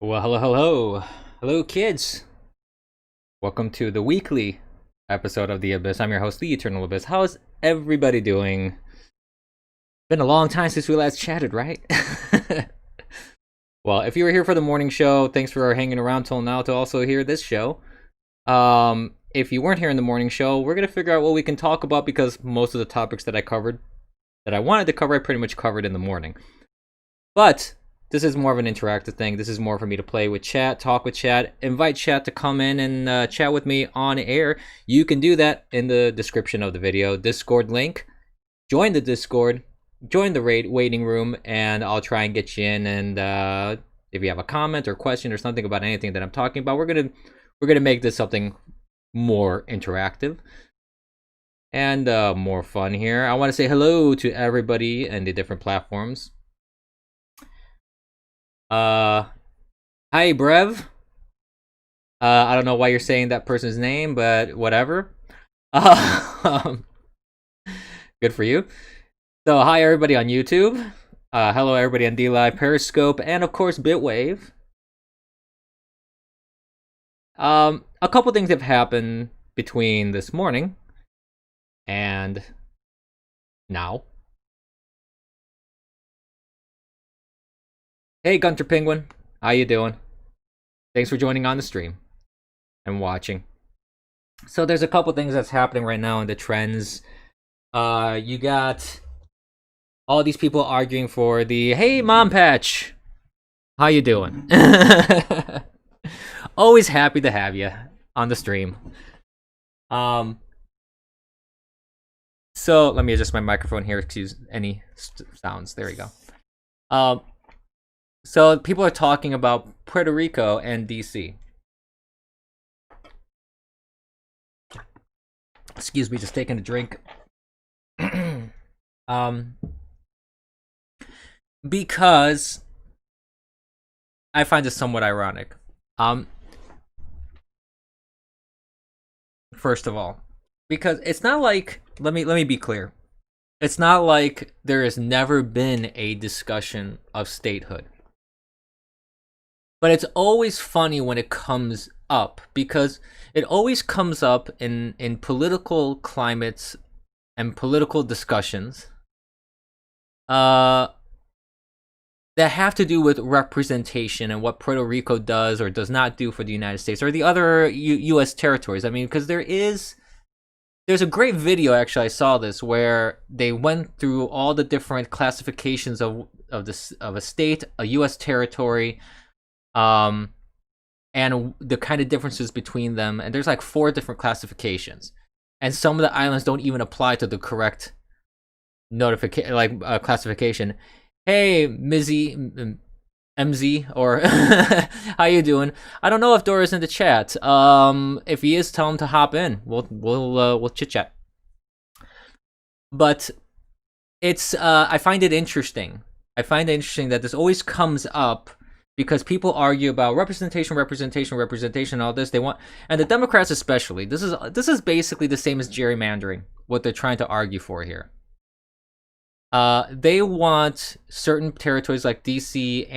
Well, hello, kids. Welcome to the weekly episode of The Abyss. I'm your host, The Eternal Abyss. How's everybody doing? Been a long time since we last chatted, right? Well, if you were here for the morning show, thanks for hanging around till now to also hear this show. If you weren't here in the morning show, we're gonna figure out what we can talk about because most of the topics that I wanted to cover, I pretty much covered in the morning. But this is more of an interactive thing. This is more for me to play with chat, talk with chat, invite chat to come in and chat with me on air. You can do that in the description of the video. Discord link. Join the Discord. Join the waiting room, and I'll try and get you in. And if you have a comment or question or something about anything that I'm talking about, we're gonna make this something more interactive and more fun here. I want to say hello to everybody in the different platforms. Hi Brev. I don't know why you're saying that person's name, but whatever. Good for you. So hi everybody on YouTube. Hello everybody on DLive, Periscope, and of course Bitwave. A couple things have happened between this morning and now. Hey Gunter Penguin, how you doing? Thanks for joining on the stream and watching. So there's a couple things that's happening right now in the trends. You got all these people arguing for the "Hey Mom Patch, how you doing?" Always happy to have you on the stream. So let me adjust my microphone here. Excuse any sounds. There we go. So people are talking about Puerto Rico and DC. Excuse me, just taking a drink. Because I find this somewhat ironic. First of all, because it's not like, let me be clear. It's not like there has never been a discussion of statehood. But it's always funny when it comes up because it always comes up in political climates and political discussions uh, that have to do with representation and what Puerto Rico does or does not do for the United States or the other U.S. territories. I mean, because there's a great video, actually, I saw this, where they went through all the different classifications of a state, a U.S. territory, and the kind of differences between them. And there's like 4 different classifications, and some of the islands don't even apply to the correct classification. Hey, Mizzy, MZ, or how you doing? I don't know if Dora's in the chat. If he is, tell him to hop in. We'll chit chat. But it's I find it interesting. I find it interesting that this always comes up because people argue about representation, all this they want, and the Democrats especially. This is basically the same as gerrymandering. What they're trying to argue for here. They want certain territories like DC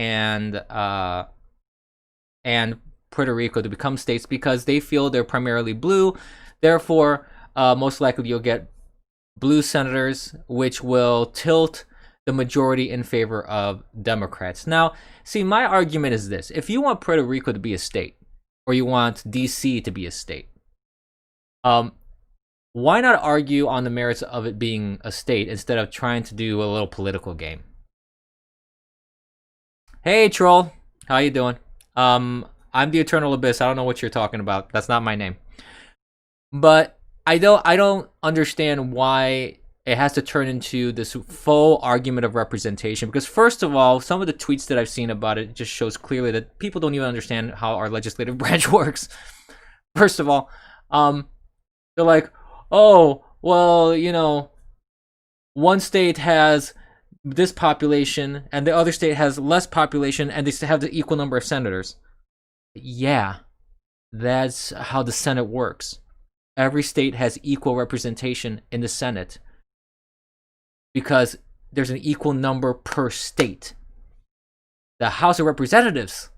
and Puerto Rico to become states because they feel they're primarily blue. Therefore, most likely you'll get blue senators, which will tilt the majority in favor of Democrats. Now, see, my argument is this. If you want Puerto Rico to be a state, or you want DC to be a state, why not argue on the merits of it being a state instead of trying to do a little political game? Hey, troll. How you doing? I'm the Eternal Abyss. I don't know what you're talking about. That's not my name. But I don't understand why it has to turn into this full argument of representation. Because first of all, some of the tweets that I've seen about it just shows clearly that people don't even understand how our legislative branch works. First of all, they're like, oh, well, you know, one state has this population and the other state has less population and they have the equal number of senators. Yeah, that's how the Senate works. Every state has equal representation in the Senate because there's an equal number per state. The House of Representatives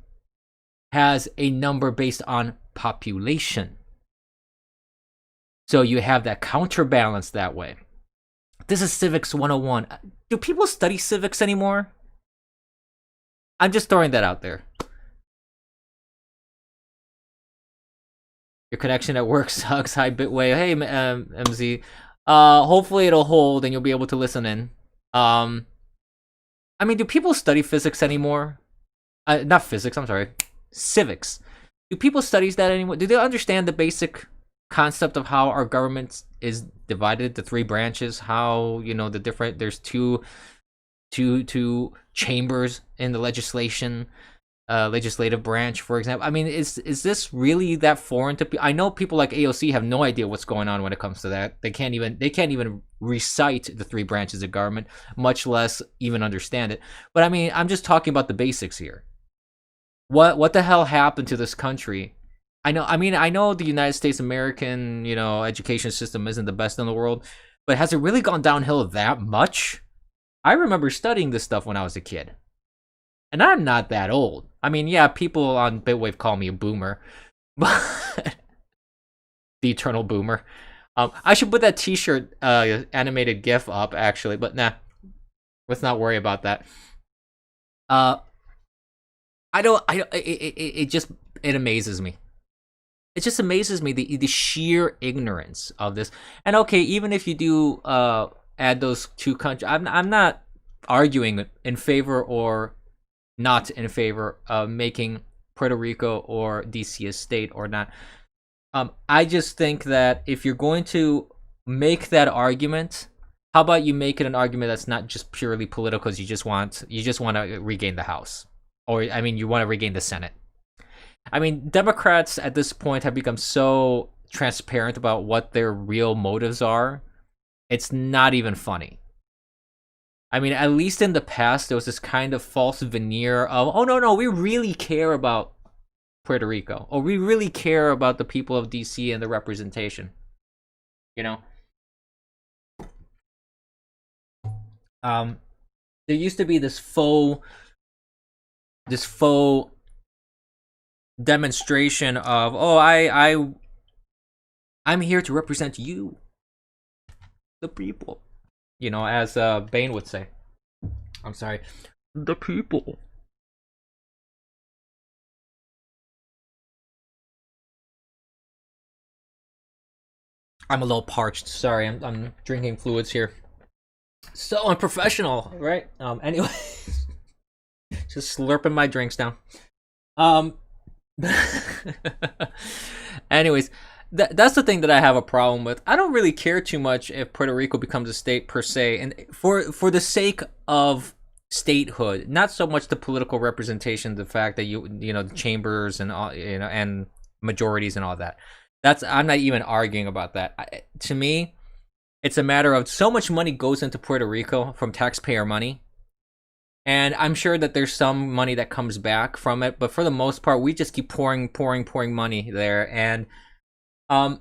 has a number based on population. So you have that counterbalance that way. This is Civics 101. Do people study civics anymore? I'm just throwing that out there. Your connection at work sucks. Hi, Bitway. Hey, MZ. Hopefully it'll hold and you'll be able to listen in. I mean, do people study physics anymore? Not physics, I'm sorry. Civics. Do people study that anymore? Do they understand the basic concept of how our government is divided to 3 branches? How, you know, the different, there's two chambers in the legislative branch, for example. I mean, is this really that foreign to people? I know people like AOC have no idea what's going on when it comes to that. They can't even recite the 3 branches of government, much less even understand it. But I mean, I'm just talking about the basics here. What the hell happened to this country? I know the United States American, you know, education system isn't the best in the world, but has it really gone downhill that much? I remember studying this stuff when I was a kid. And I'm not that old. I mean, yeah, people on Bitwave call me a boomer, but the eternal boomer. I should put that t-shirt animated GIF up, actually, but nah, let's not worry about that. It amazes me. It just amazes me the sheer ignorance of this. And okay, even if you do add those 2 countries, I'm not arguing in favor or not in favor of making Puerto Rico or DC a state or not. I just think that if you're going to make that argument, how about you make it an argument that's not just purely political, because you just want to regain the House, or I mean, you want to regain the Senate. I mean, Democrats at this point have become so transparent about what their real motives are. It's not even funny. I mean, at least in the past, there was this kind of false veneer of, oh, no, we really care about Puerto Rico, or we really care about the people of DC and the representation. You know? There used to be this faux demonstration of, oh, I'm here to represent you, the people, you know, as Bane would say. I'm sorry. The people. I'm a little parched. Sorry, I'm drinking fluids here. So unprofessional, right? Anyway, just slurping my drinks down. Um, anyways, that's the thing that I have a problem with. I don't really care too much if Puerto Rico becomes a state per se, and for the sake of statehood, not so much the political representation, the fact that you know the chambers and all, you know, and majorities and all that. That's I'm not even arguing about that. To me, it's a matter of so much money goes into Puerto Rico from taxpayer money. And I'm sure that there's some money that comes back from it, but for the most part, we just keep pouring money there. And um,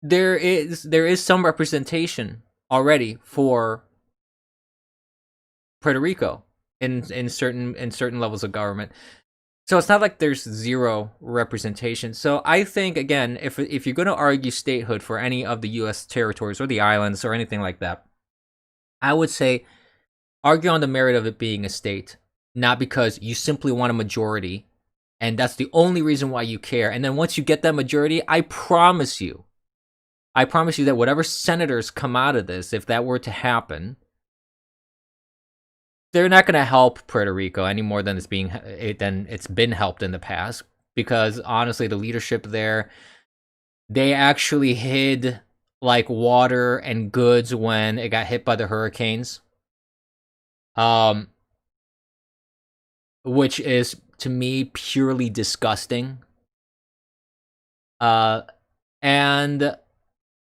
there is some representation already for Puerto Rico in certain levels of government. So it's not like there's zero representation. So I think, again, if you're going to argue statehood for any of the U.S. territories or the islands or anything like that, I would say argue on the merit of it being a state, not because you simply want a majority, and that's the only reason why you care. And then once you get that majority, I promise you that whatever senators come out of this, if that were to happen, they're not going to help Puerto Rico any more than it's been helped in the past. Because honestly, the leadership there, they actually hid like water and goods when it got hit by the hurricanes. Which is to me purely disgusting. And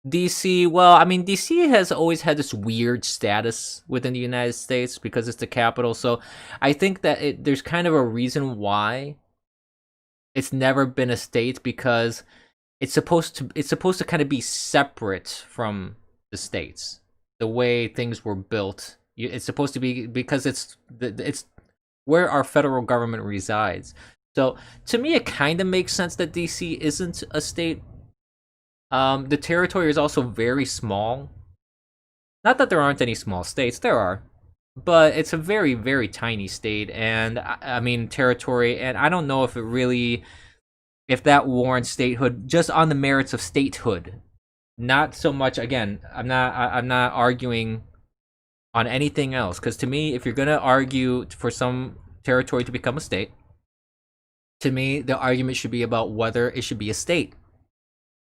DC, well, I mean, DC has always had this weird status within the United States because it's the capital. So I think that there's kind of a reason why it's never been a state, because it's supposed to kind of be separate from the states. The way things were built, it's supposed to be, because it's where our federal government resides. So to me, it kind of makes sense that DC isn't a state. The territory is also very small. Not that there aren't any small states, there are, but it's a very, very tiny state, and I mean territory, and I don't know if that warrants statehood just on the merits of statehood. Not so much. Again, I'm not arguing on anything else, because to me, if you're gonna argue for some territory to become a state, to me the argument should be about whether it should be a state,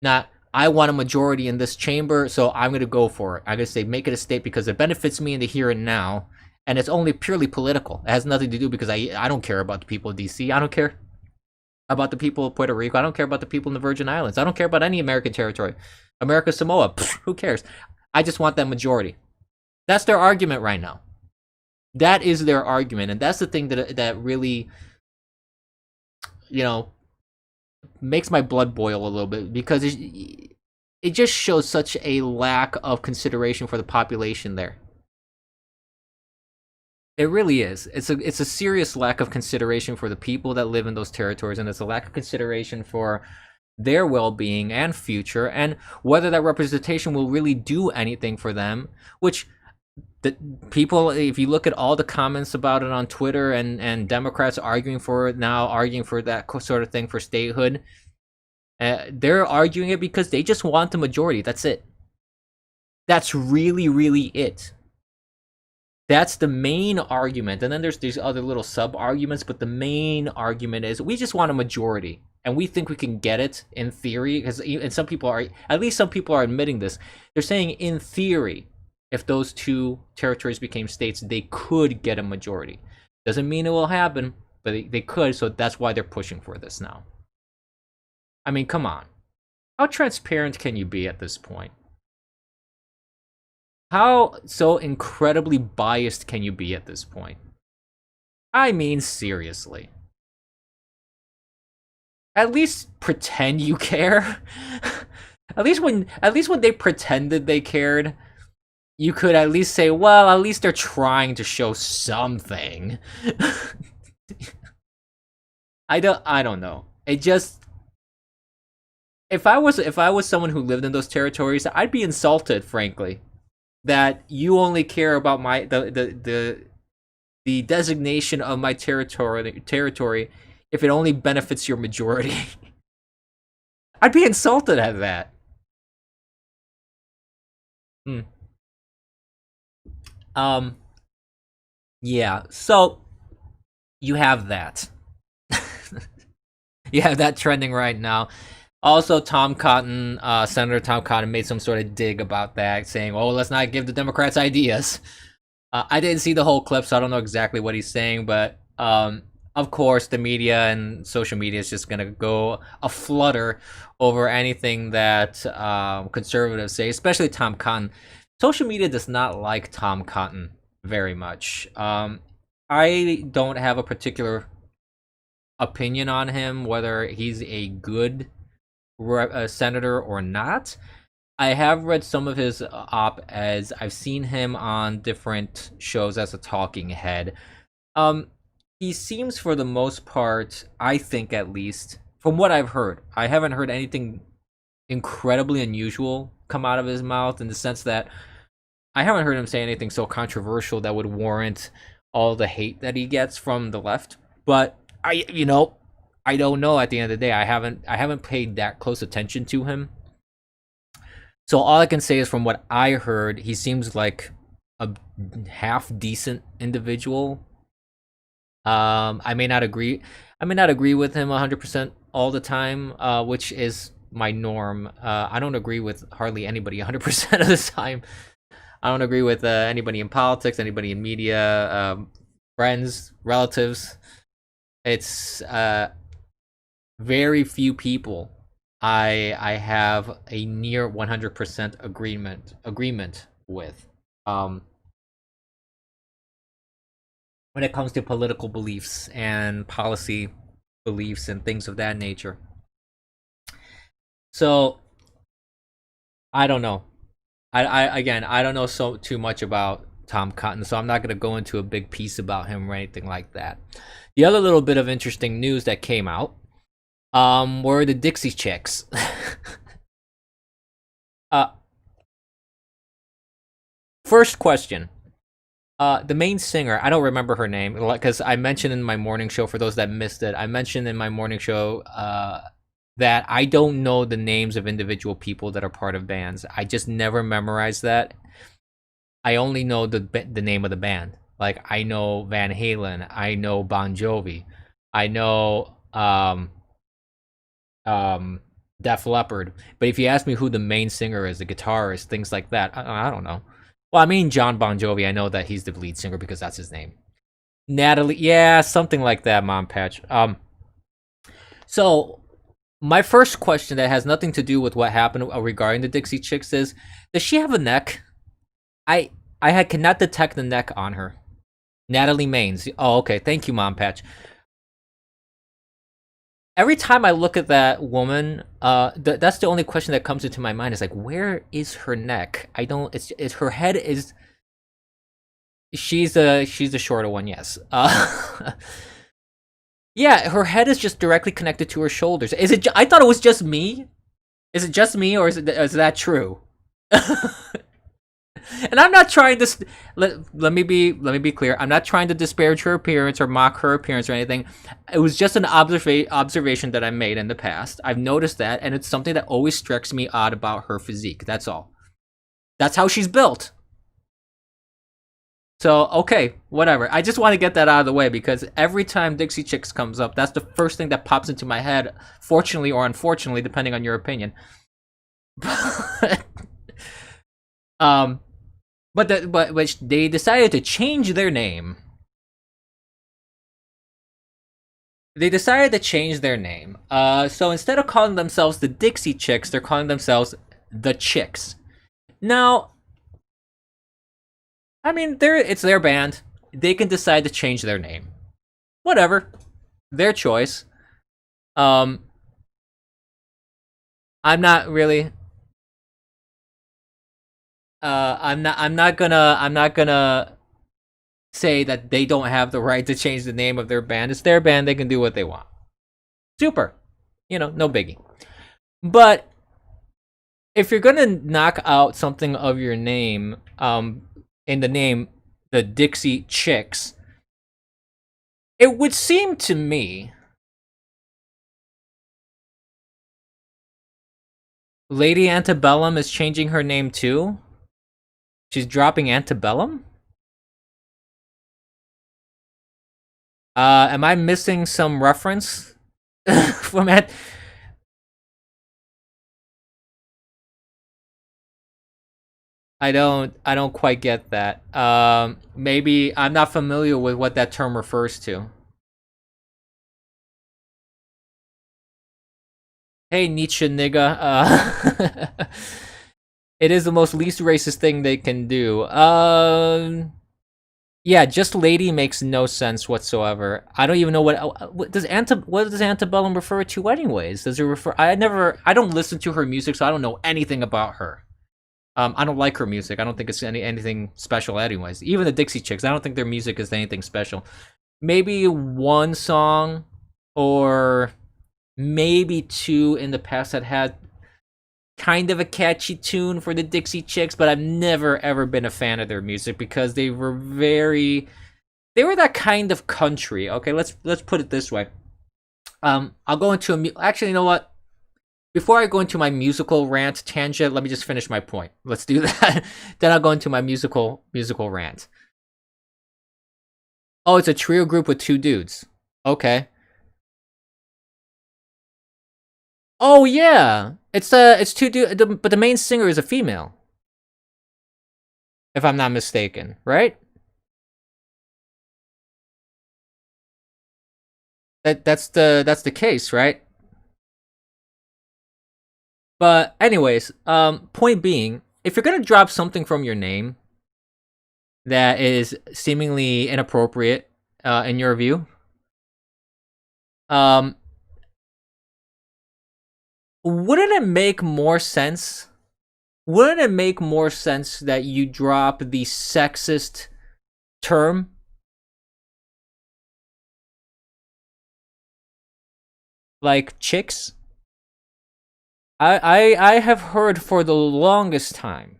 not I want a majority in this chamber, so I'm going to go for it. I'm going to say make it a state because it benefits me in the here and now, and it's only purely political. It has nothing to do, because I don't care about the people of DC. I don't care about the people of Puerto Rico. I don't care about the people in the Virgin Islands. I don't care about any American territory. America, Samoa, who cares? I just want that majority. That's their argument right now. That is their argument, and that's the thing that really, you know, makes my blood boil a little bit, because it just shows such a lack of consideration for the population there. It really is. It's a serious lack of consideration for the people that live in those territories, and it's a lack of consideration for their well-being and future, and whether that representation will really do anything for them, which the people, if you look at all the comments about it on Twitter, and Democrats arguing for that sort of thing for statehood, they're arguing it because they just want the majority. That's it. That's really, really it. That's the main argument. And then there's these other little sub-arguments, but the main argument is we just want a majority. And we think we can get it in theory, and some people are admitting this. They're saying in theory, if those two territories became states, they could get a majority. Doesn't mean it will happen, but they could, so that's why they're pushing for this now. I mean, come on. How transparent can you be at this point? How so incredibly biased can you be at this point? I mean, seriously. At least pretend you care. At least when they pretended they cared, you could at least say, well, at least they're trying to show something. I don't know. It just, if I was someone who lived in those territories, I'd be insulted, frankly. that you only care about my the designation of my territory if it only benefits your majority. I'd be insulted at that. Hmm. Um. Yeah. So you have that. You have that trending right now. Also, Tom Cotton, Senator Tom Cotton, made some sort of dig about that, saying, "Oh, let's not give the Democrats ideas." I didn't see the whole clip, so I don't know exactly what he's saying, but of course, the media and social media is just gonna go a flutter over anything that conservatives say, especially Tom Cotton. Social media does not like Tom Cotton very much. I don't have a particular opinion on him, whether he's a good senator or not. I have read some of his op-eds. I've seen him on different shows as a talking head. He seems, for the most part, I think at least, from what I've heard, I haven't heard anything incredibly unusual come out of his mouth, in the sense that I haven't heard him say anything so controversial that would warrant all the hate that he gets from the left. But I don't know. At the end of the day, I haven't paid that close attention to him. So all I can say is, from what I heard, he seems like a half decent individual. I may not agree. I may not agree with him 100% all the time, which is my norm. I don't agree with hardly anybody 100% of the time. I don't agree with anybody in politics, anybody in media, friends, relatives. It's very few people I have a near 100% agreement with. When it comes to political beliefs and policy beliefs and things of that nature. So I don't know. I don't know so too much about Tom Cotton, so I'm not going to go into a big piece about him or anything like that. The other little bit of interesting news that came out were the Dixie Chicks. First question. The main singer, I don't remember her name, because I mentioned in my morning show, for those that missed it, I mentioned in my morning show that I don't know the names of individual people that are part of bands. I just never memorized that. I only know the name of the band. Like, I know Van Halen, I know Bon Jovi, I know Def Leppard. But if you ask me who the main singer is, the guitarist, things like that, I don't know. Well, I mean, John Bon Jovi, I know that he's the lead singer because that's his name. Natalie, yeah, something like that, Mom Patch. So my first question that has nothing to do with what happened regarding the Dixie Chicks is, does she have a neck? I cannot detect the neck on her. Natalie Maines. Oh, okay. Thank you, Mom Patch. Every time I look at that woman, that's the only question that comes into my mind. Is like, where is her neck? I don't. It's her head is. She's the shorter one. Yes. Yeah, her head is just directly connected to her shoulders. Is it? I thought it was just me. Is it just me, or is that true? And I'm not trying to let me be clear. I'm not trying to disparage her appearance or mock her appearance or anything. It was just an observation that I made in the past. I've noticed that, and it's something that always strikes me odd about her physique. That's all. That's how she's built. So, okay, whatever. I just want to get that out of the way, because every time Dixie Chicks comes up, that's the first thing that pops into my head, fortunately or unfortunately, depending on your opinion. But which they decided to change their name. They decided to change their name. So instead of calling themselves the Dixie Chicks, they're calling themselves the Chicks. Now, I mean, it's their band. They can decide to change their name. Whatever. Their choice. I'm not really I'm not gonna say that they don't have the right to change the name of their band. It's their band, they can do what they want. Super. No biggie. But if you're gonna knock out something of your name, in the name, the Dixie Chicks, it would seem to me Lady Antebellum is changing her name too. She's dropping Antebellum. Am I missing some reference from it? I don't quite get that. Maybe I'm not familiar with what that term refers to. Hey Nietzsche nigga, it is the most least racist thing they can do. Yeah, just lady makes no sense whatsoever. I don't even know what does antebellum refer to anyways? Does it refer? I don't listen to her music, so I don't know anything about her. I don't like her music. I don't think it's anything special anyways. Even the Dixie Chicks, I don't think their music is anything special. Maybe one song or maybe two in the past that had kind of a catchy tune for the Dixie Chicks, but I've never ever been a fan of their music because they were that kind of country. Okay, let's put it this way. I'll go into actually, you know what? Before I go into my musical rant tangent, let me just finish my point. Let's do that. Then I'll go into my musical rant. Oh, it's a trio group with two dudes. Okay. Oh yeah, it's two dudes, but the main singer is a female, if I'm not mistaken, right? That's the case, right? But anyways, point being, if you're gonna drop something from your name that is seemingly inappropriate, in your view, um, wouldn't it make more sense? Wouldn't it make more sense that you drop the sexist term? Like chicks? I have heard for the longest time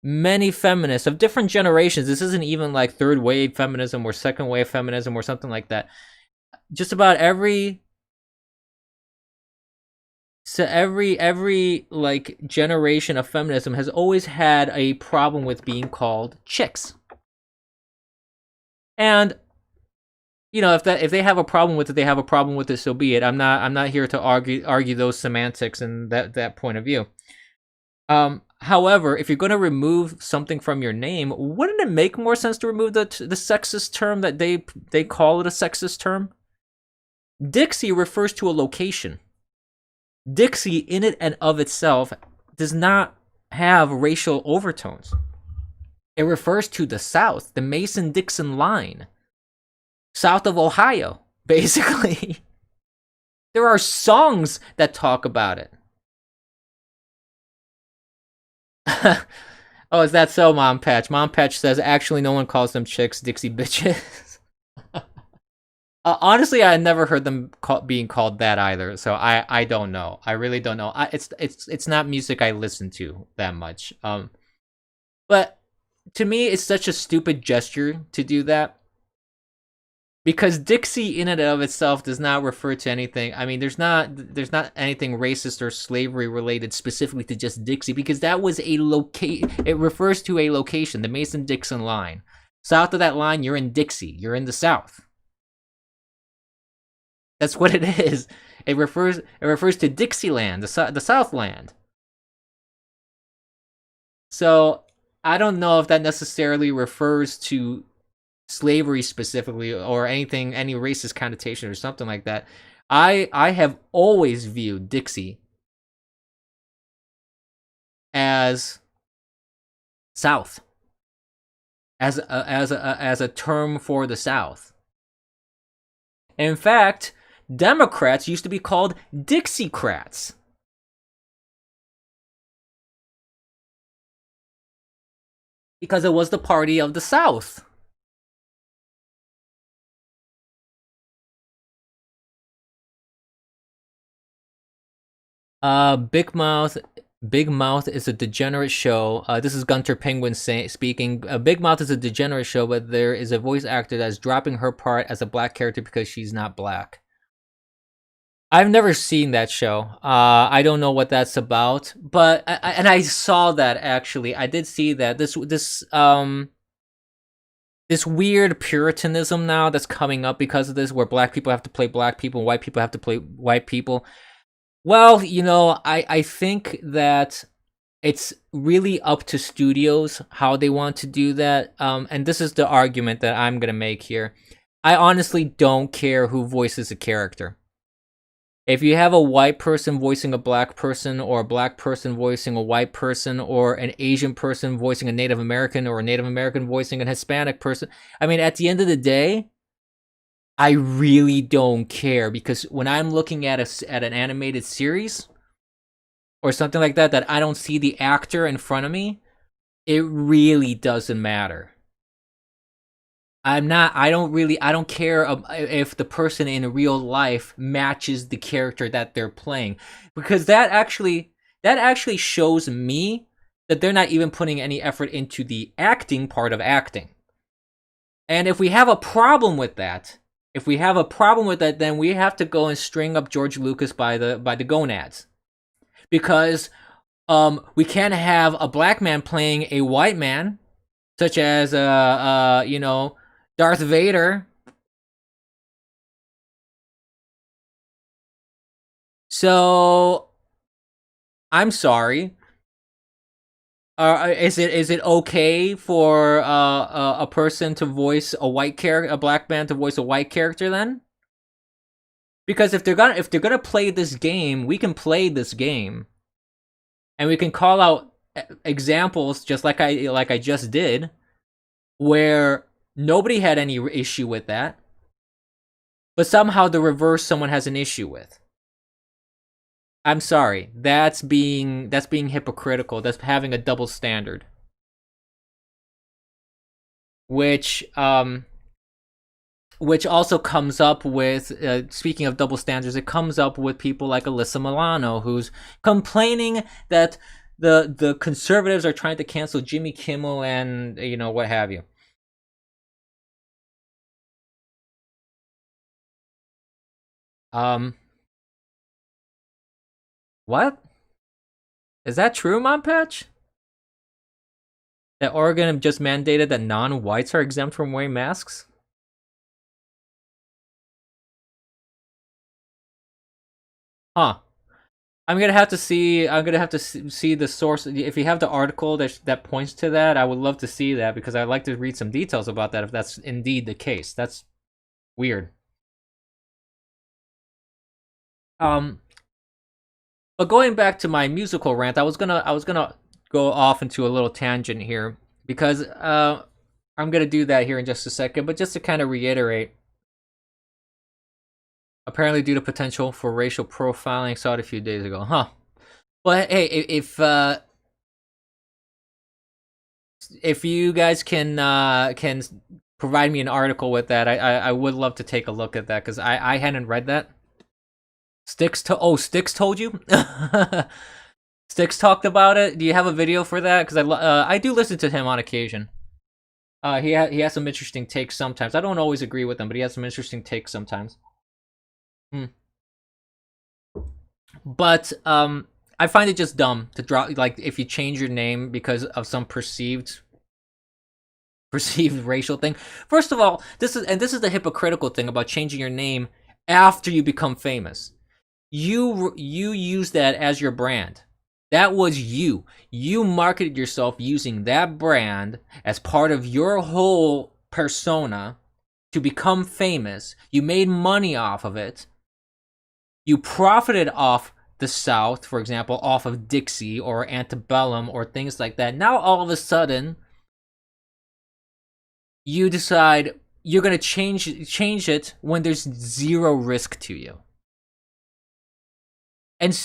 many feminists of different generations. This isn't even like third wave feminism or second wave feminism or something like that. Just about every like generation of feminism has always had a problem with being called chicks. And you know, if they have a problem with it, they have a problem with it, so be it. I'm not here to argue those semantics and that point of view. However, if you're going to remove something from your name, wouldn't it make more sense to remove the sexist term that they call it a sexist term? Dixie refers to a location. Dixie, in it and of itself, does not have racial overtones. It refers to the South, the Mason-Dixon line, south of Ohio, basically. There are songs that talk about it. Oh, is that so, Mom Patch? Mom Patch says, actually, no one calls them chicks, Dixie bitches. Honestly, I never heard them being called that either, so I don't know. I really don't know. It's not music I listen to that much. But to me, it's such a stupid gesture to do that. Because Dixie in and of itself does not refer to anything. I mean, there's not anything racist or slavery related specifically to just Dixie, because that was a it refers to a location, the Mason-Dixon line. South of that line, you're in Dixie. You're in the South. That's what it is. It refers to Dixieland, the Southland. So I don't know if that necessarily refers to slavery specifically or anything, any racist connotation or something like that. I have always viewed Dixie as South, as a term for the South. In fact, Democrats used to be called Dixiecrats. Because it was the party of the South. Big Mouth Big Mouth is a degenerate show. This is Gunter Penguin speaking. Big Mouth is a degenerate show, but there is a voice actor that's dropping her part as a black character because she's not black. I've never seen that show. I don't know what that's about, but I saw that actually. I did see that this weird puritanism now that's coming up because of this, where black people have to play black people, white people have to play white people. Well, you know, I think that it's really up to studios how they want to do that. And this is the argument that I'm gonna make here. I honestly don't care who voices a character. If you have a white person voicing a black person, or a black person voicing a white person, or an Asian person voicing a Native American, or a Native American voicing a Hispanic person, I mean, at the end of the day, I really don't care, because when I'm looking at an animated series or something like that, that I don't see the actor in front of me, it really doesn't matter. I don't care if the person in real life matches the character that they're playing, because that actually shows me that they're not even putting any effort into the acting part of acting. And if we have a problem with that, then we have to go and string up George Lucas by the gonads, because we can't have a black man playing a white man, such as you know, Darth Vader. So I'm sorry. Is it okay for a person to voice a white character, a black man to voice a white character then? Because if they're gonna play this game, we can play this game, and we can call out examples just like I just did, where nobody had any issue with that, but somehow the reverse someone has an issue with. I'm sorry, that's being hypocritical. That's having a double standard, which also comes up with, speaking of double standards, it comes up with people like Alyssa Milano, who's complaining that the conservatives are trying to cancel Jimmy Kimmel and, you know, what have you. What? Is that true, Mom Patch? That Oregon just mandated that non-whites are exempt from wearing masks? Huh. I'm gonna have to see the source. If you have the article that points to that, I would love to see that, because I'd like to read some details about that if that's indeed the case. That's weird. But going back to my musical rant, I was gonna go off into a little tangent here, because I'm gonna do that here in just a second. But just to kind of reiterate, apparently due to potential for racial profiling, saw it a few days ago, huh? Well, hey, if you guys can provide me an article with that, I would love to take a look at that, because I hadn't read that. Sticks told you? Sticks talked about it. Do you have a video for that? Because I do listen to him on occasion. He has some interesting takes sometimes. I don't always agree with them, but he has some interesting takes sometimes. But I find it just dumb to drop, like, if you change your name because of some perceived racial thing. First of all, this is the hypocritical thing about changing your name after you become famous. You use that as your brand. That was you. You marketed yourself using that brand as part of your whole persona to become famous. You made money off of it. You profited off the South, for example, off of Dixie or Antebellum or things like that. Now all of a sudden, you decide you're gonna change it when there's zero risk to you, and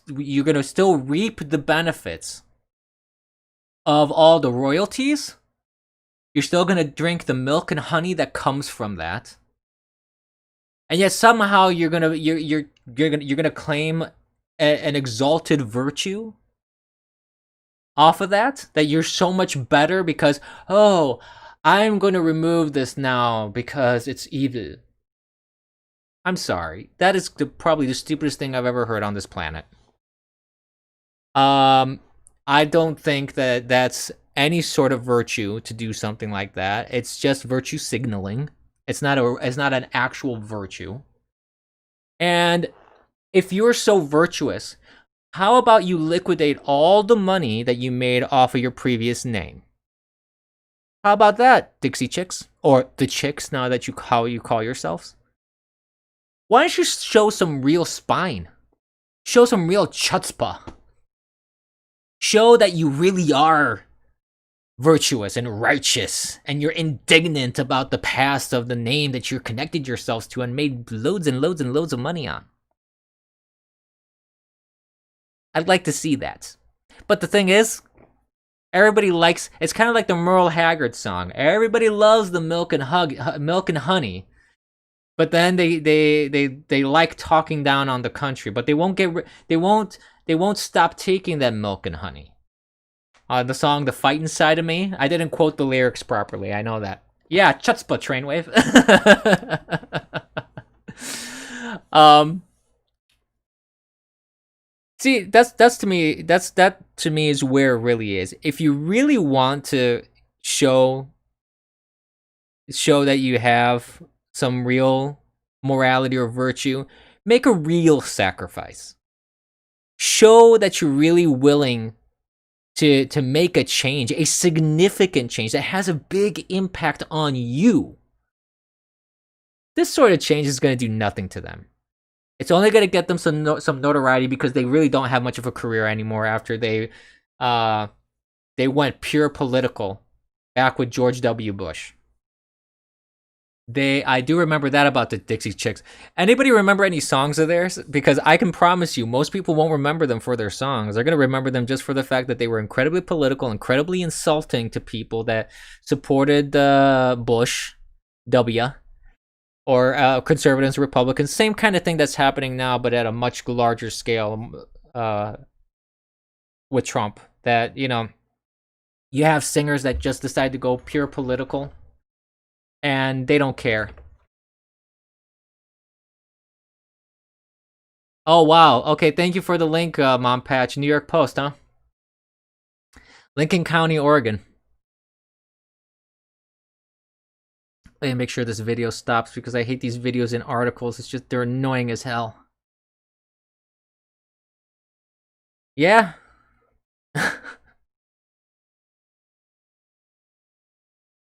you're gonna still reap the benefits of all the royalties. You're still gonna drink the milk and honey that comes from that, and yet somehow you're gonna claim an exalted virtue off of that you're so much better because, oh, I'm going to remove this now because it's evil. I'm sorry. That is probably the stupidest thing I've ever heard on this planet. I don't think that that's any sort of virtue to do something like that. It's just virtue signaling. It's not an actual virtue. And if you're so virtuous, how about you liquidate all the money that you made off of your previous name? How about that, Dixie Chicks? Or the Chicks, now that how you call yourselves? Why don't you show some real spine? Show some real chutzpah. Show that you really are virtuous and righteous, and you're indignant about the past of the name that you connected yourselves to and made loads and loads and loads of money on. I'd like to see that. But the thing is, everybody likes, it's kind of like the Merle Haggard song. Everybody loves the milk and honey, but then they like talking down on the country, but they won't stop taking that milk and honey. The song "The Fight Inside of Me." I didn't quote the lyrics properly. I know that. Yeah, chutzpah trainwave. See, that to me is where it really is. If you really want to show that you have some real morality or virtue, make a real sacrifice. Show that you're really willing to make a change, a significant change that has a big impact on you. This sort of change is going to do nothing to them. It's only going to get them some notoriety because they really don't have much of a career anymore after they went pure political back with George W. Bush. I do remember that about the Dixie Chicks. Anybody remember any songs of theirs? Because I can promise you, most people won't remember them for their songs. They're going to remember them just for the fact that they were incredibly political, incredibly insulting to people that supported Bush W. Or conservatives, Republicans. Same kind of thing that's happening now, but at a much larger scale with Trump. That, you have singers that just decide to go pure political. And they don't care. Oh, wow. Okay, thank you for the link, Mom Patch. New York Post, huh? Lincoln County, Oregon. Let me make sure this video stops because I hate these videos and articles. It's just, they're annoying as hell. Yeah.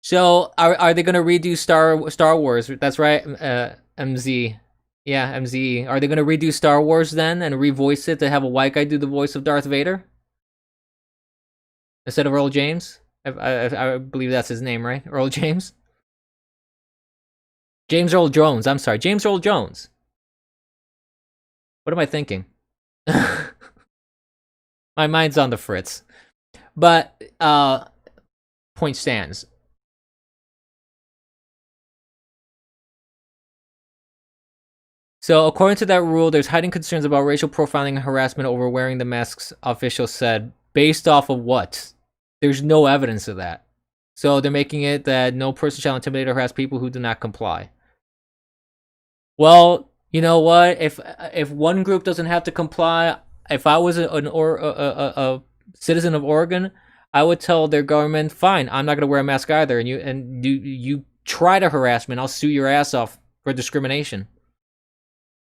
So are they gonna redo Star Wars? That's right, MZ. Yeah, MZ. Are they gonna redo Star Wars then and revoice it to have a white guy do the voice of Darth Vader instead of Earl James? I believe that's his name, right? Earl James. James Earl Jones. I'm sorry, James Earl Jones. What am I thinking? My mind's on the fritz. But point stands. So, according to that rule, there's heightened concerns about racial profiling and harassment over wearing the masks, officials said. Based off of what? There's no evidence of that. So, they're making it that no person shall intimidate or harass people who do not comply. Well, you know what? If one group doesn't have to comply, if I was a citizen of Oregon, I would tell their government, fine, I'm not going to wear a mask either, and you try to harass me, and I'll sue your ass off for discrimination.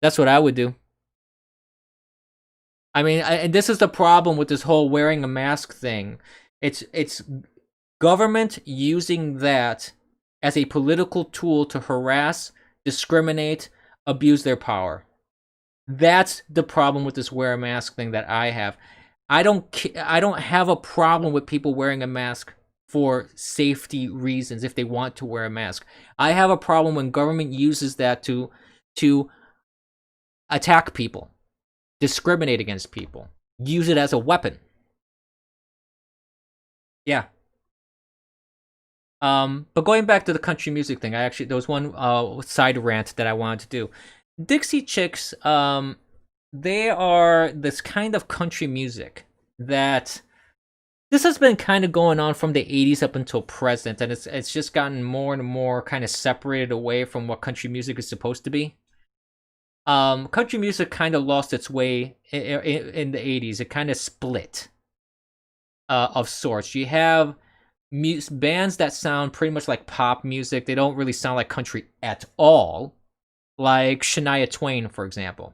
That's what I would do. I mean, and this is the problem with this whole wearing a mask thing. It's government using that as a political tool to harass, discriminate, abuse their power. That's the problem with this wear a mask thing that I have. I don't have a problem with people wearing a mask for safety reasons if they want to wear a mask. I have a problem when government uses that to attack people, discriminate against people, use it as a weapon. Yeah. But going back to the country music thing, there was one side rant that I wanted to do. Dixie Chicks, they are this kind of country music that this has been kind of going on from the 80s up until present, and it's just gotten more and more kind of separated away from what country music is supposed to be. Country music kind of lost its way in the 80s. It kind of split of sorts. You have bands that sound pretty much like pop music. They don't really sound like country at all, like Shania Twain, for example.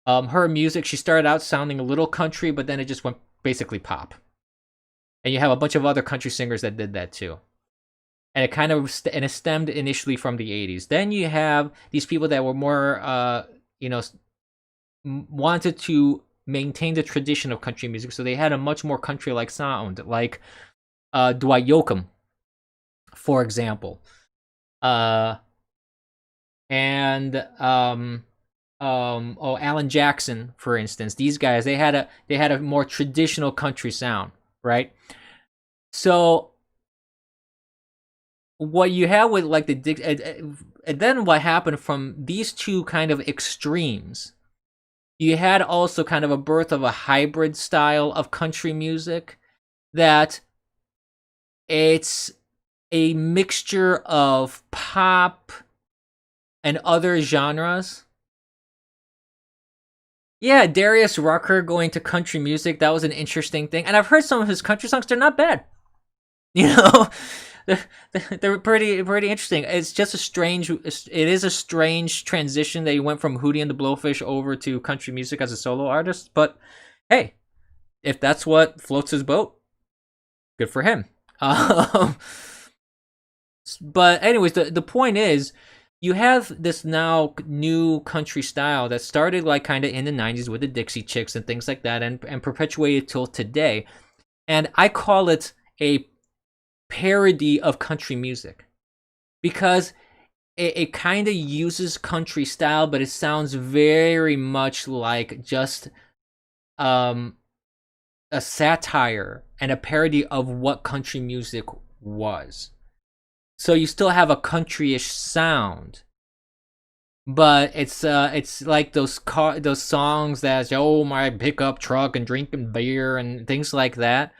Her music, she started out sounding a little country, but then it just went basically pop. And you have a bunch of other country singers that did that too. And it kind of it stemmed initially from the 80s. Then you have these people that were more, wanted to maintain the tradition of country music, so they had a much more country-like sound, like Dwight Yoakam, for example, Alan Jackson, for instance. These guys, they had a more traditional country sound, right? So what you have with like and then what happened from these two kind of extremes, you had also kind of a birth of a hybrid style of country music that it's a mixture of pop and other genres. Yeah, Darius Rucker going to country music, that was an interesting thing. And I've heard some of his country songs, they're not bad. You know, they're pretty interesting. It's just it is a strange transition that he went from Hootie and the Blowfish over to country music as a solo artist. But hey, if that's what floats his boat, good for him. But anyways, the point is, you have this now new country style that started like kind of in the 90s with the Dixie Chicks and things like that, and perpetuated till today. And I call it a parody of country music, because it kind of uses country style, but it sounds very much like just a satire and a parody of what country music was. So you still have a countryish sound, but it's like those songs that's, oh, my pickup truck and drinking beer and things like that.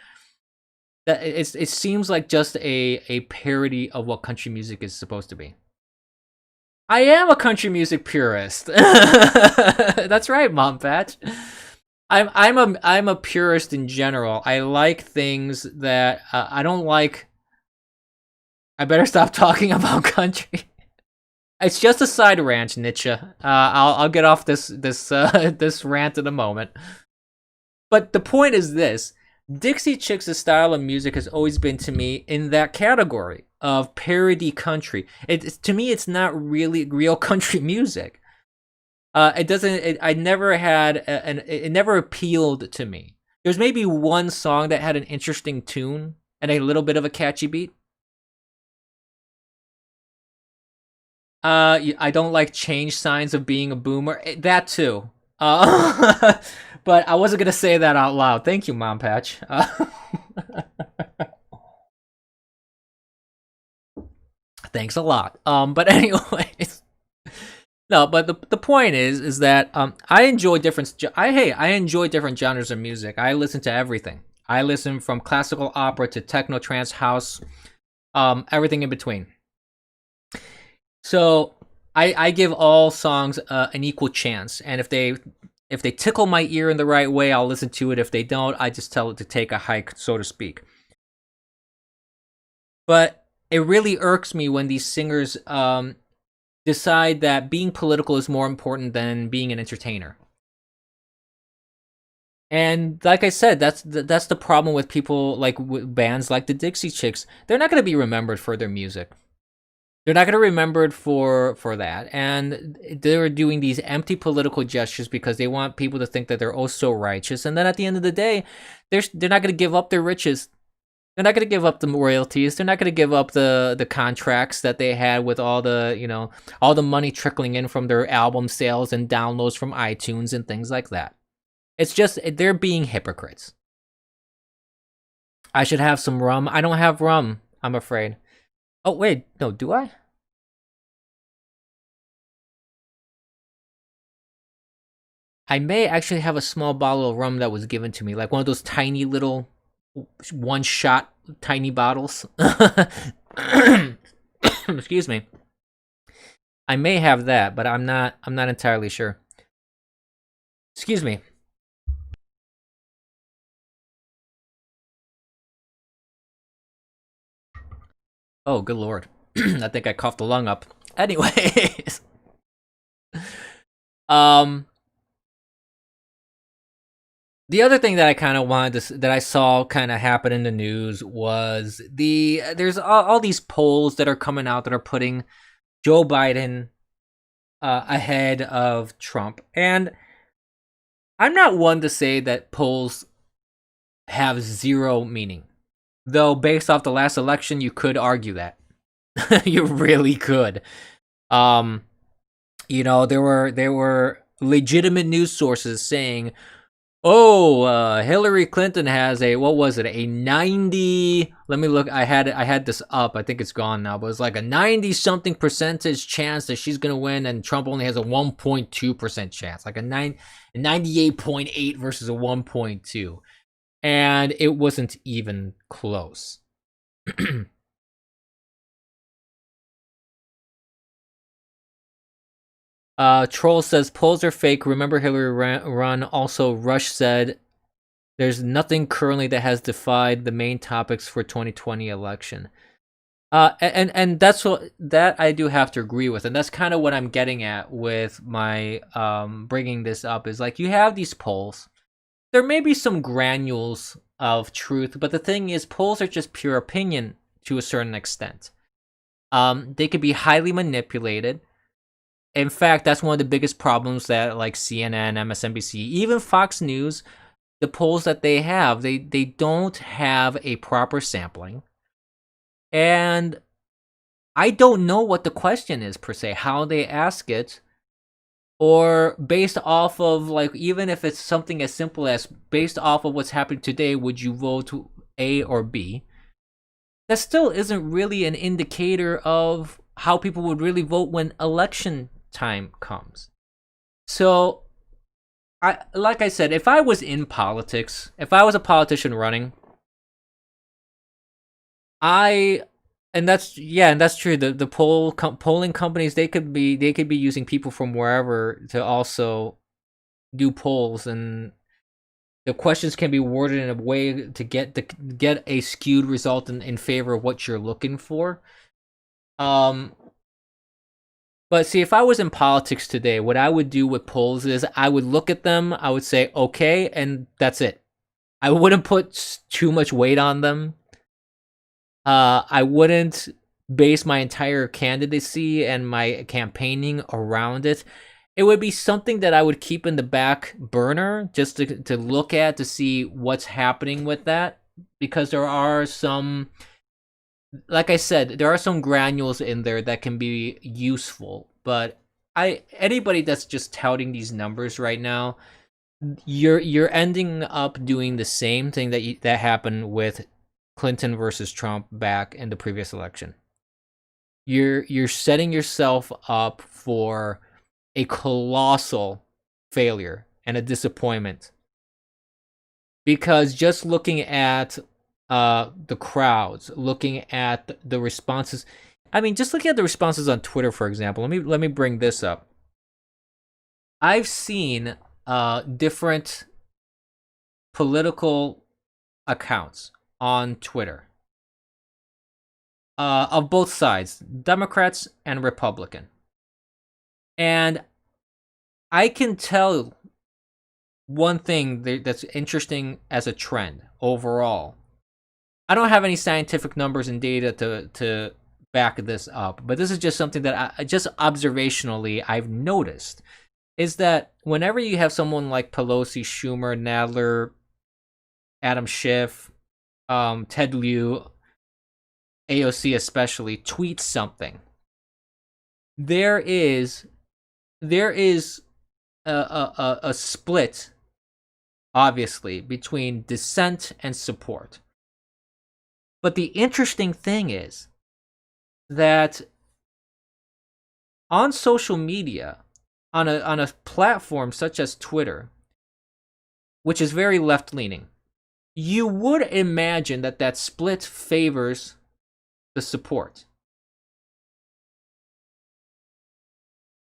That it seems like just a parody of what country music is supposed to be. I am a country music purist. That's right, Mom Patch. I'm a purist in general. I like things that I don't like. I better stop talking about country. It's just a side rant, Nietzsche. I'll get off this rant in a moment. But the point is this: Dixie Chicks' style of music has always been, to me, in that category of parody country. To me, it's not really real country music. It doesn't. I never had it never appealed to me. There's maybe one song that had an interesting tune and a little bit of a catchy beat. I don't like change signs of being a boomer. That too. But I wasn't gonna say that out loud. Thank you, Mom Patch. Thanks a lot. But anyways, no. But the point is that I enjoy different. I enjoy different genres of music. I listen to everything. I listen from classical opera to techno, trance, house, everything in between. So I give all songs an equal chance, and if they tickle my ear in the right way, I'll listen to it. If they don't, I just tell it to take a hike, so to speak. But it really irks me when these singers decide that being political is more important than being an entertainer. And like I said, that's the problem with people like with bands like the Dixie Chicks. They're not going to be remembered for their music. They're not going to be remembered for that, and they're doing these empty political gestures because they want people to think that they're oh so righteous. And then at the end of the day, they're not going to give up their riches. They're not going to give up the royalties. They're not going to give up the contracts that they had with all the all the money trickling in from their album sales and downloads from iTunes and things like that. It's just they're being hypocrites. I should have some rum. I don't have rum, I'm afraid. Oh, wait, no, do I? I may actually have a small bottle of rum that was given to me, like one of those tiny little one-shot tiny bottles. Excuse me. I may have that, but I'm not entirely sure. Excuse me. Oh, good lord. I think I coughed a lung up. Anyways. The other thing that I kind of wanted to, that I saw kind of happen in the news was there's all these polls that are coming out that are putting Joe Biden ahead of Trump. And I'm not one to say that polls have zero meaning. Though based off the last election, you could argue that. You really could. You know, there were legitimate news sources saying, "Oh, Hillary Clinton has a, what was it? A 90, let me look. I had this up. I think it's gone now, but it's like a 90 something percentage chance that she's going to win, and Trump only has a 1.2% chance. Like a 98.8 versus a 1.2. And it wasn't even close." Troll says polls are fake. Remember Hillary run. Also, Rush said there's nothing currently that has defied the main topics for 2020 election. And that's what that I do have to agree with, and that's kind of what I'm getting at with my bringing this up is like you have these polls. There may be some granules of truth, but the thing is, polls are just pure opinion to a certain extent. They could be highly manipulated. In fact, that's one of the biggest problems that like CNN, MSNBC, even Fox News, the polls that they have, they don't have a proper sampling. And I don't know what the question is per se, how they ask it, or based off of like, even if it's something as simple as based off of what's happening today, would you vote A or B? That still isn't really an indicator of how people would really vote when election time comes. So, like I said, if I was in politics, if I was a politician running, and that's true. The polling companies, they could be using people from wherever to also do polls, and the questions can be worded in a way to get a skewed result in favor of what you're looking for. But see, if I was in politics today, what I would do with polls is I would look at them, I would say, okay, and that's it. I wouldn't put too much weight on them. I wouldn't base my entire candidacy and my campaigning around it. It would be something that I would keep in the back burner just to look at to see what's happening with that. Because there are some, like I said, there are some granules in there that can be useful, but anybody that's just touting these numbers right now, you're ending up doing the same thing that happened with Clinton versus Trump back in the previous election. You're setting yourself up for a colossal failure and a disappointment, because just looking at the crowds, looking at the responses. I mean, just looking at the responses on Twitter, for example. Let me bring this up. I've seen different political accounts on Twitter of both sides, Democrats and Republican, and I can tell one thing that's interesting as a trend overall. I don't have any scientific numbers and data to back this up, but this is just something that I just observationally I've noticed, is that whenever you have someone like Pelosi, Schumer, Nadler, Adam Schiff, Ted Lieu, AOC especially, tweet something, there is a split, obviously, between dissent and support. But the interesting thing is that on social media, on a platform such as Twitter, which is very left-leaning, you would imagine that that split favors the support.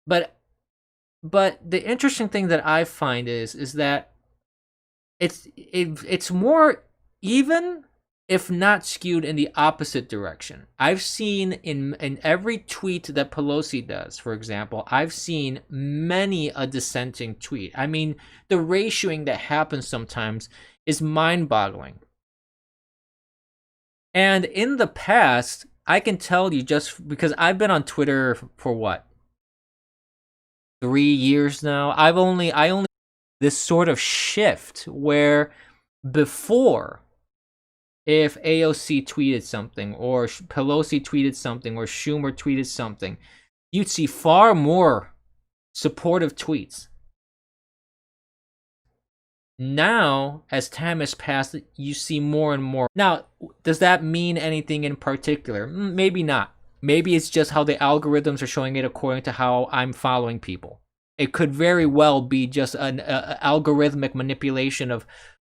But the interesting thing that I find is that it's more even, if not skewed in the opposite direction. I've seen in every tweet that Pelosi does, for example, I've seen many a dissenting tweet. I mean, the ratioing that happens sometimes is mind-boggling. And in the past, I can tell you, just because I've been on Twitter for what, 3 years now. I only this sort of shift where before, if AOC tweeted something or Pelosi tweeted something or Schumer tweeted something, you'd see far more supportive tweets. Now, as time has passed, you see more and more. Now, does that mean anything in particular? Maybe not. Maybe it's just how the algorithms are showing it according to how I'm following people. It could very well be just an algorithmic manipulation of,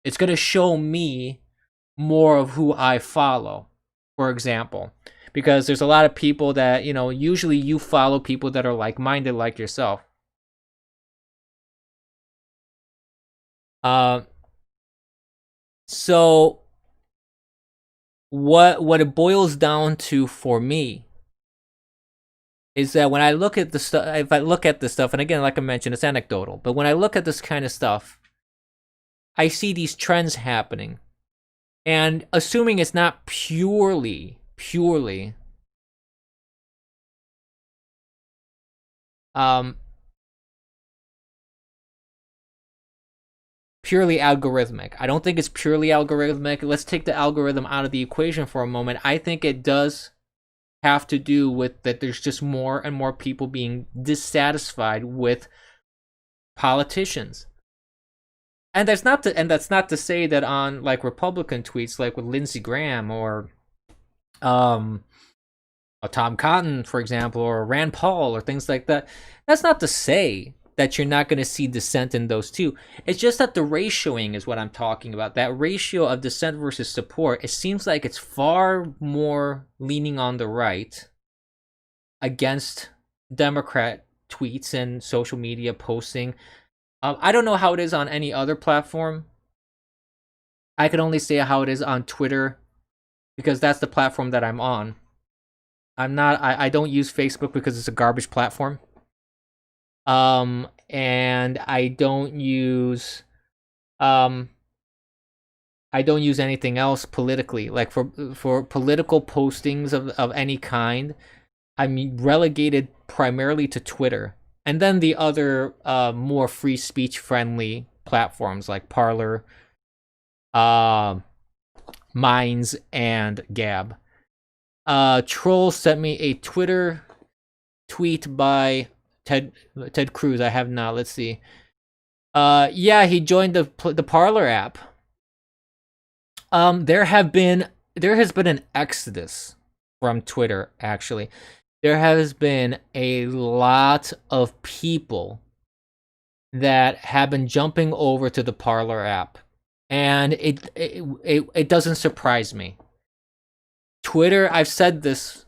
it's going to show me more of who I follow, for example. Because there's a lot of people that, you know, usually you follow people that are like-minded like yourself. So what it boils down to for me is that when I look at the stuff, if I look at this stuff, and again, like I mentioned, it's anecdotal, but when I look at this kind of stuff, I see these trends happening. And assuming it's not purely algorithmic. I don't think it's purely algorithmic. Let's take the algorithm out of the equation for a moment. I think it does have to do with that there's just more and more people being dissatisfied with politicians. And that's not to say that on like Republican tweets, like with Lindsey Graham or Tom Cotton, for example, or Rand Paul or things like that. That's not to say that you're not going to see dissent in those too. It's just that the ratioing is what I'm talking about. That ratio of dissent versus support, it seems like it's far more leaning on the right against Democrat tweets and social media posting. I don't know how it is on any other platform. I can only say how it is on Twitter because that's the platform that I'm on. I don't use Facebook because it's a garbage platform. And I don't use anything else politically. Like for political postings of any kind, I'm relegated primarily to Twitter. And then the other more free speech friendly platforms like Parler, Minds, and Gab. Troll sent me a Twitter tweet by Ted Cruz. I have not. Let's see. Yeah, he joined the Parler app. There has been an exodus from Twitter. Actually, there has been a lot of people that have been jumping over to the Parler app, and it doesn't surprise me. Twitter, I've said this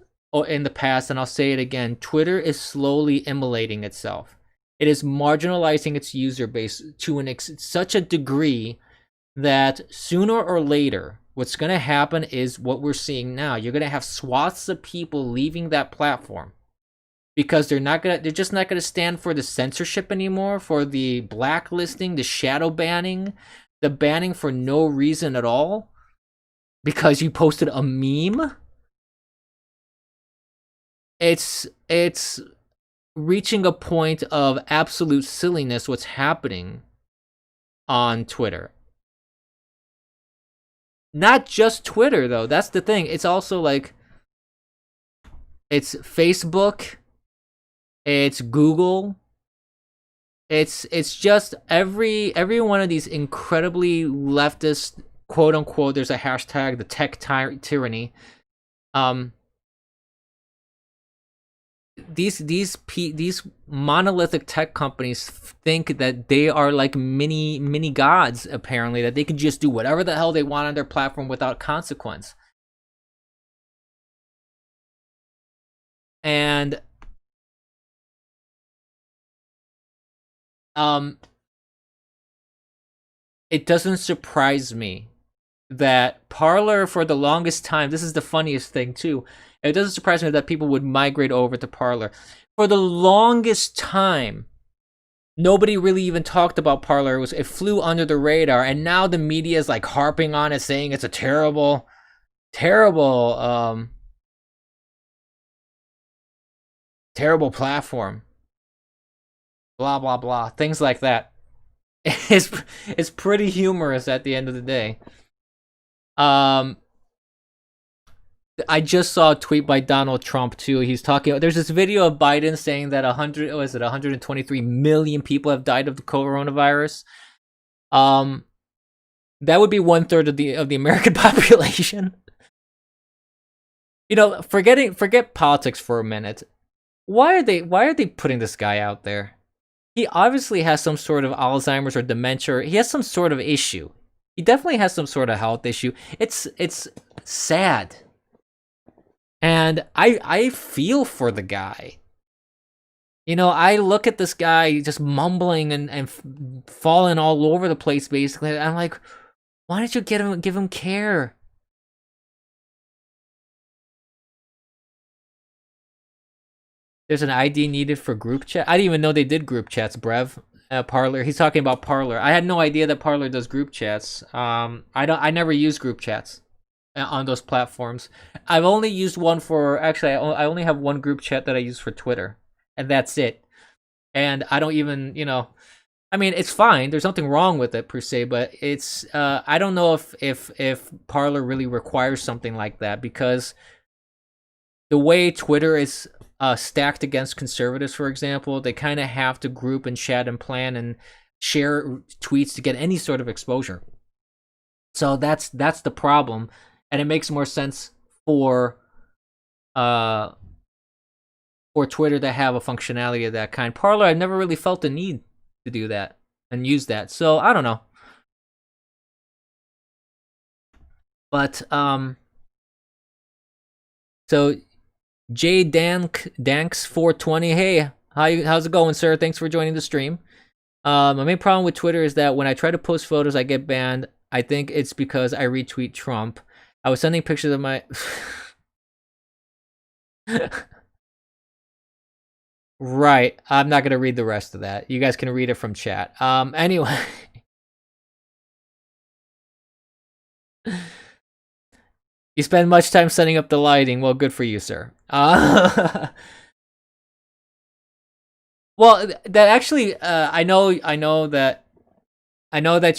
in the past, and I'll say it again. Twitter is slowly immolating itself. It is marginalizing its user base to such a degree that sooner or later, what's going to happen is what we're seeing now. You're going to have swaths of people leaving that platform because they're just not going to stand for the censorship anymore, for the blacklisting, the shadow banning, the banning for no reason at all because you posted a meme. It's reaching a point of absolute silliness what's happening on Twitter. Not just Twitter though, that's the thing. It's also like it's Facebook, it's Google, it's just every one of these incredibly leftist, quote unquote, there's a hashtag, the tech tyranny. these monolithic tech companies think that they are like mini gods, apparently, that they can just do whatever the hell they want on their platform without consequence. And it doesn't surprise me that Parler, for the longest time, this is the funniest thing too, it doesn't surprise me that people would migrate over to Parler. For the longest time, nobody really even talked about Parler. It flew under the radar, and now the media is like harping on it, saying it's a terrible platform. Blah blah blah, things like that. It's pretty humorous at the end of the day. I just saw a tweet by Donald Trump too. He's talking. There's this video of Biden saying that 123 million people have died of the coronavirus. That would be 1/3 of the American population. You know, forget politics for a minute. Why are they putting this guy out there? He obviously has some sort of Alzheimer's or dementia. He has some sort of issue. He definitely has some sort of health issue. It's sad. And I feel for the guy. You know, I look at this guy just mumbling and falling all over the place, basically. I'm like, why don't you give him care? There's an ID needed for group chat. I didn't even know they did group chats, Brev. Parler. He's talking about Parler. I had no idea that Parler does group chats. I never use group chats on those platforms. I've only used one for, actually, I only have one group chat that I use for Twitter, and that's it. And I don't even, you know, I mean, it's fine. There's nothing wrong with it per se, but it's I don't know if Parler really requires something like that, because the way Twitter is stacked against conservatives, for example, they kind of have to group and chat and plan and share tweets to get any sort of exposure. So that's the problem, and it makes more sense for Twitter to have a functionality of that kind. Parler, I've never really felt the need to do that and use that, so I don't know. But so J Danks 420, hey, how's it going, sir? Thanks for joining the stream. My main problem with Twitter is that when I try to post photos, I get banned. I think it's because I retweet Trump. I was sending pictures of my right. I'm not gonna read the rest of that. You guys can read it from chat. Anyway. You spend much time setting up the lighting. Well, good for you, sir. Well, that actually, I know that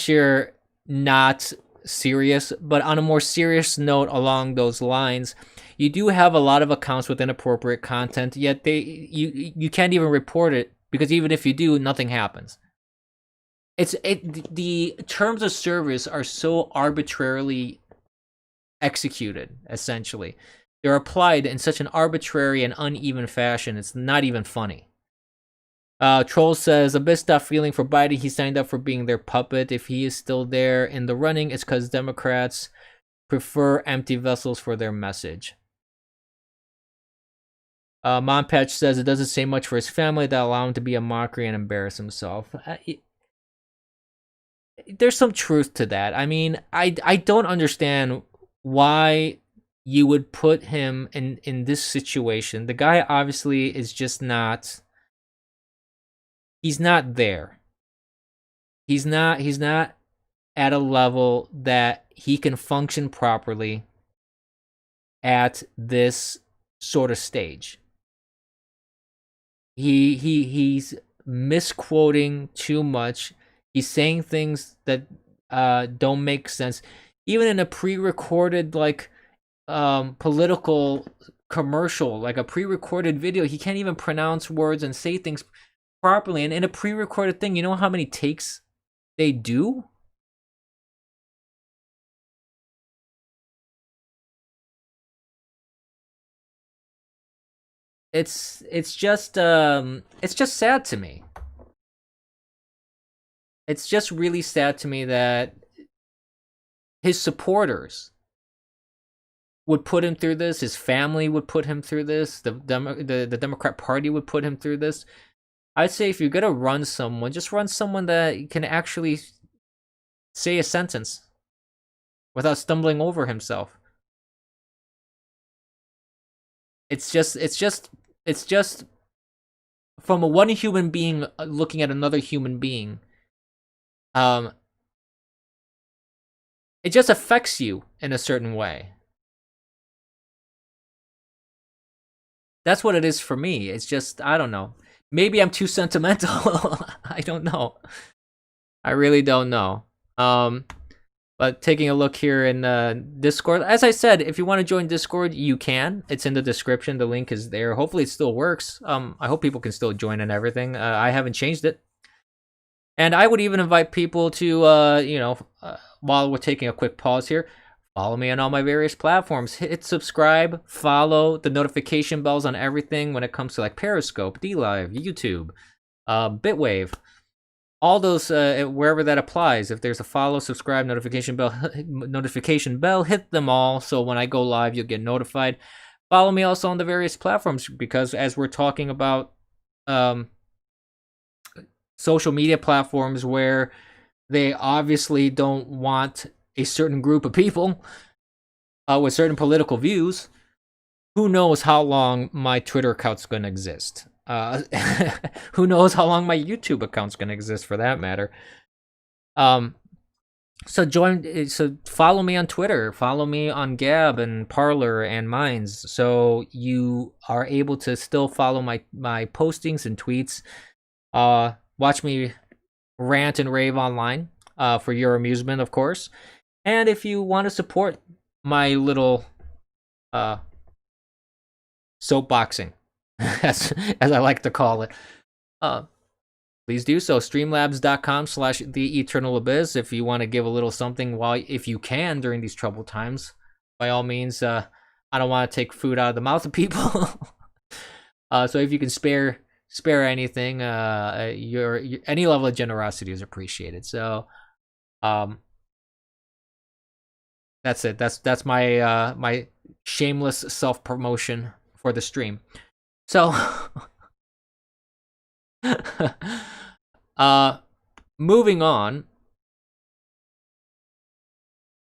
you're not serious, but on a more serious note along those lines, you do have a lot of accounts with inappropriate content, yet you can't even report it, because even if you do, nothing happens. The terms of service are so arbitrarily executed, essentially. They're applied in such an arbitrary and uneven fashion, it's not even funny. Troll says, Abyss stopped feeling for Biden. He signed up for being their puppet. If he is still there in the running, it's because Democrats prefer empty vessels for their message. Monpatch says it doesn't say much for his family that allow him to be a mockery and embarrass himself. There's some truth to that. I mean, I don't understand why you would put him in this situation. The guy obviously is just not, he's not there. He's not at a level that he can function properly at this sort of stage. He's misquoting too much. He's saying things that don't make sense. Even in a pre-recorded political commercial, like a pre-recorded video, he can't even pronounce words and say things properly. And in a pre-recorded thing, you know how many takes they do? it's just sad to me. It's just really sad to me that his supporters would put him through this. His family would put him through this. The Democrat Party would put him through this. I'd say if you're gonna run someone, just run someone that can actually say a sentence without stumbling over himself. It's just from a one human being looking at another human being. It just affects you in a certain way. That's what it is for me. It's just, I don't know. Maybe I'm too sentimental. I don't know. I really don't know. But taking a look here in Discord, as I said, if you want to join Discord, you can. It's in the description. The link is there. Hopefully it still works. I hope people can still join and everything. I haven't changed it. And I would even invite people to, while we're taking a quick pause here, follow me on all my various platforms. Hit subscribe, follow the notification bells on everything when it comes to like Periscope, DLive, YouTube, Bitwave. All those, wherever that applies. If there's a follow, subscribe, notification bell, hit them all. So when I go live, you'll get notified. Follow me also on the various platforms, because as we're talking about social media platforms where they obviously don't want a certain group of people with certain political views, who knows how long my Twitter account's going to exist. Who knows how long my YouTube account's going to exist, for that matter. So follow me on Twitter, follow me on Gab and Parler and Minds, so you are able to still follow my postings and tweets. Watch me rant and rave online for your amusement, of course. And if you want to support my little soapboxing, as I like to call it, please do so. Streamlabs.com/theeternalabyss if you want to give a little something if you can during these troubled times. By all means, I don't want to take food out of the mouth of people. So if you can spare anything, your any level of generosity is appreciated. So that's it. That's my my shameless self-promotion for the stream. So moving on.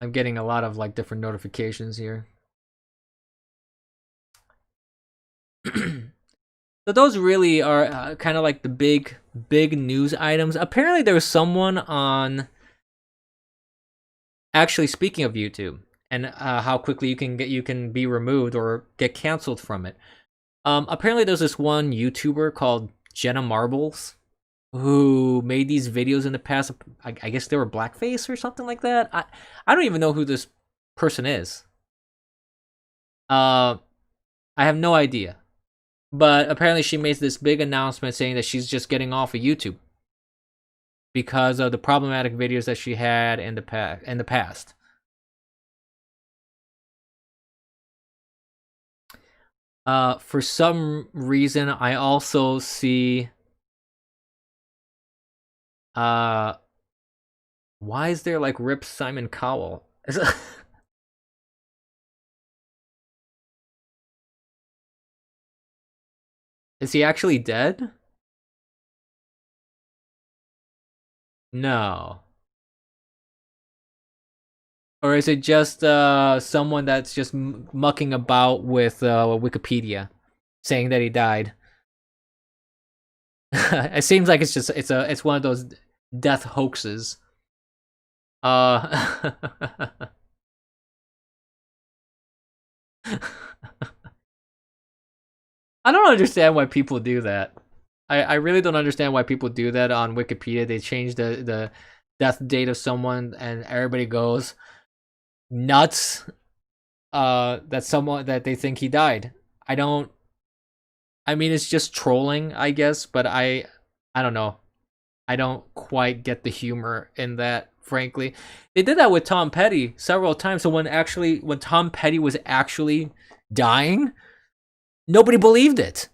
I'm getting a lot of like different notifications here. So those really are kind of like the big news items. Apparently there was someone on, actually speaking of YouTube and how quickly you can be removed or get canceled from it. Apparently there's this one YouTuber called Jenna Marbles who made these videos in the past. I guess they were blackface or something like that. I don't even know who this person is. I have no idea. But apparently she made this big announcement saying that she's just getting off of YouTube because of the problematic videos that she had in the past. For some reason, I also see. Why is there like Rip Simon Cowell? Is he actually dead? No. Or is it just someone that's just mucking about with Wikipedia, saying that he died? It seems like it's one of those death hoaxes. I don't understand why people do that. I really don't understand why people do that on Wikipedia. They change the death date of someone and everybody goes nuts that they think he died. I mean, it's just trolling, I guess, but I don't know. I don't quite get the humor in that, frankly. They did that with Tom Petty several times. So when Tom Petty was actually dying, Nobody believed it.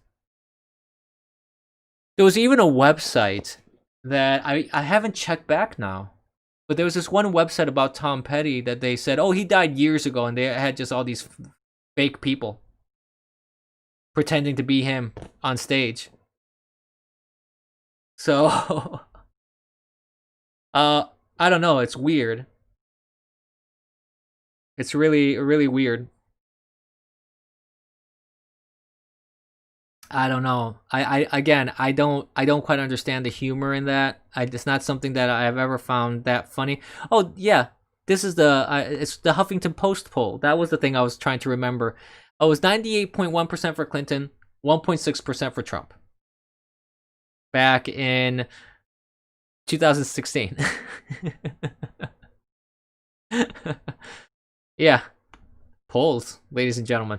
There was even a website that I haven't checked back now, but there was this one website about Tom Petty that they said, oh, he died years ago, and they had just all these fake people pretending to be him on stage. So, I don't know. It's weird. It's really, really weird. I don't know. I don't quite understand the humor in that. It's not something that I've ever found that funny. Oh yeah, this is it's the Huffington Post poll. That was the thing I was trying to remember. It was 98.1% for Clinton, 1.6% for Trump. Back in 2016. Yeah, polls, ladies and gentlemen.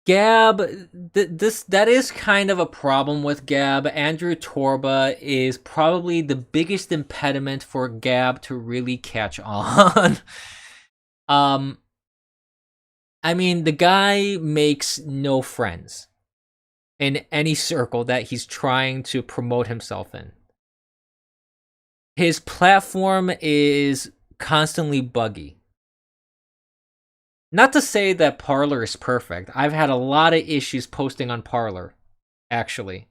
Gab, that is kind of a problem with Gab. Andrew Torba is probably the biggest impediment for Gab to really catch on. I mean, the guy makes no friends in any circle that he's trying to promote himself in. His platform is constantly buggy. Not to say that Parler is perfect. I've had a lot of issues posting on Parler, actually.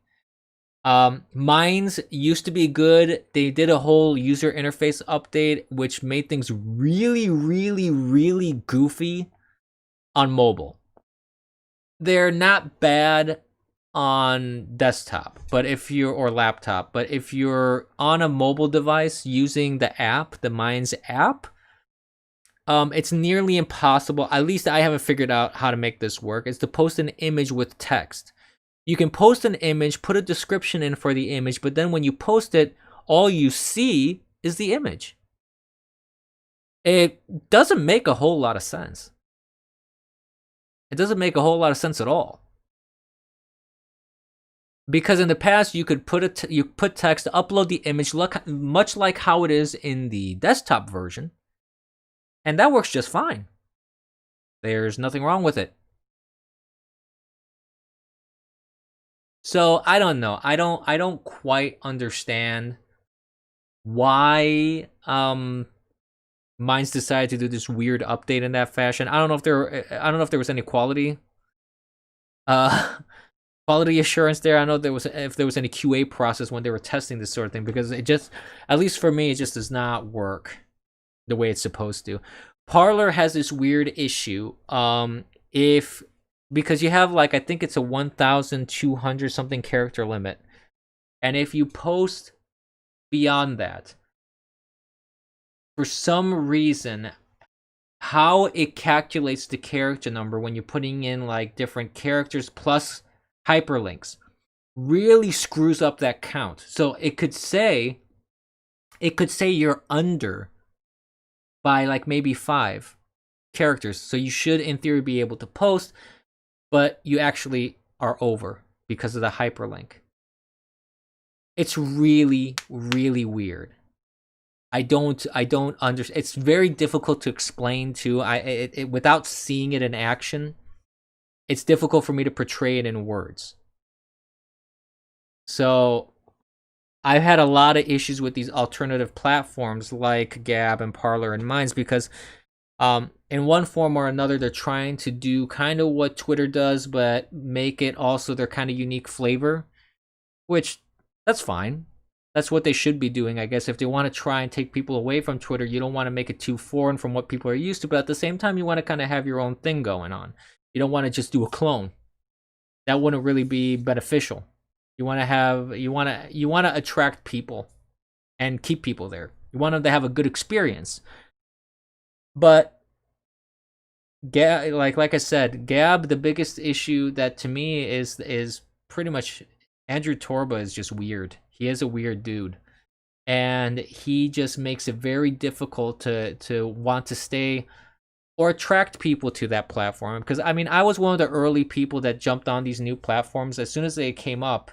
Mines used to be good. They did a whole user interface update, which made things really, really, really goofy on mobile. They're not bad on desktop, or laptop, but if you're on a mobile device using the app, the Mines app, it's nearly impossible. At least I haven't figured out how to make this work. Is to post an image with text. You can post an image, put a description in for the image, but then when you post it, all you see is the image. It doesn't make a whole lot of sense. It doesn't make a whole lot of sense at all. Because in the past, you could put text, upload the image, much like how it is in the desktop version. And that works just fine. There's nothing wrong with it. So I don't know. I don't quite understand why Mines decided to do this weird update in that fashion. I don't know if there was any quality assurance there. I don't know if there was any QA process when they were testing this sort of thing, because it just, at least for me, it just does not work the way it's supposed to. Parler has this weird issue. Because you have, like, I think it's a 1,200 something character limit, and if you post beyond that, for some reason, how it calculates the character number when you're putting in like different characters plus hyperlinks really screws up that count. So it could say you're under by like maybe 5 characters. So you should in theory be able to post, but you actually are over because of the hyperlink. It's really, really weird. I don't understand. It's very difficult to explain to. Without seeing it in action, it's difficult for me to portray it in words. So I've had a lot of issues with these alternative platforms like Gab and Parler and Minds, because in one form or another, they're trying to do kind of what Twitter does, but make it also their kind of unique flavor, which that's fine. That's what they should be doing, I guess. If they want to try and take people away from Twitter, you don't want to make it too foreign from what people are used to, but at the same time, you want to kind of have your own thing going on. You don't want to just do a clone. That wouldn't really be beneficial. You want to attract people and keep people there. You want them to have a good experience. But Gab, like I said, Gab, the biggest issue that to me is pretty much Andrew Torba is just weird. He is a weird dude, and he just makes it very difficult to want to stay or attract people to that platform. Because I mean, I was one of the early people that jumped on these new platforms. As soon as they came up,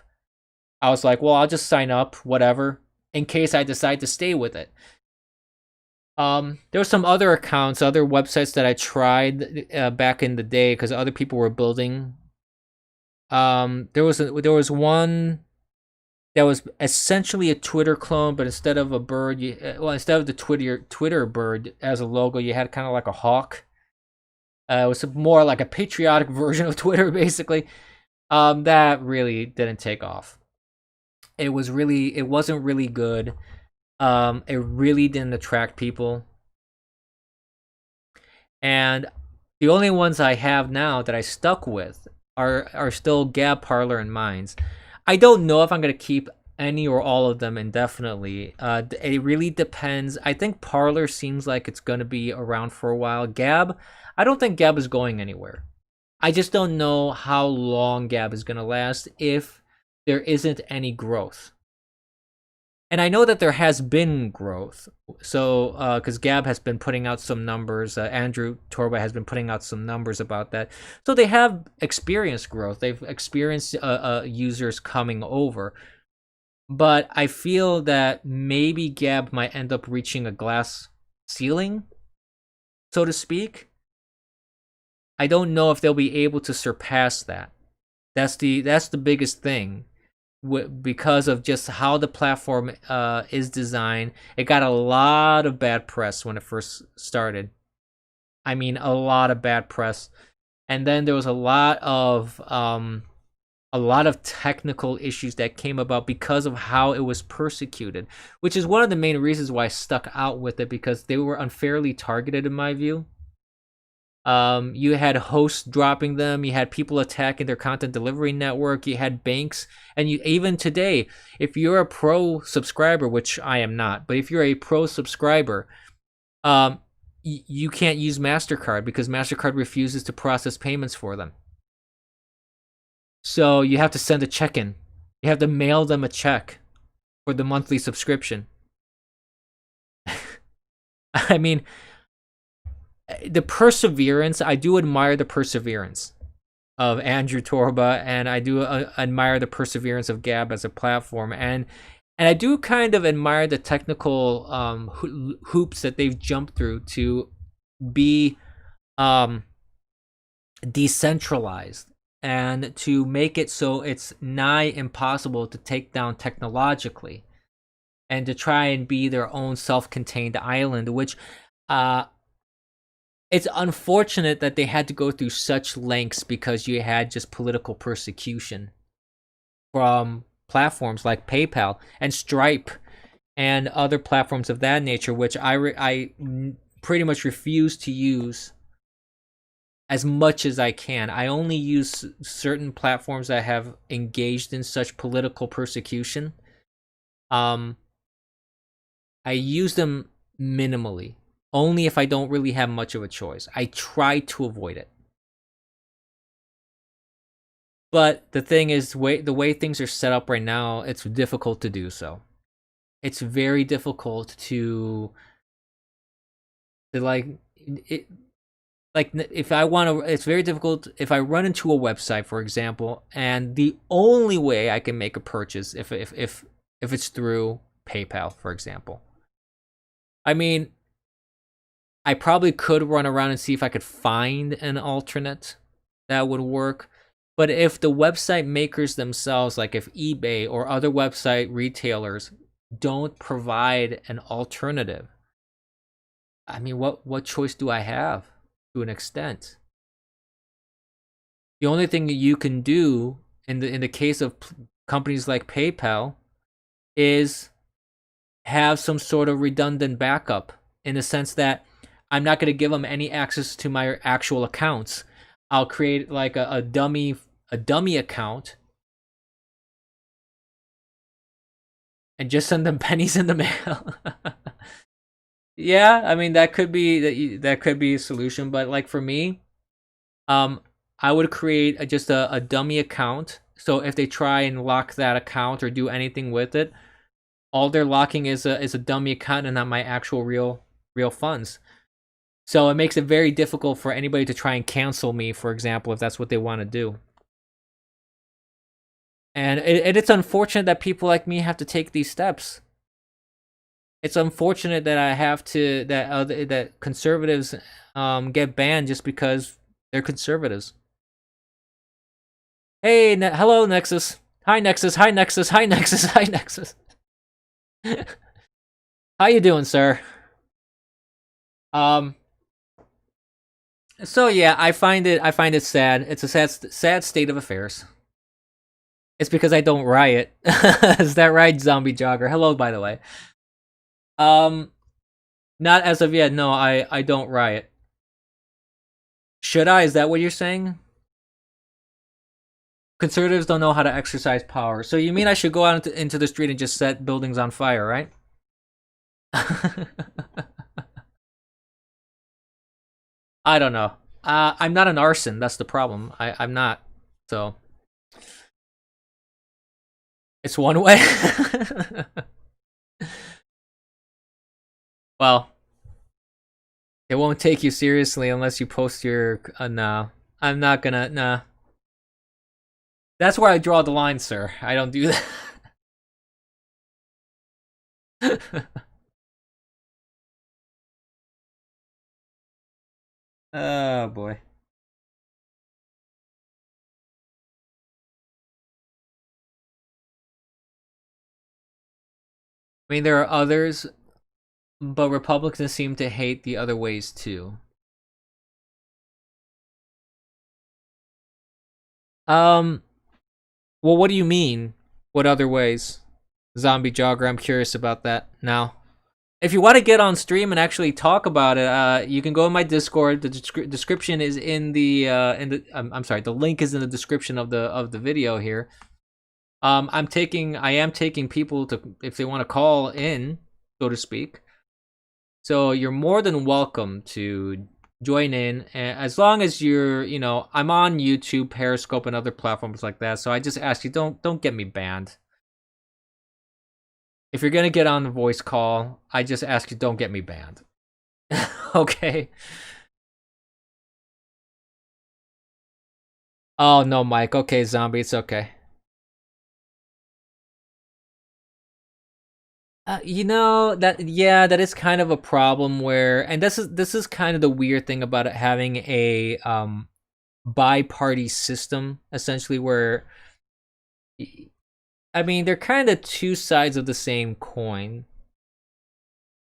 I was like, well, I'll just sign up, whatever, in case I decide to stay with it. There were some other accounts, other websites that I tried back in the day because other people were building. There was one that was essentially a Twitter clone, but instead of a bird, instead of the Twitter bird as a logo, you had kind of like a hawk. It was more like a patriotic version of Twitter, basically. That really didn't take off. It wasn't really good. It really didn't attract people. And the only ones I have now that I stuck with are still Gab, Parler, and Minds. I don't know if I'm gonna keep any or all of them indefinitely. It really depends. I think Parler seems like it's gonna be around for a while. Gab, I don't think Gab is going anywhere. I just don't know how long Gab is gonna last if there isn't any growth. And I know that there has been growth. So, because Gab has been putting out some numbers, Andrew Torba has been putting out some numbers about that. So they have experienced growth. They've experienced users coming over. But I feel that maybe Gab might end up reaching a glass ceiling, so to speak. I don't know if they'll be able to surpass that. That's the biggest thing. Because of just how the platform is designed. It got a lot of bad press when it first started. I mean, a lot of bad press. And then there was a lot of technical issues that came about because of how it was persecuted, which is one of the main reasons why I stuck out with it, because they were unfairly targeted in my view. You had hosts dropping them, you had people attacking their content delivery network, you had banks, and even today, if you're a pro subscriber, which I am not, but if you're a pro subscriber, you can't use MasterCard because MasterCard refuses to process payments for them. So you have to send a check in. You have to mail them a check for the monthly subscription. I mean, the perseverance, I do admire the perseverance of Andrew Torba, and I do admire the perseverance of Gab as a platform, and I do kind of admire the technical hoops that they've jumped through to be decentralized and to make it so it's nigh impossible to take down technologically, and to try and be their own self-contained island, which it's unfortunate that they had to go through such lengths because you had just political persecution from platforms like PayPal and Stripe and other platforms of that nature, which I pretty much refuse to use as much as I can. I only use certain platforms that have engaged in such political persecution. I use them minimally. Only if I don't really have much of a choice. I try to avoid it. But the thing is, the way things are set up right now, it's difficult to do so. It's very difficult to like it. Like if I want to, it's very difficult if I run into a website, for example, and the only way I can make a purchase if it's through PayPal, for example. I mean, I probably could run around and see if I could find an alternate that would work. But if the website makers themselves, like if eBay or other website retailers don't provide an alternative, I mean, what choice do I have to an extent? The only thing that you can do in the case of companies like PayPal is have some sort of redundant backup, in the sense that I'm not going to give them any access to my actual accounts. I'll create like a dummy account and just send them pennies in the mail. Yeah, I mean that could be a solution, but like for me, I would create just a dummy account. So if they try and lock that account or do anything with it, all they're locking is a dummy account and not my actual real funds. So it makes it very difficult for anybody to try and cancel me, for example, if that's what they want to do. And it's unfortunate that people like me have to take these steps. It's unfortunate that I have to that conservatives get banned just because they're conservatives. Hey, hello Nexus. Hi Nexus. Hi Nexus. Hi Nexus. Hi Nexus. How you doing, sir? So yeah, I find it sad. It's a sad state of affairs. It's because I don't riot. Is that right, Zombie Jogger? Hello, by the way. Not as of yet. No, I don't riot. Should I? Is that what you're saying? Conservatives don't know how to exercise power. So you mean I should go out into the street and just set buildings on fire, right? I don't know. I'm not an arson. That's the problem. I'm not. So it's one way. Well, it won't take you seriously unless you post your. No, I'm not gonna. Nah. That's where I draw the line, sir. I don't do that. Oh boy. I mean, there are others, but Republicans seem to hate the other ways too. Well, what do you mean? What other ways? Zombie Jogger, I'm curious about that now. If you want to get on stream and actually talk about it, you can go in my Discord. The description is in the I'm sorry, the link is in the description of the video here. I am taking people to, if they want to call in, so to speak. So you're more than welcome to join in, as long as you're, I'm on YouTube, Periscope, and other platforms like that. So I just ask you, don't get me banned. If you're gonna get on the voice call, I just ask you, don't get me banned. Okay. Oh no, Mike. Okay, Zombie, it's okay. That is kind of a problem where, and this is kind of the weird thing about it having a bi-party system, essentially, where, I mean, they're kind of two sides of the same coin.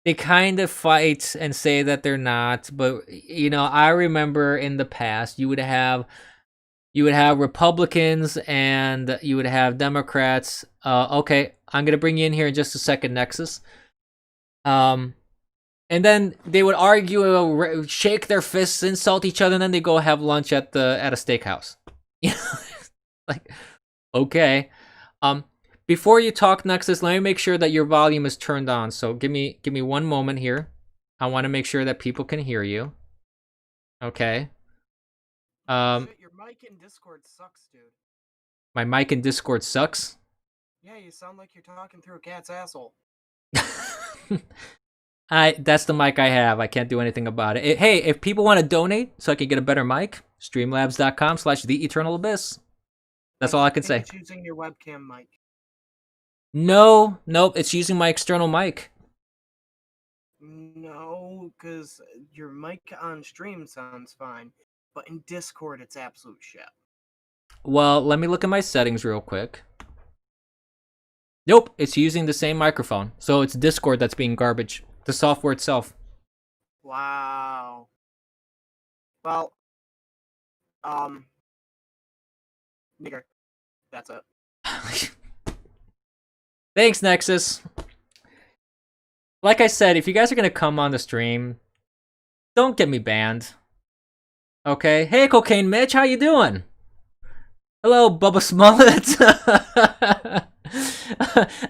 They kind of fight and say that they're not, but I remember in the past you would have Republicans and you would have Democrats. Okay, I'm gonna bring you in here in just a second, Nexus. And then they would argue, shake their fists, insult each other, and then they go have lunch at a steakhouse. Like, okay. Before you talk, Nexus, let me make sure that your volume is turned on. So give me 1 moment here. I want to make sure that people can hear you. Okay. Shit, your mic in Discord sucks, dude. My mic in Discord sucks? Yeah, you sound like you're talking through a cat's asshole. That's the mic I have. I can't do anything about it. Hey, if people want to donate so I can get a better mic, streamlabs.com/theeternalabyss. That's all I can say. It's using your webcam mic. Nope, it's using my external mic. No, because your mic on stream sounds fine, but in Discord it's absolute shit. Well, let me look at my settings real quick. Nope, it's using the same microphone. So it's Discord that's being garbage. The software itself. Wow. Well, nigger. That's it. Thanks, Nexus. Like I said, if you guys are gonna come on the stream, don't get me banned. Okay? Hey, Cocaine Mitch, how you doing? Hello, Bubba Smollett.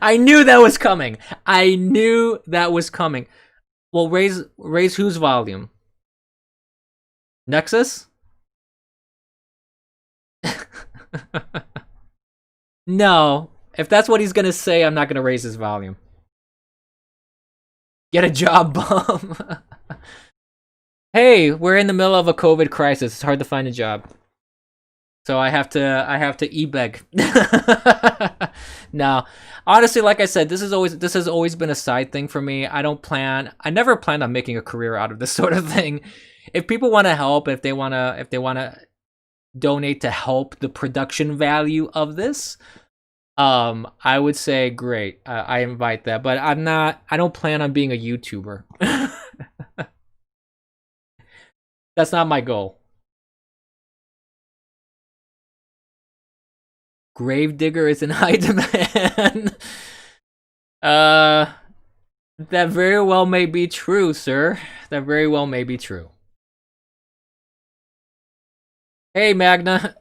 I knew that was coming. Well, raise whose volume? Nexus? No. If that's what he's gonna say, I'm not gonna raise his volume. Get a job, bum. Hey, we're in the middle of a COVID crisis. It's hard to find a job. So I have to e-beg. No, honestly, like I said, this has always been a side thing for me. I never planned on making a career out of this sort of thing. If people want to help, if they want to donate to help the production value of this, I would say great. I invite that, but I don't plan on being a YouTuber. That's not my goal. Gravedigger is in high demand. That very well may be true, sir. That very well may be true. Hey, Magna.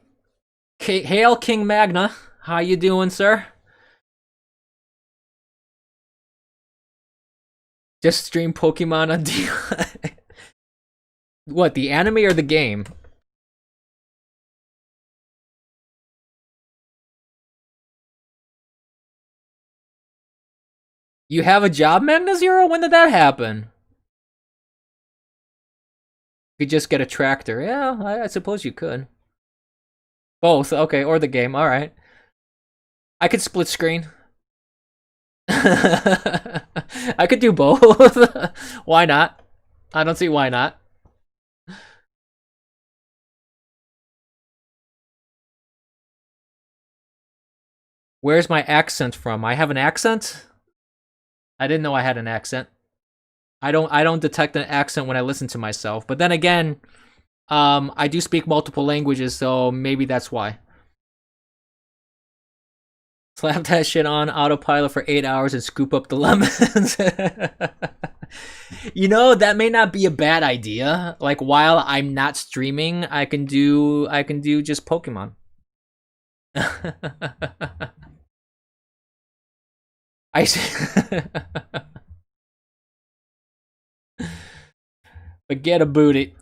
Hail King Magna. How you doing, sir? Just stream Pokemon on D. What, the anime or the game? You have a job, Magna Zero? When did that happen? You could just get a tractor. Yeah, I suppose you could. Both, okay, or the game, alright. I could split screen. I could do both. Why not? I don't see why not. Where's my accent from? I have an accent? I didn't know I had an accent. I don't detect an accent when I listen to myself. But then again, I do speak multiple languages, so maybe that's why. Slap that shit on autopilot for 8 hours and scoop up the lemons. You know, that may not be a bad idea. Like, while I'm not streaming, I can do just Pokemon. I see. But get a booty.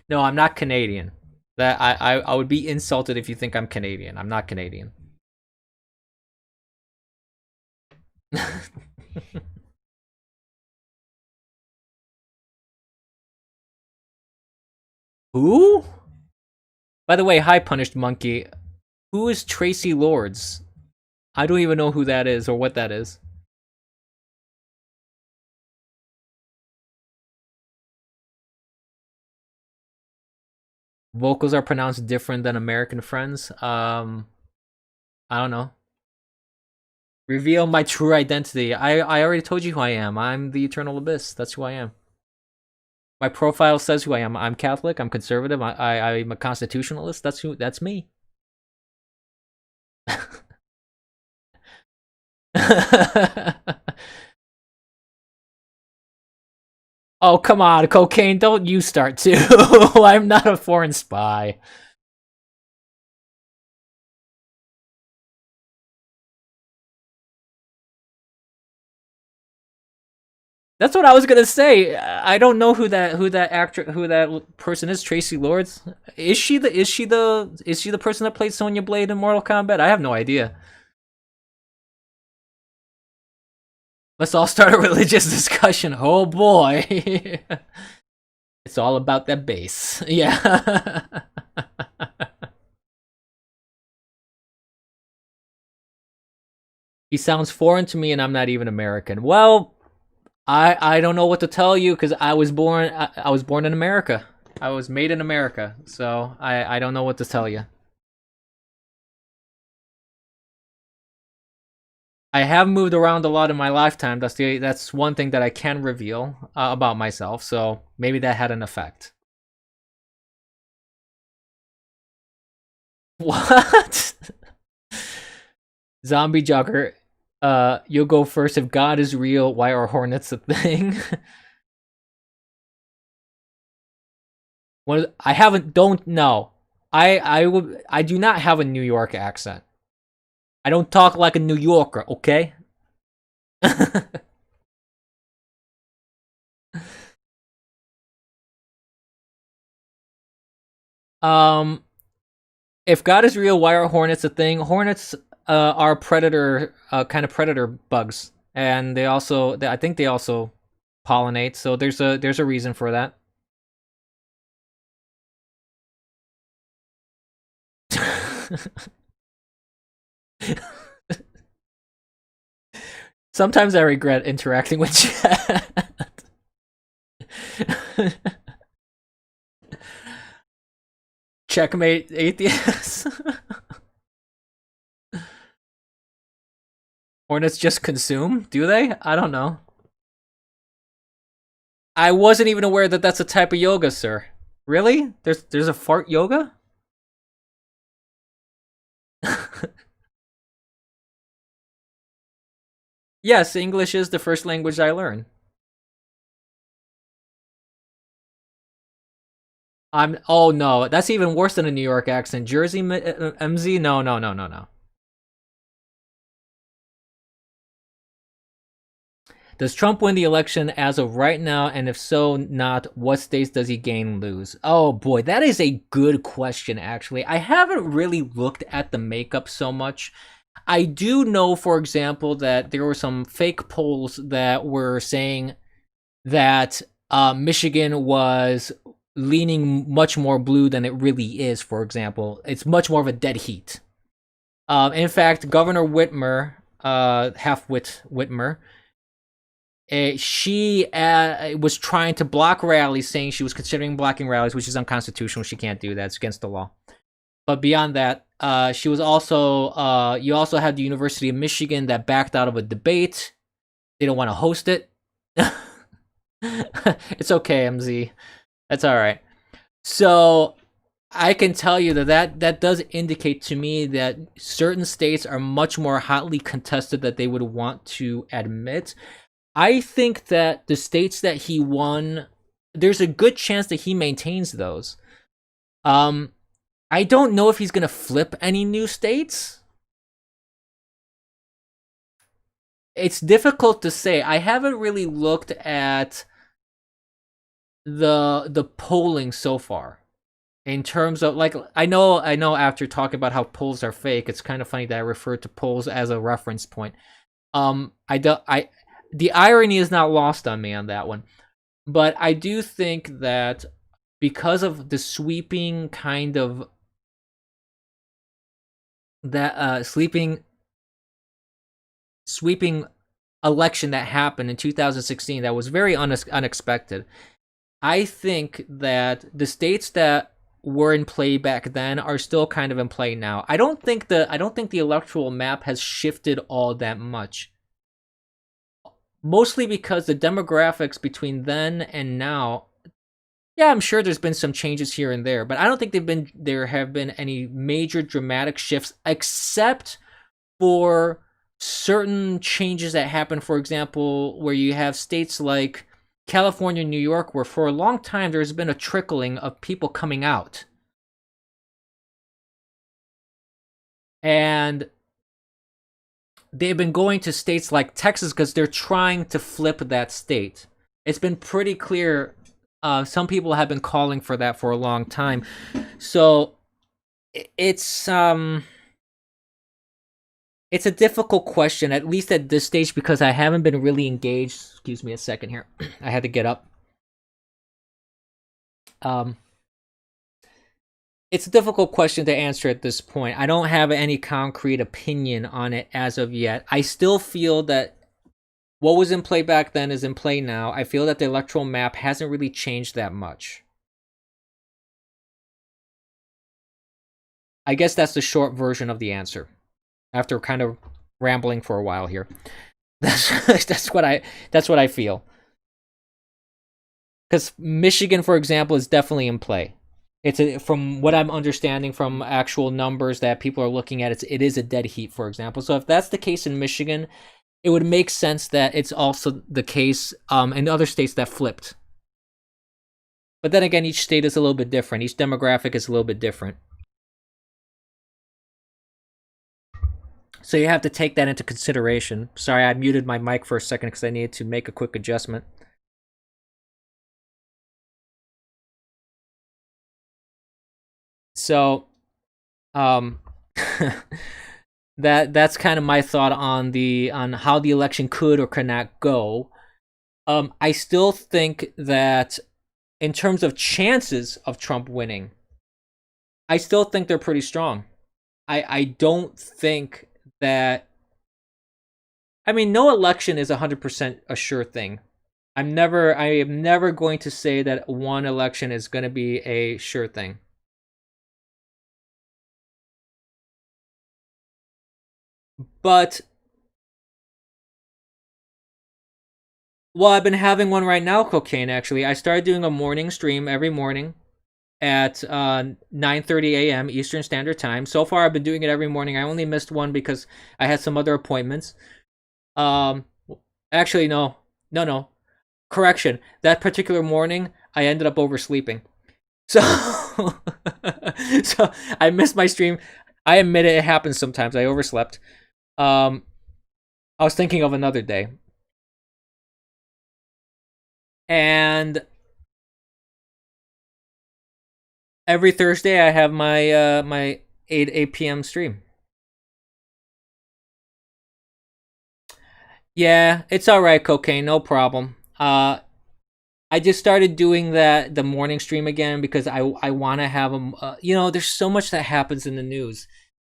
No, I'm not Canadian. That I would be insulted if you think I'm Canadian. I'm not Canadian. Who? By the way, hi Punished Monkey. Who is Tracy Lords? I don't even know who that is or what that is. Vocals are pronounced different than American friends. I don't know. Reveal my true identity. I already told you who I am. I'm the Eternal Abyss. That's who I am. My profile says who I am. I'm Catholic. I'm conservative. I'm a constitutionalist. That's me. Oh, come on, Cocaine. Don't you start too. I'm not a foreign spy. That's what I was gonna say. I don't know who that person is. Tracy Lords. Is she the person that played Sonya Blade in Mortal Kombat? I have no idea. Let's all start a religious discussion. Oh boy. It's all about that bass. Yeah. He sounds foreign to me and I'm not even American. Well, I don't know what to tell you because I was born in America. I was made in America. So I don't know what to tell you. I have moved around a lot in my lifetime. That's one thing that I can reveal about myself. So maybe that had an effect. What? Zombie Jogger. You'll go first. If God is real, why are hornets a thing? Don't know. I do not have a New York accent. I don't talk like a New Yorker, okay? If God is real, why are hornets a thing? Hornets are predator kind of predator bugs, and I think they also pollinate. So there's a reason for that. Sometimes I regret interacting with chat. Checkmate, atheist. Hornets just consume? Do they? I don't know. I wasn't even aware that that's a type of yoga, sir. Really? There's a fart yoga? Yes, English is the first language I learn. Oh no, that's even worse than a New York accent. Jersey MZ? No, no, no, no, no. Does Trump win the election as of right now? And if so, not, what states does he gain, lose? Oh boy, that is a good question, actually. I haven't really looked at the makeup so much. I do know, for example, that there were some fake polls that were saying that Michigan was leaning much more blue than it really is, for example. It's much more of a dead heat. In fact, Governor Whitmer, Half-Wit Whitmer, she was trying to block rallies, saying she was considering blocking rallies, which is unconstitutional. She can't do that. It's against the law. But beyond that, she was also, you also had the University of Michigan that backed out of a debate. They don't want to host it. It's okay, MZ. That's all right. So I can tell you that does indicate to me that certain states are much more hotly contested than they would want to admit. I think that the states that he won, there's a good chance that he maintains those. I don't know if he's going to flip any new states. It's difficult to say. I haven't really looked at the polling so far. In terms of, like, I know after talking about how polls are fake, it's kind of funny that I refer to polls as a reference point. The irony is not lost on me on that one. But I do think that because of the sweeping kind of that sweeping election that happened in 2016 that was very unexpected, I think that the states that were in play back then are still kind of in play now. I don't think the electoral map has shifted all that much. Mostly because the demographics between then and now, yeah, I'm sure there's been some changes here and there, but I don't think there have been any major dramatic shifts except for certain changes that happen, for example, where you have states like California and New York, where for a long time there's been a trickling of people coming out. And they've been going to states like Texas because they're trying to flip that state. It's been pretty clear. Some people have been calling for that for a long time. So it's a difficult question, at least at this stage, because I haven't been really engaged. Excuse me a second here. I had to get up. It's a difficult question to answer at this point. I don't have any concrete opinion on it as of yet. I still feel that what was in play back then is in play now. I feel that the electoral map hasn't really changed that much. I guess that's the short version of the answer. After kind of rambling for a while here. That's what I feel. Because Michigan, for example, is definitely in play. From what I'm understanding from actual numbers that people are looking at, it is a dead heat, for example. So if that's the case in Michigan, it would make sense that it's also the case in other states that flipped. But then again, each state is a little bit different. Each demographic is a little bit different. So you have to take that into consideration. Sorry, I muted my mic for a second because I needed to make a quick adjustment. So, that's kind of my thought on how the election could or could not go. I still think that in terms of chances of Trump winning, I still think they're pretty strong. I don't think that. I mean, no election is 100% a sure thing. I am never going to say that one election is going to be a sure thing. But, well, I've been having one right now, Cocaine, actually. I started doing a morning stream every morning at 9:30 a.m. Eastern Standard Time. So far, I've been doing it every morning. I only missed one because I had some other appointments. Um, Actually, no. Correction. That particular morning, I ended up oversleeping. So, so I missed my stream. I admit it happens sometimes. I overslept. I was thinking of another day. And every Thursday I have my my 8 p.m. stream. Yeah, it's all right, Cocaine, no problem. I just started doing the morning stream again because I want to have them. There's so much that happens in the news.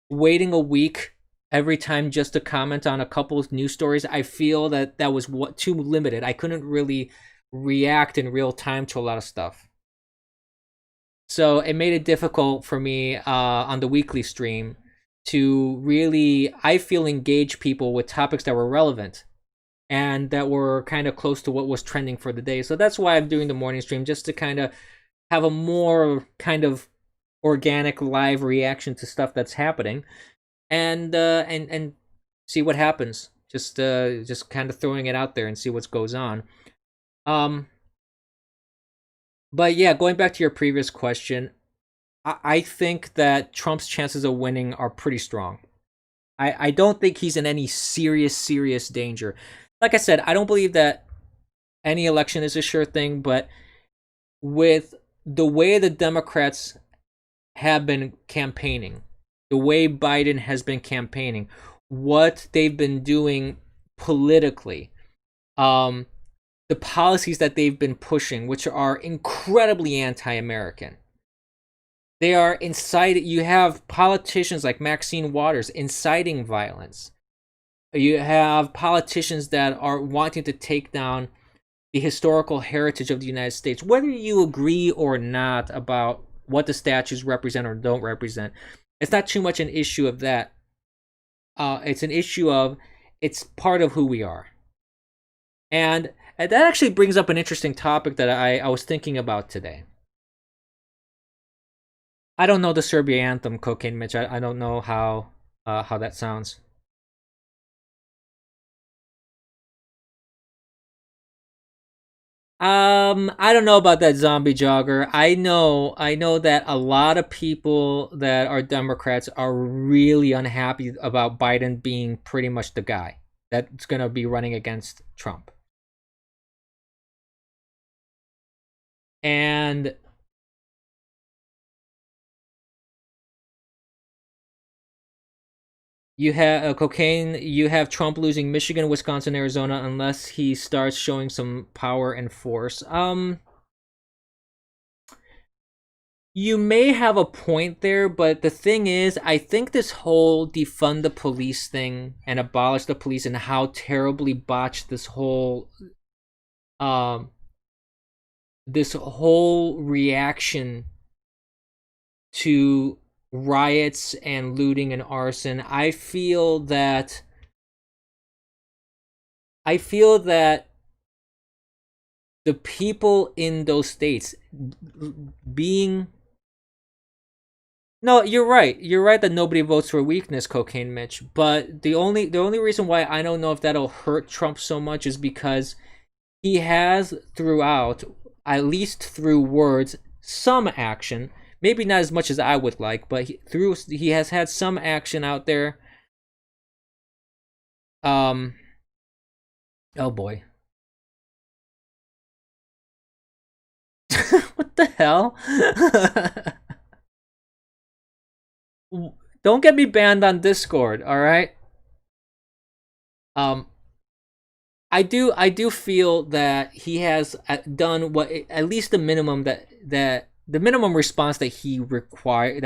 Waiting a week every time just to comment on a couple of news stories, I feel that was too limited. I couldn't really react in real time to a lot of stuff. So it made it difficult for me on the weekly stream to really, I feel, engage people with topics that were relevant and that were kind of close to what was trending for the day. So that's why I'm doing the morning stream, just to kind of have a more kind of organic live reaction to stuff that's happening, and see what happens. Just kind of throwing it out there and see what goes on. But yeah, going back to your previous question, I think that Trump's chances of winning are pretty strong. I don't think he's in any serious danger. Like I said, I don't believe that any election is a sure thing, but with the way the Democrats have been campaigning, the way Biden has been campaigning, what they've been doing politically, the policies that they've been pushing, which are incredibly anti-American. They are inciting. You have politicians like Maxine Waters inciting violence. You have politicians that are wanting to take down the historical heritage of the United States. Whether you agree or not about what the statues represent or don't represent, it's not too much an issue of that. It's an issue of, it's part of who we are. And that actually brings up an interesting topic that I was thinking about today. I don't know the Serbia anthem, Cocaine Mitch. I don't know how that sounds. I don't know about that, zombie jogger. I know that a lot of people that are Democrats are really unhappy about Biden being pretty much the guy that's gonna be running against Trump. And you have cocaine. You have Trump losing Michigan, Wisconsin, Arizona unless he starts showing some power and force. You may have a point there, but the thing is, I think this whole defund the police thing and abolish the police and how terribly botched um this whole reaction to riots and looting and arson, I feel that the people in those states being, no, you're right. You're right that nobody votes for weakness, Cocaine Mitch. But the only reason why I don't know if that'll hurt Trump so much is because he has throughout, at least through words, some action. Maybe not as much as I would like, but he has had some action out there. Oh boy. What the hell? Don't get me banned on Discord, all right? Um I do feel that he has done what, at least the minimum that the minimum response that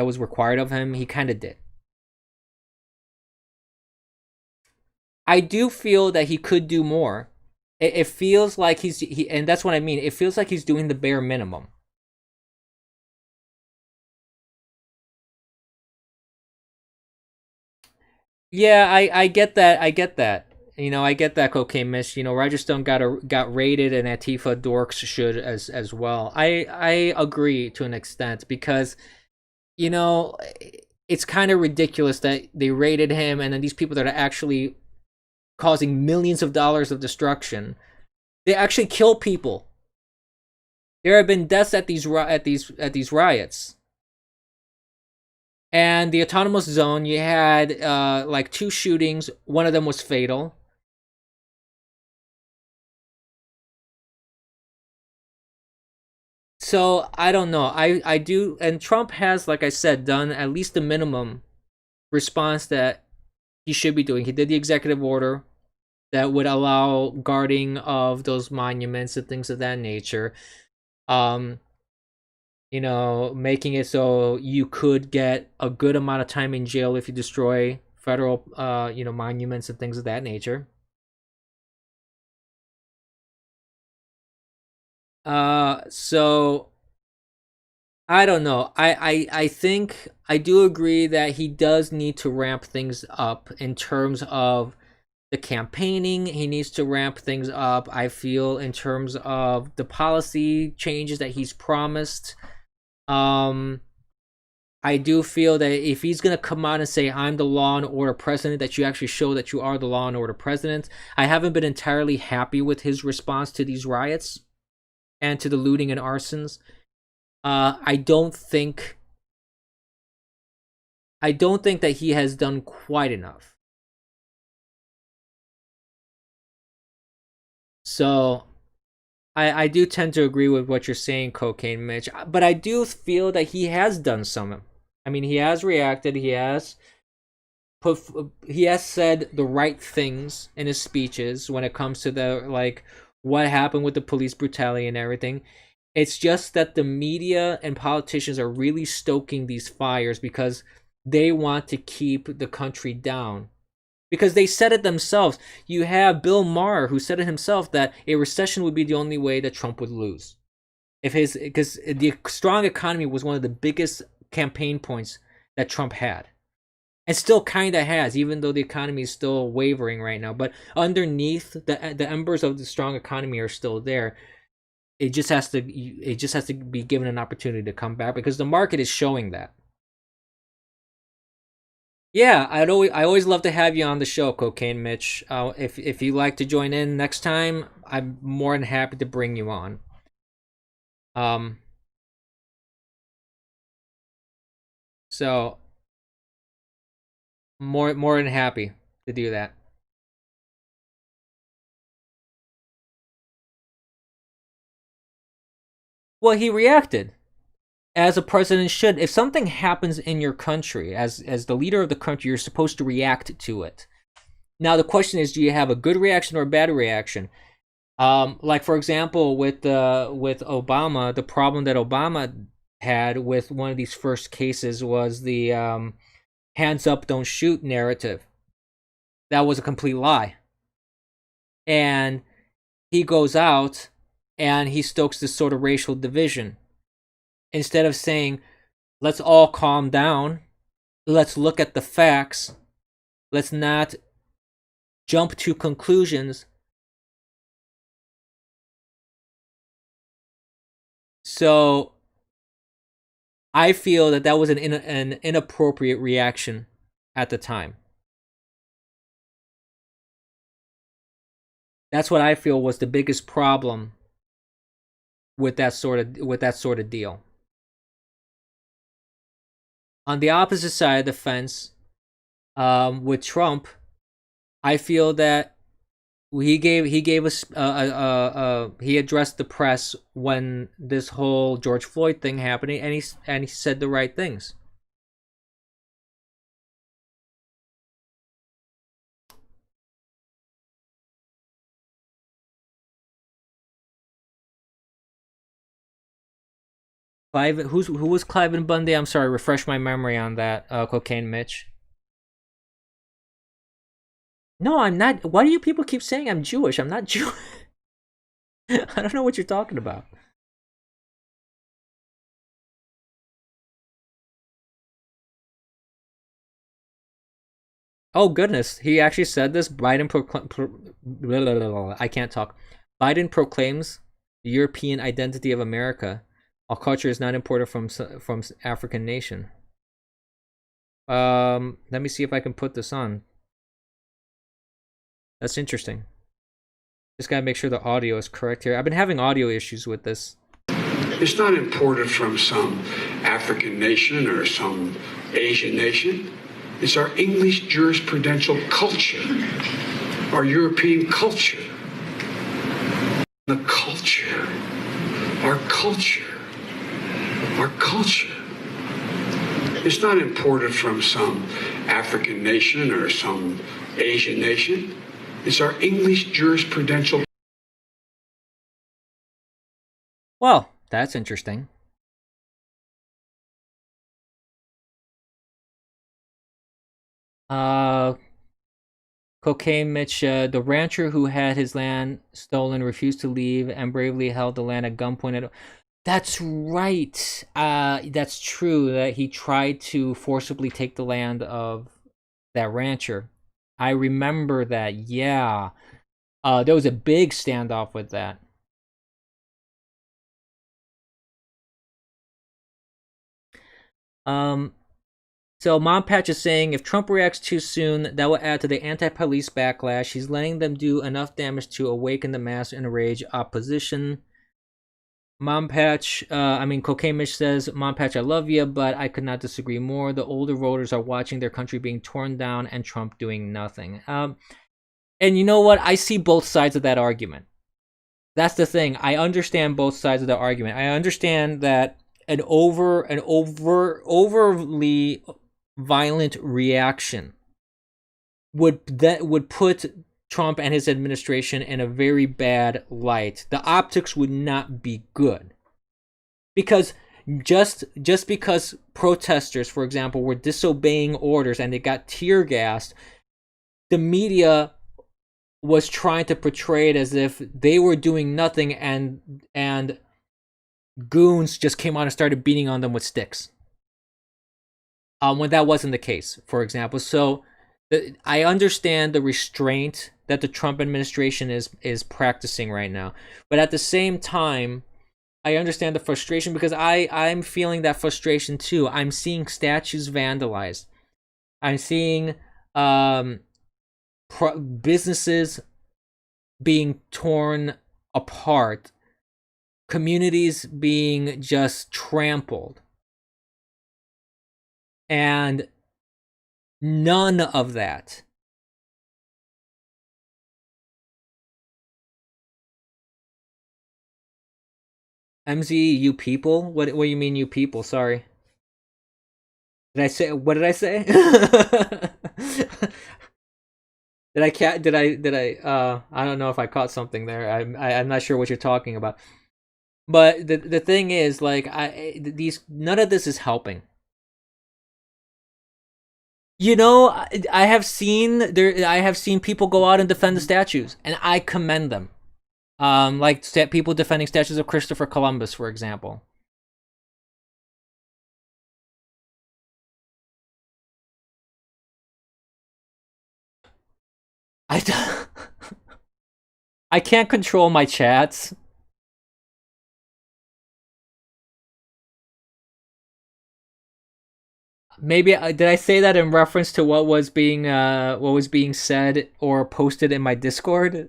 was required of him, he kind of did. I do feel that he could do more. It feels like and that's what I mean. It feels like he's doing the bare minimum. Yeah, I get that. I get that. I get that, Cocaine Miss. Roger Stone got raided, and Antifa dorks should as well. I agree to an extent because you know it's kind of ridiculous that they raided him, and then these people that are actually causing millions of dollars of destruction, they actually kill people. There have been deaths at these riots. And the autonomous zone, you had like 2 shootings. One of them was fatal. So I don't know. I do, and Trump has, like I said, done at least the minimum response that he should be doing. He did the executive order that would allow guarding of those monuments and things of that nature. Um, making it so you could get a good amount of time in jail if you destroy federal, monuments and things of that nature. So I don't know. I think I do agree that he does need to ramp things up in terms of the campaigning. He needs to ramp things up. I feel in terms of the policy changes that he's promised. I do feel that if he's going to come out and say, I'm the law and order president, that you actually show that you are the law and order president. I haven't been entirely happy with his response to these riots and to the looting and arsons. I don't think that he has done quite enough. So I do tend to agree with what you're saying, Cocaine Mitch, but I do feel that he has done some. I mean, he has reacted. He has said the right things in his speeches when it comes to what happened with the police brutality and everything. It's just that the media and politicians are really stoking these fires because they want to keep the country down. Because they said it themselves. You have Bill Maher, who said it himself, that a recession would be the only way that Trump would lose. Because the strong economy was one of the biggest campaign points that Trump had. And still kind of has, even though the economy is still wavering right now. But underneath, the embers of the strong economy are still there. It just has to be given an opportunity to come back because the market is showing that. Yeah, I always love to have you on the show, Cocaine Mitch. If you like to join in next time, I'm more than happy to bring you on. So more than happy to do that. Well, he reacted as a president should. If something happens in your country, as the leader of the country, you're supposed to react to it. Now the question is, do you have a good reaction or a bad reaction? Like for example, with Obama, the problem that Obama had with one of these first cases was the hands up, don't shoot narrative. That was a complete lie. And he goes out and he stokes this sort of racial division. Instead of saying, let's all calm down, let's look at the facts, let's not jump to conclusions. So I feel that was an inappropriate reaction at the time. That's what I feel was the biggest problem with that sort of deal. On the opposite side of the fence, with Trump, I feel that he gave us he addressed the press when this whole George Floyd thing happened, and he said the right things. Who was Cliven Bundy? I'm sorry, refresh my memory on that. Cocaine Mitch. No, I'm not. Why do you people keep saying I'm Jewish? I'm not Jewish. I don't know what you're talking about. Oh goodness, he actually said this. I can't talk. Biden proclaims the European identity of America. All culture is not imported from African nation. Let me see if I can put this on. That's interesting. Just gotta make sure the audio is correct here. I've been having audio issues with this. It's not imported from some African nation or some Asian nation. It's our English jurisprudential culture, our European culture. The culture, our culture, our culture. It's not imported from some African nation or some Asian nation. It's our English jurisprudential. Well, that's interesting. Cocaine Mitch, the rancher who had his land stolen refused to leave and bravely held the land at gunpoint. That's right. That's true that he tried to forcibly take the land of that rancher. I remember that. Yeah. There was a big standoff with that. So Mom Patch is saying if Trump reacts too soon, that will add to the anti-police backlash. He's letting them do enough damage to awaken the mass enraged opposition. Mom Patch, Cocaine Mitch says, Mom Patch, I love you, but I could not disagree more. The older voters are watching their country being torn down and Trump doing nothing. And you know what? I see both sides of that argument. That's the thing. I understand both sides of the argument. I understand that an overly violent reaction would put Trump and his administration in a very bad light. The optics would not be good. Because just because protesters, for example, were disobeying orders and they got tear gassed, the media was trying to portray it as if they were doing nothing and goons just came out and started beating on them with sticks. When that wasn't the case, for example. So I understand the restraint that the Trump administration is practicing right now. But at the same time, I understand the frustration because I'm feeling that frustration too. I'm seeing statues vandalized. I'm seeing businesses being torn apart. Communities being just trampled. And none of that MZ, you people? What do you mean, you people? Sorry. Did I say? What did I say? I don't know if I caught something there. I'm not sure what you're talking about. But the thing is, like, none of this is helping. You know, I have seen people go out and defend the statues, and I commend them. Like people defending statues of Christopher Columbus, for example. I can't control my chats. Maybe did I say that in reference to what was being said or posted in my Discord?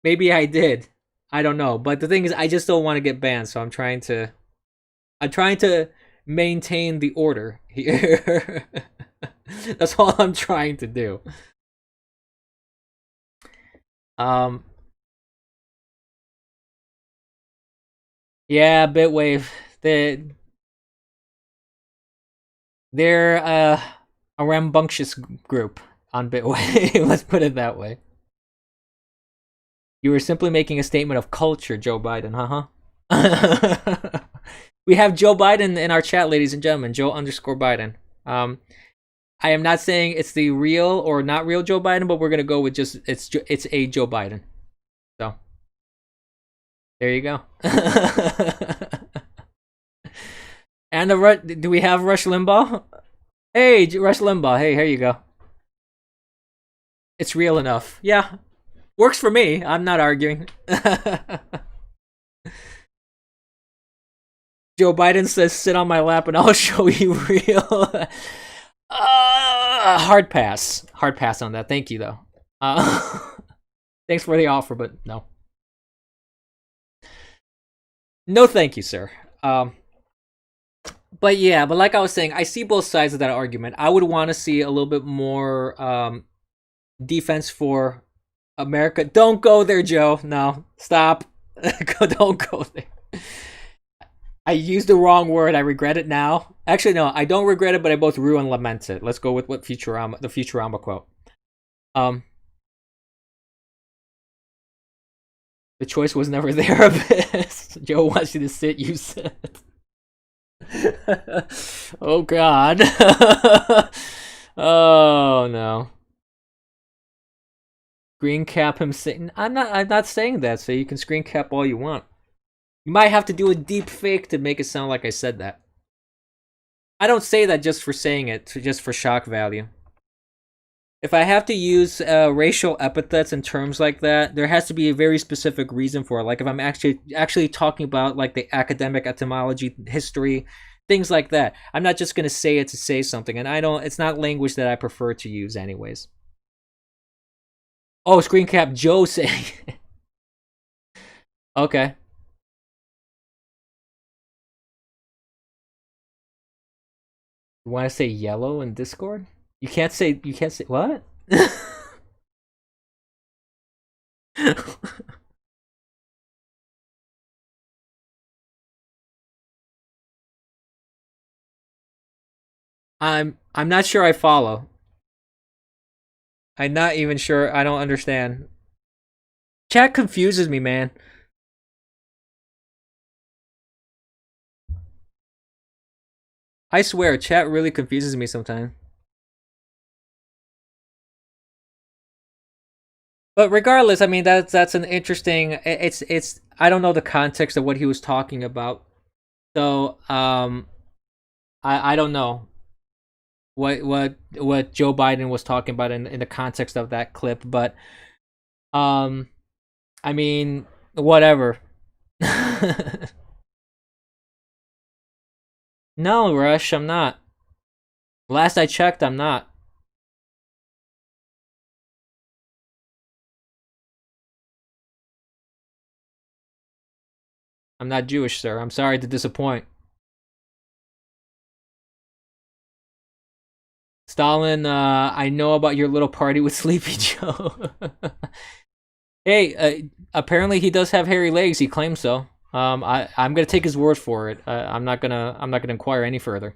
Maybe I did. I don't know. But the thing is, I just don't want to get banned, so I'm trying to maintain the order here. That's all I'm trying to do. Yeah, Bitwave. They're a rambunctious group on Bitwave. Let's put it that way. You were simply making a statement of culture, Joe Biden, huh? We have Joe Biden in our chat, ladies and gentlemen. Joe _Biden. I am not saying it's the real or not real Joe Biden, but we're gonna go with just it's a Joe Biden. So there you go. And do we have Rush Limbaugh? Hey, Rush Limbaugh. Hey, here you go. It's real enough. Yeah, works for me. I'm not arguing. Joe Biden says, "Sit on my lap and I'll show you real." Hard pass. Hard pass on that. Thank you, though. Thanks for the offer, but no. No, thank you, sir. But yeah, but like I was saying, I see both sides of that argument. I would want to see a little bit more defense for America. Don't go there, Joe. No, stop. Don't go there. I used the wrong word. I regret it now. Actually, no, I don't regret it, but I both rue and lament it. Let's go with what the Futurama quote. The choice was never there, Abyss. Joe wants you to sit, you said. Oh, God. Oh, no. Screen cap him sitting. I'm not saying that, so you can screen cap all you want. You might have to do a deep fake to make it sound like I said that. I don't say that just for saying it, just for shock value. If I have to use racial epithets and terms like that, there has to be a very specific reason for it. Like if I'm actually talking about like the academic etymology, history, things like that. I'm not just gonna say it to say something, and it's not language that I prefer to use anyways. Oh, screen cap Joe saying. Okay. You want to say yellow in Discord? You can't say what? I'm not sure I follow. I'm not even sure. I don't understand. Chat confuses me, man. I swear, chat really confuses me sometimes. But regardless, I mean that's an interesting. It's I don't know the context of what he was talking about, so I don't know what Joe Biden was talking about in the context of that clip, but I mean whatever. No, Rush, I'm not. Last I checked, I'm not. I'm not Jewish, sir. I'm sorry to disappoint. Stalin, I know about your little party with Sleepy Joe. Hey, apparently he does have hairy legs. He claims so. I'm gonna take his word for it. I'm not gonna inquire any further.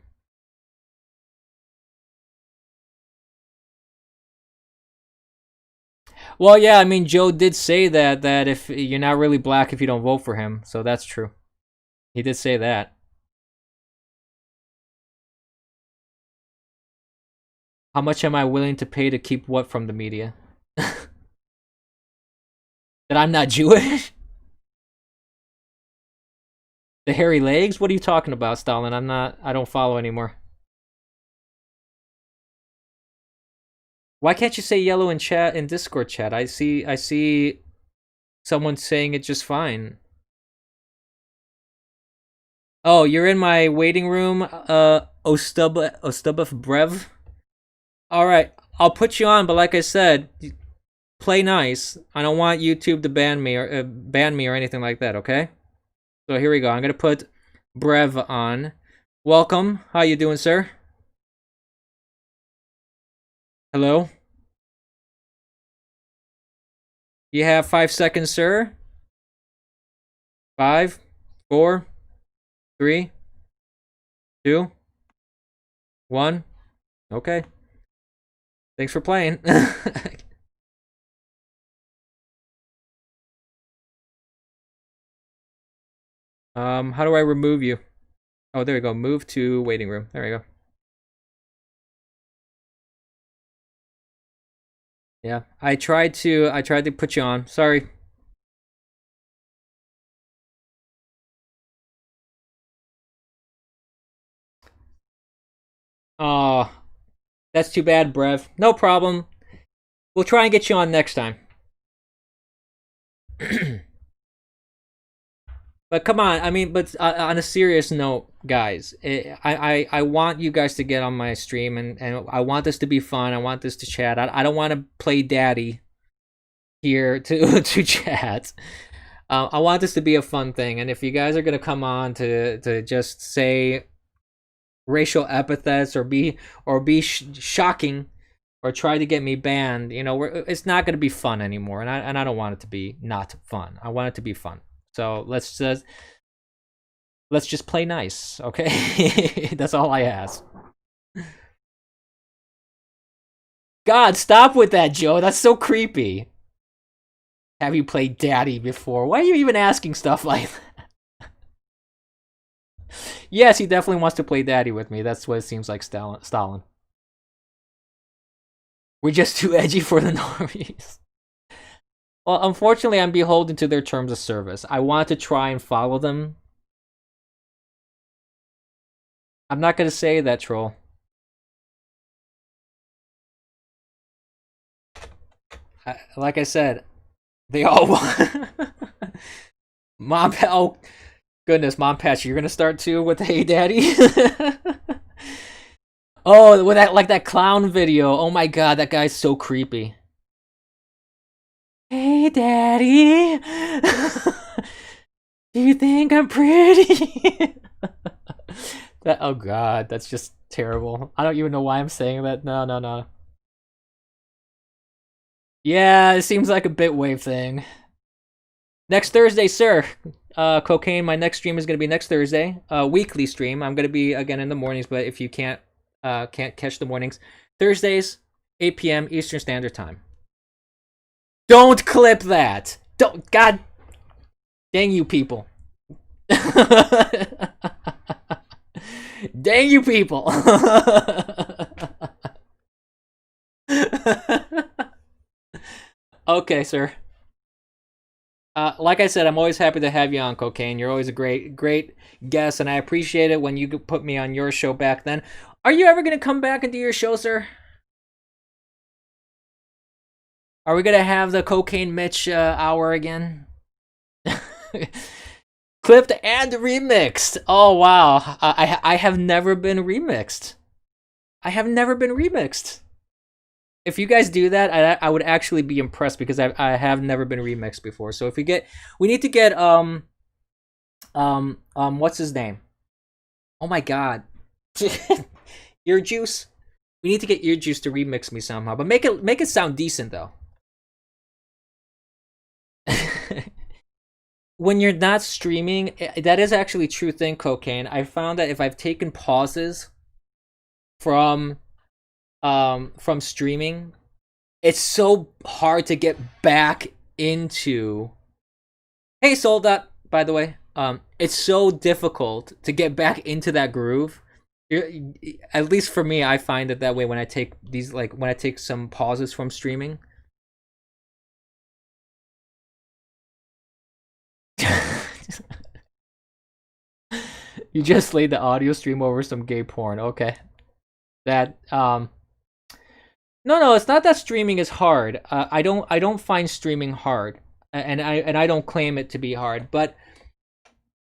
Well, yeah, I mean, Joe did say that if you're not really black if you don't vote for him, so that's true. He did say that. How much am I willing to pay to keep what from the media? That I'm not Jewish? The hairy legs? What are you talking about, Stalin? I don't follow anymore. Why can't you say yellow in chat, in Discord chat? I see someone saying it just fine. Oh, you're in my waiting room, Ostubov Brev. Alright, I'll put you on, but like I said, play nice. I don't want YouTube to ban me or anything like that, okay? So here we go. I'm gonna put Brev on. Welcome. How you doing, sir? Hello? You have 5 seconds, sir. 5, 4, 3, 2, 1. Okay. Thanks for playing. How do I remove you? Oh, there we go. Move to waiting room. There we go. Yeah, I tried to put you on. Sorry. Oh, that's too bad, Brev. No problem. We'll try and get you on next time. But come on, I mean, but on a serious note, guys, I want you guys to get on my stream, and I want this to be fun. I want this to chat. I don't want to play daddy here to to chat. I want this to be a fun thing, and if you guys are gonna come on to just say racial epithets or be shocking or try to get me banned, you know, it's not gonna be fun anymore, and I don't want it to be not fun. I want it to be fun. So let's just play nice, okay? That's all I ask. God, stop with that, Joe. That's so creepy. Have you played daddy before? Why are you even asking stuff like that? Yes, he definitely wants to play daddy with me. That's what it seems like, Stalin. We're just too edgy for the normies. Well, unfortunately, I'm beholden to their terms of service. I want to try and follow them. I'm not going to say that, troll. Like I said, they all want... Mom, oh, goodness, Mom Patch, you're going to start too with Hey Daddy? Oh, with that, like that clown video. Oh my god, that guy's so creepy. Hey, Daddy. Do you think I'm pretty? Oh god, that's just terrible. I don't even know why I'm saying that. No. Yeah, it seems like a bitwave thing. Next Thursday, sir. Cocaine, my next stream is going to be next Thursday. Weekly stream. I'm going to be, again, in the mornings, but if you can't catch the mornings, Thursdays, 8 p.m. Eastern Standard Time. Don't clip that. Don't. God dang you people. Dang you people. Okay, sir. Like I said, I'm always happy to have you on, Cocaine. You're always a great guest, and I appreciate it when you put me on your show back then. Are you ever going to come back and do your show, sir? Are we going to have the Cocaine Mitch hour again? Clipped and remixed. Oh, wow. I have never been remixed. I have never been remixed. If you guys do that, I would actually be impressed because I have never been remixed before. So if we need to get what's his name? Oh my god, Ear Juice. We need to get Ear Juice to remix me somehow, but make it sound decent though. When you're not streaming, that is actually a true thing, Cocaine. I found that if I've taken pauses from streaming, it's so hard to get back into. Hey, Sold Up, by the way. It's so difficult to get back into that groove. At least for me, I find it that way when I take these, like when I take some pauses from streaming. You just laid the audio stream over some gay porn. Okay. That no, it's not that streaming is hard. I don't find streaming hard, and I don't claim it to be hard, but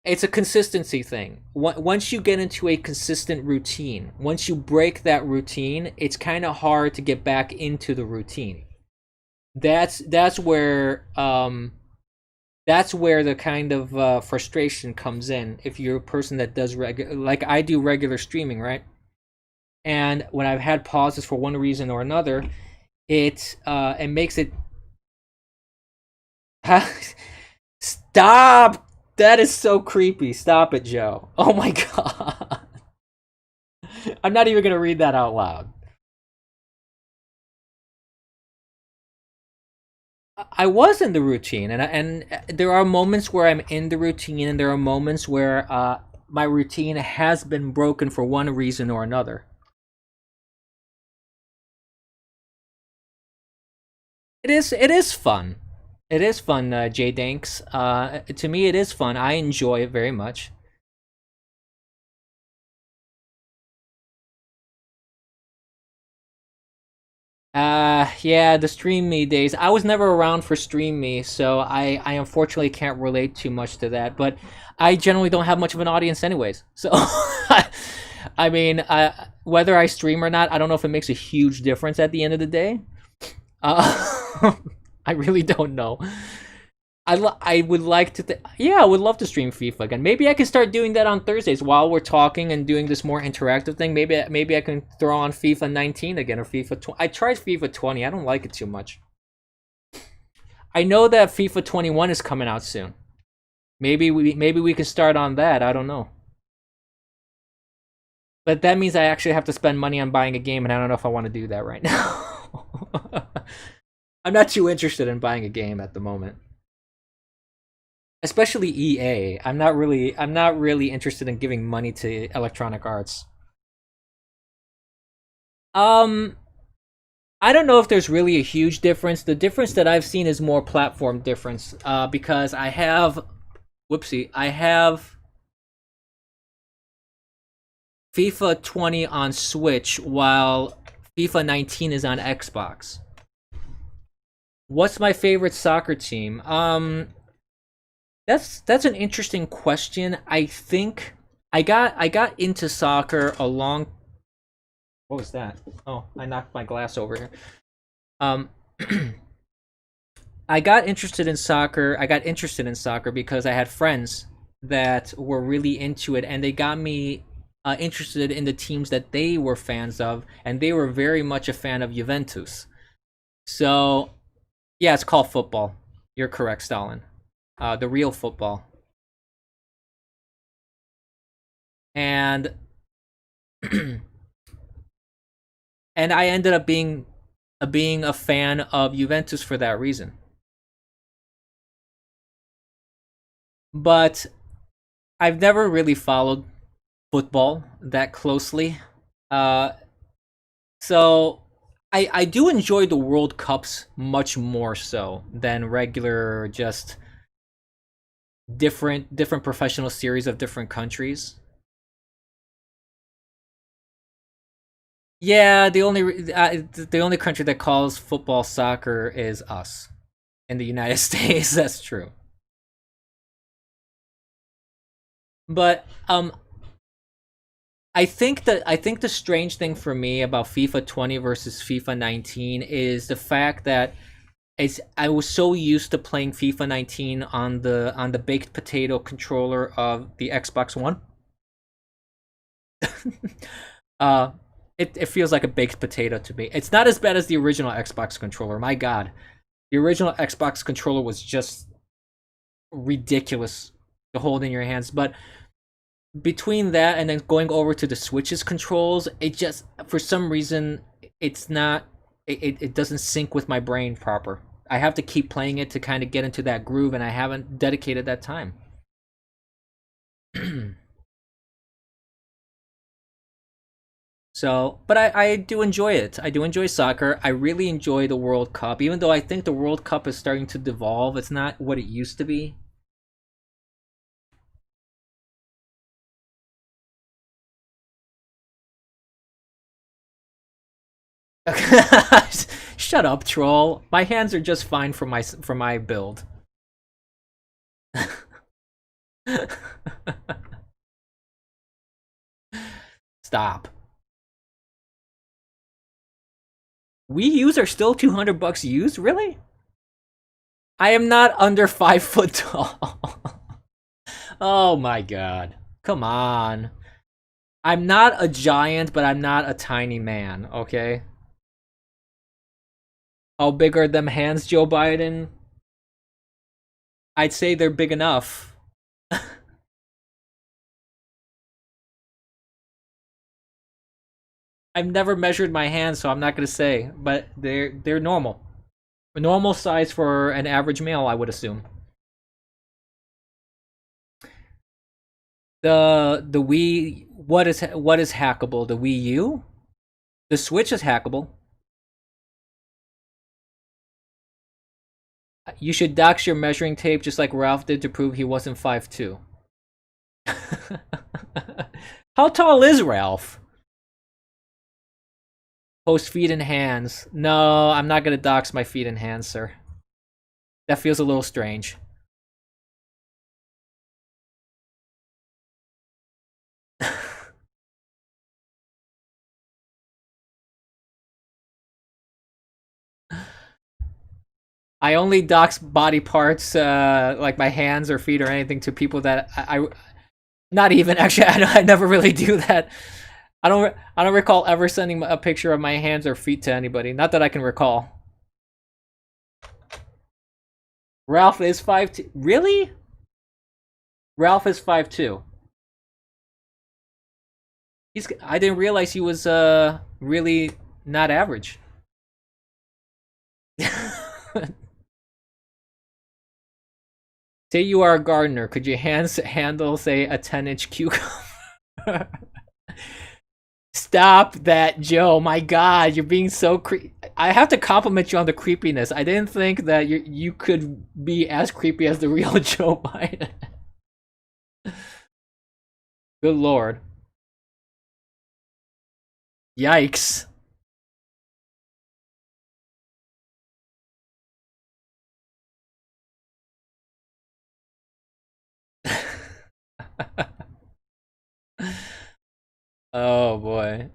it's a consistency thing. Once you get into a consistent routine, once you break that routine, it's kind of hard to get back into the routine. That's where the kind of frustration comes in if you're a person that does like I do regular streaming, right? And when I've had pauses for one reason or another, it makes it. Stop! That is so creepy. Stop it, Joe. Oh my god. I'm not even gonna read that out loud. I was in the routine, and there are moments where I'm in the routine, and there are moments where my routine has been broken for one reason or another. It is fun. It is fun, J Danks. To me, it is fun. I enjoy it very much. Yeah, the Stream Me days. I was never around for Stream Me, so I unfortunately can't relate too much to that. But I generally don't have much of an audience, anyways. So, I mean, whether I stream or not, I don't know if it makes a huge difference at the end of the day. I really don't know. I would like to, yeah, I would love to stream FIFA again. Maybe I can start doing that on Thursdays while we're talking and doing this more interactive thing. Maybe I can throw on FIFA 19 again or FIFA 20. I tried FIFA 20. I don't like it too much. I know that FIFA 21 is coming out soon. Maybe we can start on that. I don't know. But that means I actually have to spend money on buying a game, and I don't know if I want to do that right now. I'm not too interested in buying a game at the moment. Especially EA. I'm not really interested in giving money to Electronic Arts. I don't know if there's really a huge difference. The difference that I've seen is more platform difference. Because I have FIFA 20 on Switch while FIFA 19 is on Xbox. What's my favorite soccer team? That's an interesting question. I think I got into soccer a long. What was that? Oh, I knocked my glass over here. I got interested in soccer. I got interested in soccer because I had friends that were really into it, and they got me interested in the teams that they were fans of, and they were very much a fan of Juventus. So, yeah, it's called football. You're correct, Stalin. The real football. And and I ended up being a fan of Juventus for that reason. But I've never really followed football that closely. So I do enjoy the World Cups much more so than regular just different professional series of different countries. Yeah, the only country that calls football soccer is us in the United States. That's true. But I think the strange thing for me about FIFA 20 versus FIFA 19 is the fact that I was so used to playing FIFA 19 on the baked potato controller of the Xbox One. It feels like a baked potato to me. It's not as bad as the original Xbox controller. My God, the original Xbox controller was just ridiculous to hold in your hands. But between that and then going over to the Switch's controls, it just for some reason it's not. It doesn't sync with my brain proper. I have to keep playing it to kind of get into that groove, and I haven't dedicated that time. So, but I do enjoy it. I do enjoy soccer. I really enjoy the World Cup, even though I think the World Cup is starting to devolve. It's not what it used to be. Shut up, troll. My hands are just fine for my build. Stop. Wii U's are still $200 used? Really? I am not under 5 foot tall. Oh my god. Come on. I'm not a giant, but I'm not a tiny man, okay? How big are them hands, Joe Biden? I'd say they're big enough. I've never measured my hands, so I'm not gonna say, but they're normal. A normal size for an average male, I would assume. The Wii, what is hackable? The Wii U? The Switch is hackable. You should dox your measuring tape just like Ralph did to prove he wasn't 5'2". How tall is Ralph? Post feet and hands. No, I'm not gonna dox my feet and hands, sir. That feels a little strange. I only dox body parts, like my hands or feet or anything, to people that I not even actually. I never really do that. I don't recall ever sending a picture of my hands or feet to anybody. Not that I can recall. Ralph is 5'2". Really? Ralph is 5'2". I didn't realize he was really not average. Say you are a gardener. Could you handle, say, a 10-inch cucumber? Stop that, Joe. My God, you're being so I have to compliment you on the creepiness. I didn't think that you could be as creepy as the real Joe Biden. Good Lord. Yikes. Oh boy.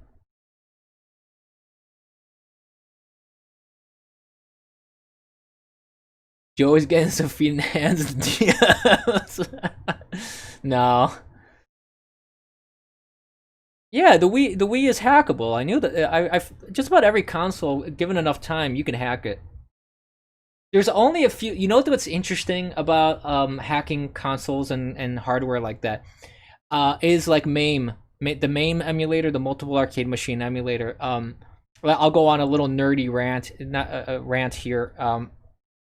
Joey's getting some feet and hands. No. Yeah, the Wii is hackable. I knew that. I just about every console, given enough time, you can hack it. There's only a few. You know what's interesting about hacking consoles and hardware like that is like MAME, the MAME emulator, the multiple arcade machine emulator. I'll go on a little nerdy rant, not rant here.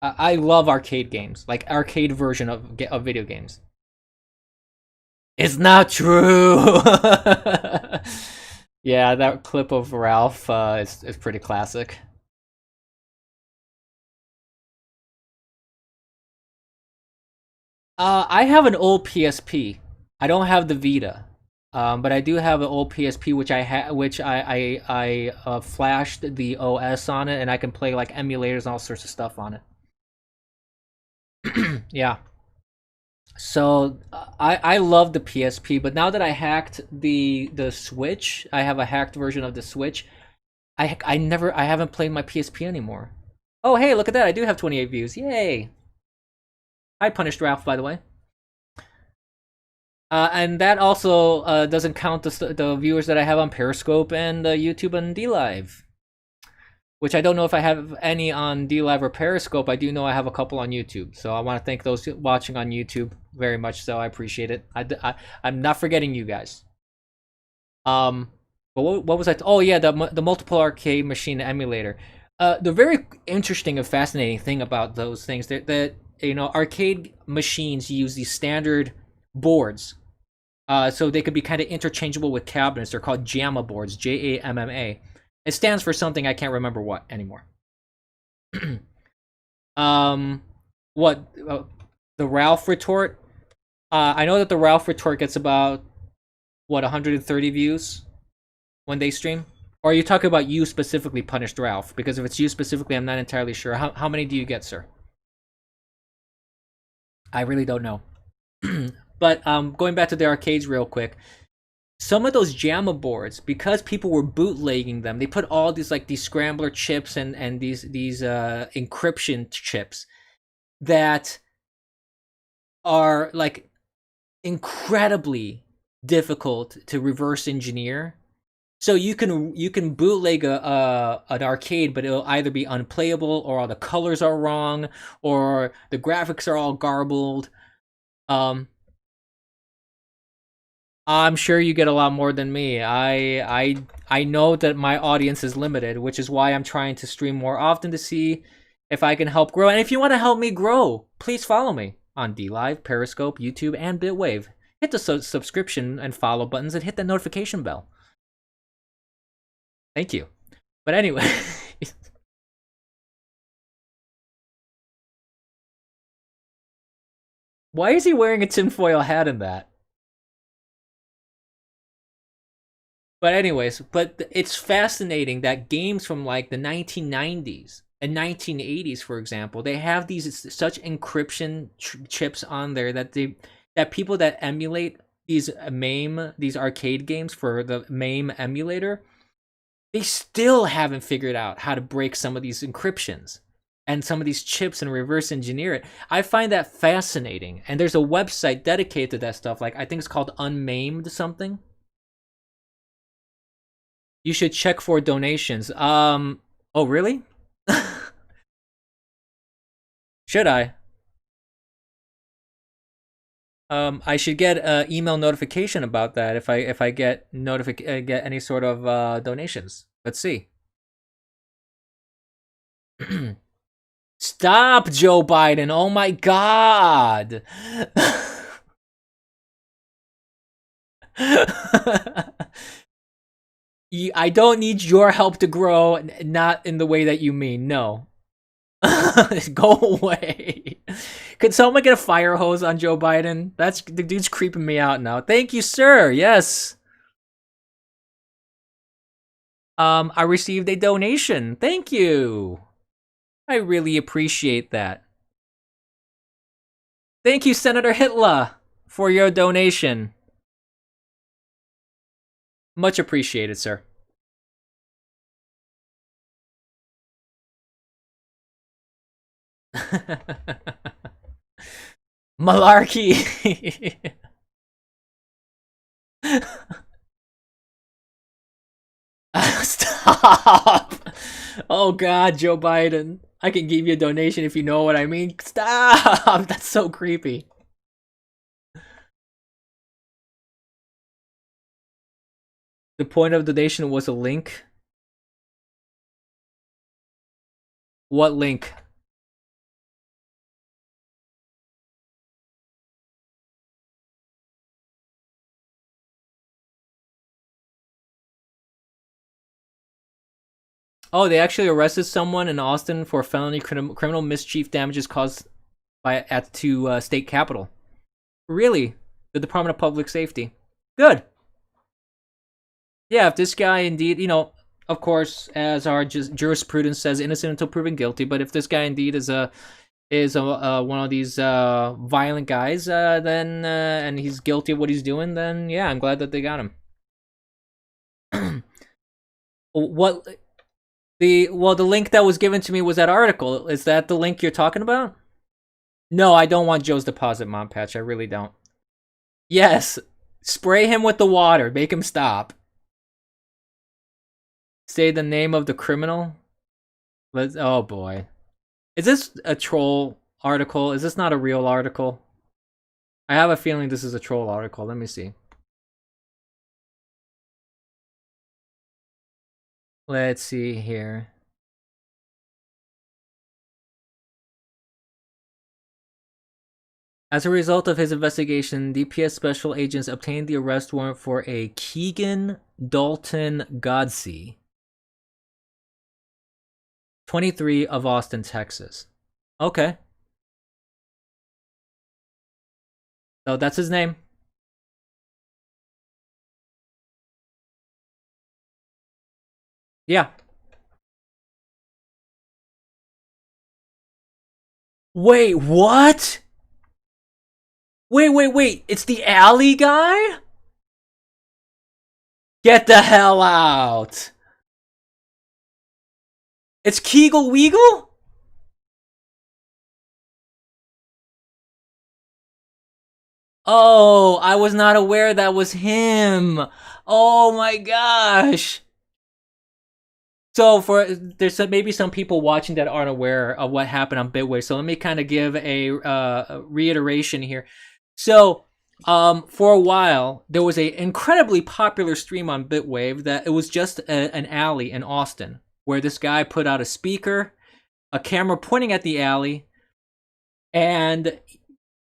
I love arcade games, like arcade version of video games. It's not true. Yeah, that clip of Ralph is pretty classic. I have an old PSP. I don't have the Vita, but I do have an old PSP, which I flashed the OS on it, and I can play like emulators and all sorts of stuff on it. Yeah. So I love the PSP, but now that I hacked the Switch, I have a hacked version of the Switch. I haven't played my PSP anymore. Oh hey, look at that! I do have 28 views. Yay! I punished Ralph, by the way. And that also doesn't count the viewers that I have on Periscope and YouTube and DLive. Which I don't know if I have any on DLive or Periscope. I do know I have a couple on YouTube. So I want to thank those watching on YouTube very much so. I appreciate it. I'm not forgetting you guys. But what was I? Oh yeah, the multiple arcade machine emulator. The very interesting and fascinating thing about those things that you know, arcade machines use these standard boards, so they could be kind of interchangeable with cabinets. They're called JAMMA boards, JAMMA. It stands for something I can't remember what anymore. What the Ralph retort? I know that the Ralph retort gets about 130 views when they stream. Or are you talking about you specifically, Punished Ralph? Because if it's you specifically, I'm not entirely sure. How many do you get, sir? I really don't know. But going back to the arcades real quick, some of those JAMMA boards, because people were bootlegging them, they put all these like these scrambler chips and these encryption chips that are like incredibly difficult to reverse engineer. So you can bootleg an arcade, but it'll either be unplayable, or all the colors are wrong, or the graphics are all garbled. I'm sure you get a lot more than me. I know that my audience is limited, which is why I'm trying to stream more often to see if I can help grow. And if you want to help me grow, please follow me on DLive, Periscope, YouTube, and Bitwave. Hit the subscription and follow buttons and hit the notification bell. Thank you. But anyway, Why is he wearing a tinfoil hat in that? But anyways, it's fascinating that games from like the 1990s and 1980s, for example, they have these such encryption chips on there that people that emulate these these arcade games for the MAME emulator, they still haven't figured out how to break some of these encryptions and some of these chips and reverse engineer it. I find that fascinating. And there's a website dedicated to that stuff. Like, I think it's called Unmaimed something. You should check for donations. Oh, really? Should I? I should get an email notification about that if I get get any sort of donations. Let's see. Stop, Joe Biden! Oh my God! I don't need your help to grow, not in the way that you mean. No. Go away. Could someone get a fire hose on Joe Biden? The dude's creeping me out now. Thank you, sir. Yes. I received a donation. Thank you. I really appreciate that. Thank you, Senator Hitler, for your donation. Much appreciated, sir. Malarkey. Stop. Oh God, Joe Biden. I can give you a donation if you know what I mean. Stop. That's so creepy. The point of the donation was a link. What link? Oh, they actually arrested someone in Austin for felony criminal mischief damages caused to state capitol. Really? The Department of Public Safety. Good. Yeah, if this guy indeed, of course, as our jurisprudence says, innocent until proven guilty. But if this guy indeed is one of these violent guys, then and he's guilty of what he's doing, then yeah, I'm glad that they got him. The link that was given to me was that article. Is that the link you're talking about? No, I don't want Joe's deposit, Mom Patch. I really don't. Yes, spray him with the water. Make him stop. Say the name of the criminal. Oh boy. Is this a troll article? Is this not a real article? I have a feeling this is a troll article. Let me see. Let's see here. As a result of his investigation, DPS special agents obtained the arrest warrant for a Keegan Dalton Godsey, 23, of Austin, Texas. Okay. So that's his name. Yeah. Wait, what? Wait. It's the alley guy? Get the hell out. It's Kegel Weagle? Oh, I was not aware that was him. Oh my gosh. So there's maybe some people watching that aren't aware of what happened on Bitwave. So let me kind of give a reiteration here. So for a while, there was a incredibly popular stream on Bitwave that it was just an alley in Austin where this guy put out a speaker, a camera pointing at the alley, and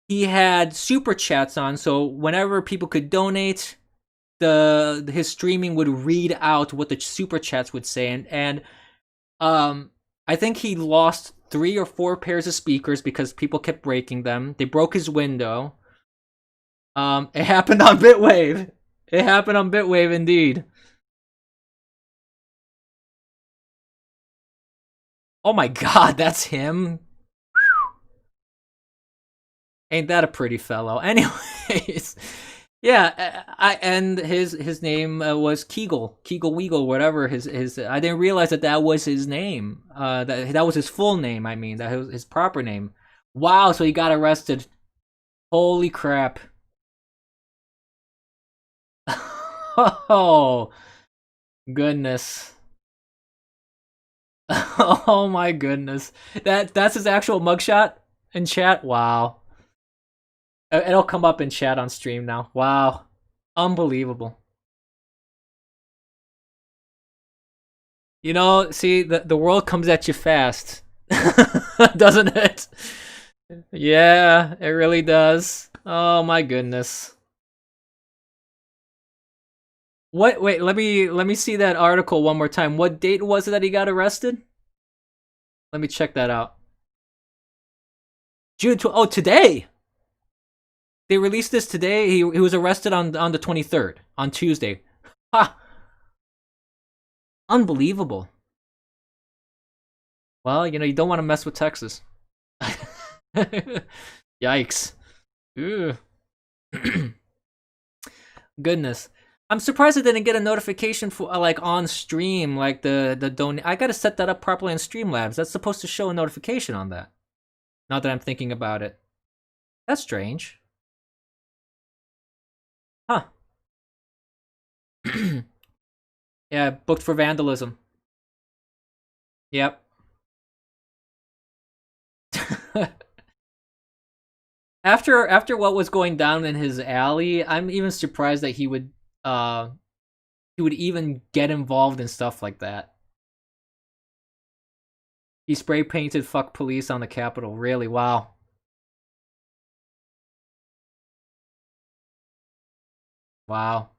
he had super chats on. So whenever people could donate, his streaming would read out what the super chats would say, and I think he lost 3 or 4 pairs of speakers because people kept breaking them. They broke his window. It happened on Bitwave. It happened on Bitwave indeed. Oh my god, that's him. Ain't that a pretty fellow? Anyways, yeah, and his name was Kegel Weagle, whatever his. I didn't realize that was his name. That was his full name. I mean, that was his proper name. Wow, so he got arrested. Holy crap! Oh goodness. Oh my goodness. That's his actual mugshot in chat? Wow. It'll come up in chat on stream now. Wow. Unbelievable. You know, see, the world comes at you fast. Doesn't it? Yeah, it really does. Oh my goodness. What? Wait, let me see that article one more time. What date was it that he got arrested? Let me check that out. June oh, today. They released this today. He was arrested on the 23rd, on Tuesday. Ha! Unbelievable. Well, you know, you don't want to mess with Texas. Yikes. Goodness. I'm surprised I didn't get a notification for like on stream, like the I gotta set that up properly in Streamlabs. That's supposed to show a notification on that. Now that I'm thinking about it. That's strange. Huh. Yeah, booked for vandalism. Yep. After what was going down in his alley, I'm even surprised that he would even get involved in stuff like that. He spray painted "fuck police" on the Capitol. Really? Wow. Wow.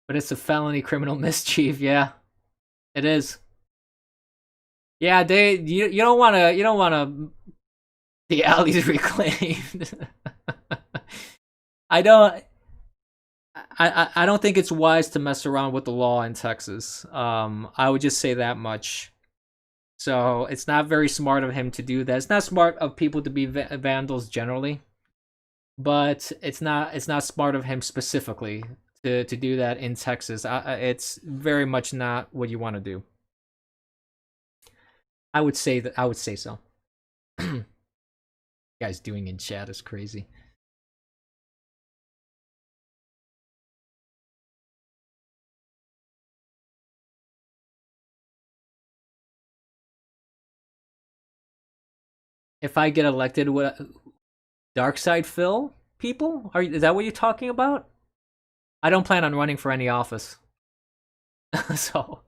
But it's a felony criminal mischief, yeah. It is. Yeah, you don't wanna the alley's reclaimed. I don't think it's wise to mess around with the law in Texas. I would just say that much. So it's not very smart of him to do that. It's not smart of people to be vandals generally, but it's not smart of him specifically to do that in Texas. It's very much not what you want to do. I would say so. Guys doing in chat is crazy. If I get elected, what dark side Phil people? Is that what you're talking about? I don't plan on running for any office. So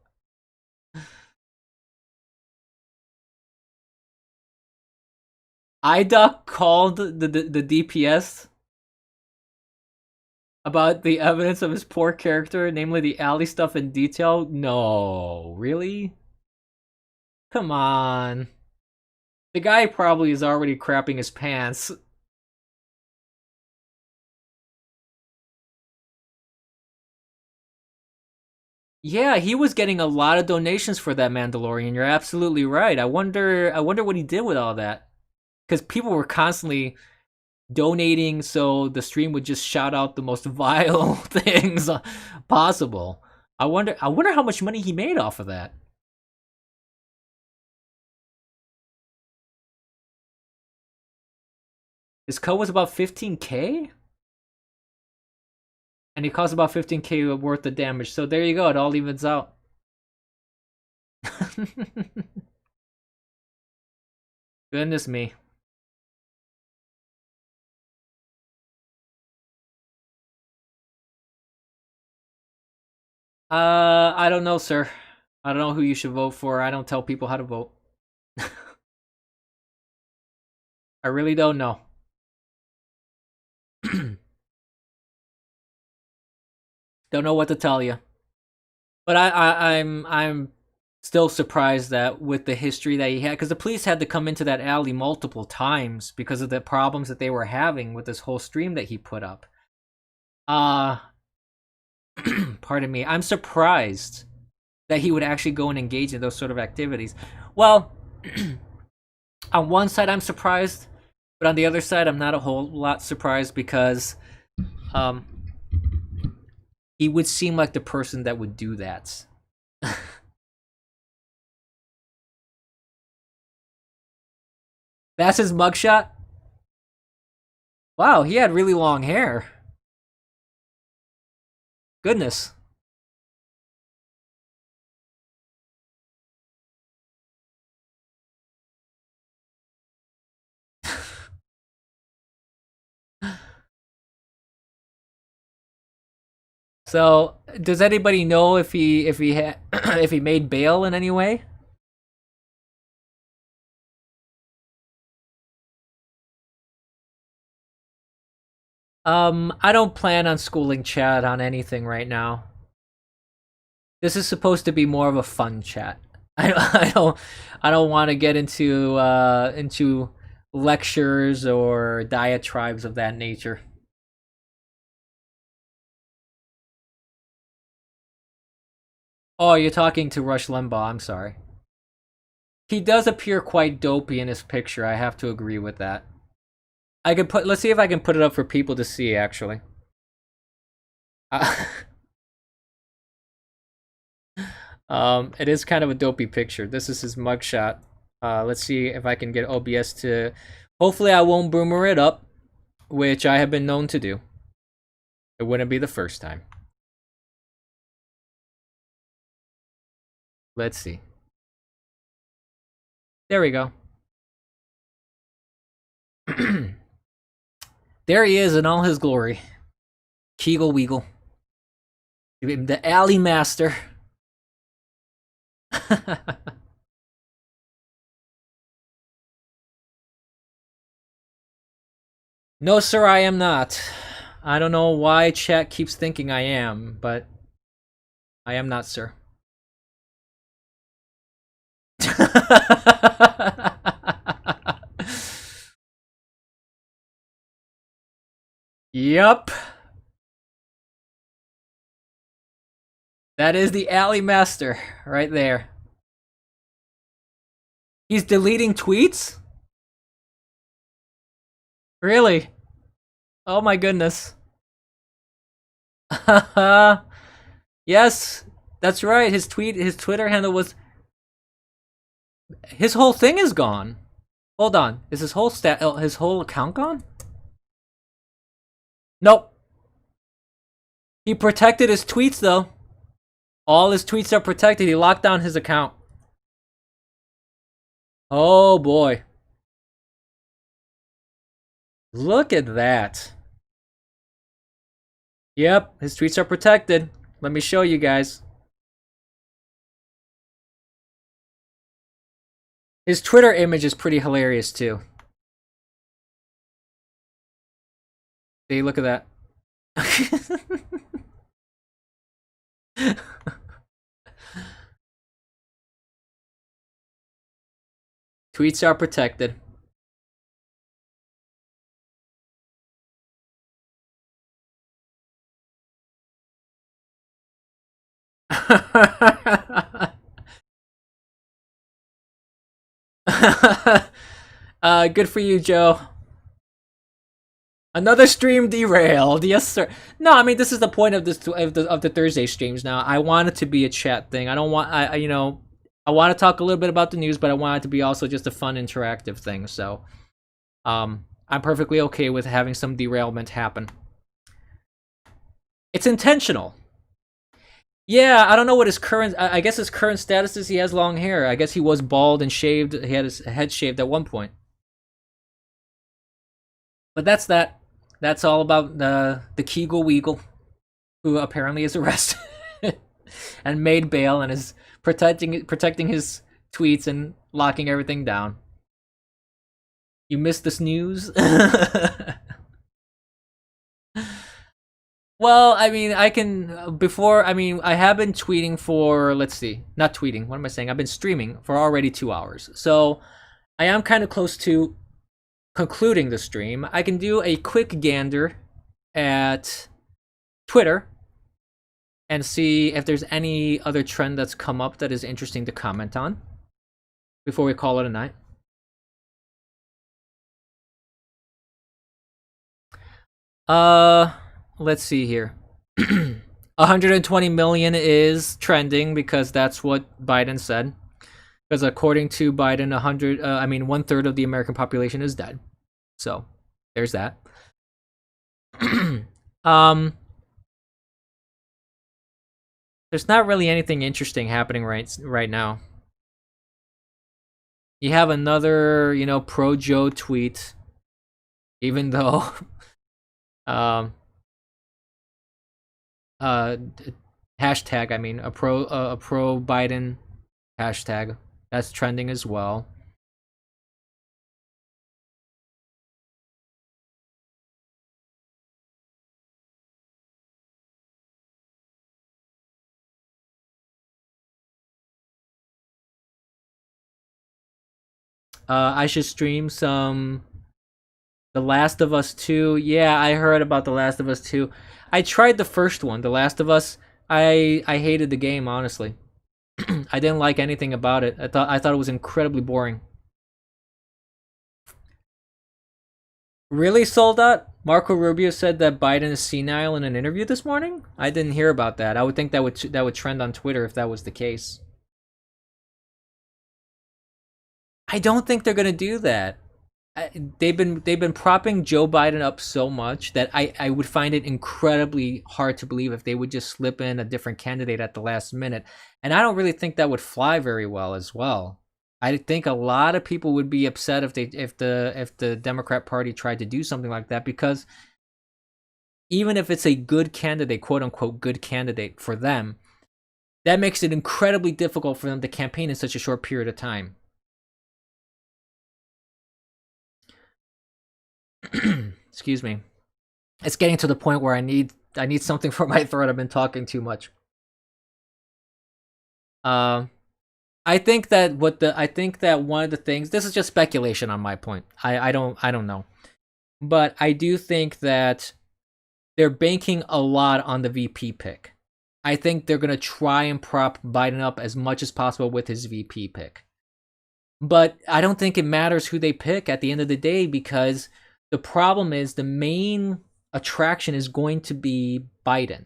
IDOC called the DPS about the evidence of his poor character, namely the alley stuff in detail. No, really? Come on. The guy probably is already crapping his pants. Yeah, he was getting a lot of donations for that Mandalorian. You're absolutely right. I wonder what he did with all that. Because people were constantly donating, so the stream would just shout out the most vile things possible. I wonder how much money he made off of that. His code was about 15K? And he caused about 15K worth of damage. So there you go, it all evens out. Goodness me. I don't know, sir. I don't know who you should vote for. I don't tell people how to vote. I really don't know. Don't know what to tell you. But I'm still surprised that with the history that he had, because the police had to come into that alley multiple times because of the problems that they were having with this whole stream that he put up. Pardon me. I'm surprised that he would actually go and engage in those sort of activities. Well, on one side I'm surprised, but on the other side I'm not a whole lot surprised because he would seem like the person that would do that. That's his mugshot? Wow, he had really long hair. Goodness. So, does anybody know if he if he made bail in any way? I don't plan on schooling chat on anything right now. This is supposed to be more of a fun chat. I don't want to get into lectures or diatribes of that nature. Oh, you're talking to Rush Limbaugh. I'm sorry. He does appear quite dopey in his picture. I have to agree with that. I could put. Let's see if I can put it up for people to see. Actually, it is kind of a dopey picture. This is his mugshot. Let's see if I can get OBS to. Hopefully, I won't boomer it up, which I have been known to do. It wouldn't be the first time. Let's see. There we go. There he is in all his glory. Kegel Weagle. The alley master. No, sir, I am not. I don't know why chat keeps thinking I am, but I am not, sir. Yup. That is the alley master right there. He's deleting tweets? Really? Oh my goodness. Yes, that's right. His Twitter handle was. His whole thing is gone. Hold on. Is his whole account gone? Nope. He protected his tweets though. All his tweets are protected. He locked down his account. Oh boy. Look at that. Yep, his tweets are protected. Let me show you guys. His Twitter image is pretty hilarious too. See, look at that. Tweets are protected. Good for you, Joe. Another stream derailed. Yes, sir. No, I mean this is the point of this of the Thursday streams. Now, I want it to be a chat thing. I don't want I you know I want to talk a little bit about the news, but I want it to be also just a fun interactive thing. So, I'm perfectly okay with having some derailment happen. It's intentional. Yeah, I don't know what his current. I guess his current status is he has long hair. I guess he was bald and shaved. He had his head shaved at one point. But that's that. That's all about the Kegel Weagle, who apparently is arrested and made bail and is protecting his tweets and locking everything down. You missed this news? Well, I mean, I can before. I mean, I have been tweeting for. Let's see, not tweeting. What am I saying? I've been streaming for already 2 hours, so I am kind of close to concluding the stream. I can do a quick gander at Twitter and see if there's any other trend that's come up that is interesting to comment on before we call it a night. Let's see here. 120 million is trending because that's what Biden said. Because according to Biden, 1/3 of the American population is dead. So there's that. There's not really anything interesting happening right now. You have another, pro Joe tweet, even though hashtag, a pro Biden hashtag that's trending as well. I should stream some The Last of Us 2. Yeah, I heard about The Last of Us 2. I tried the first one, The Last of Us. I hated the game, honestly. I didn't like anything about it. I thought it was incredibly boring. Really, Soldat? Marco Rubio said that Biden is senile in an interview this morning? I didn't hear about that. I would think that would trend on Twitter if that was the case. I don't think they're gonna do that. They've been propping Joe Biden up so much that I would find it incredibly hard to believe if they would just slip in a different candidate at the last minute. And I don't really think that would fly very well as well. I think a lot of people would be upset if the Democrat Party tried to do something like that, because even if it's a good candidate, quote unquote good candidate for them, that makes it incredibly difficult for them to campaign in such a short period of time. Excuse me. It's getting to the point where I need something for my throat. I've been talking too much. I think that one of the things, this is just speculation on my point. I don't know. But I do think that they're banking a lot on the VP pick. I think they're going to try and prop Biden up as much as possible with his VP pick. But I don't think it matters who they pick at the end of the day, because the problem is the main attraction is going to be Biden.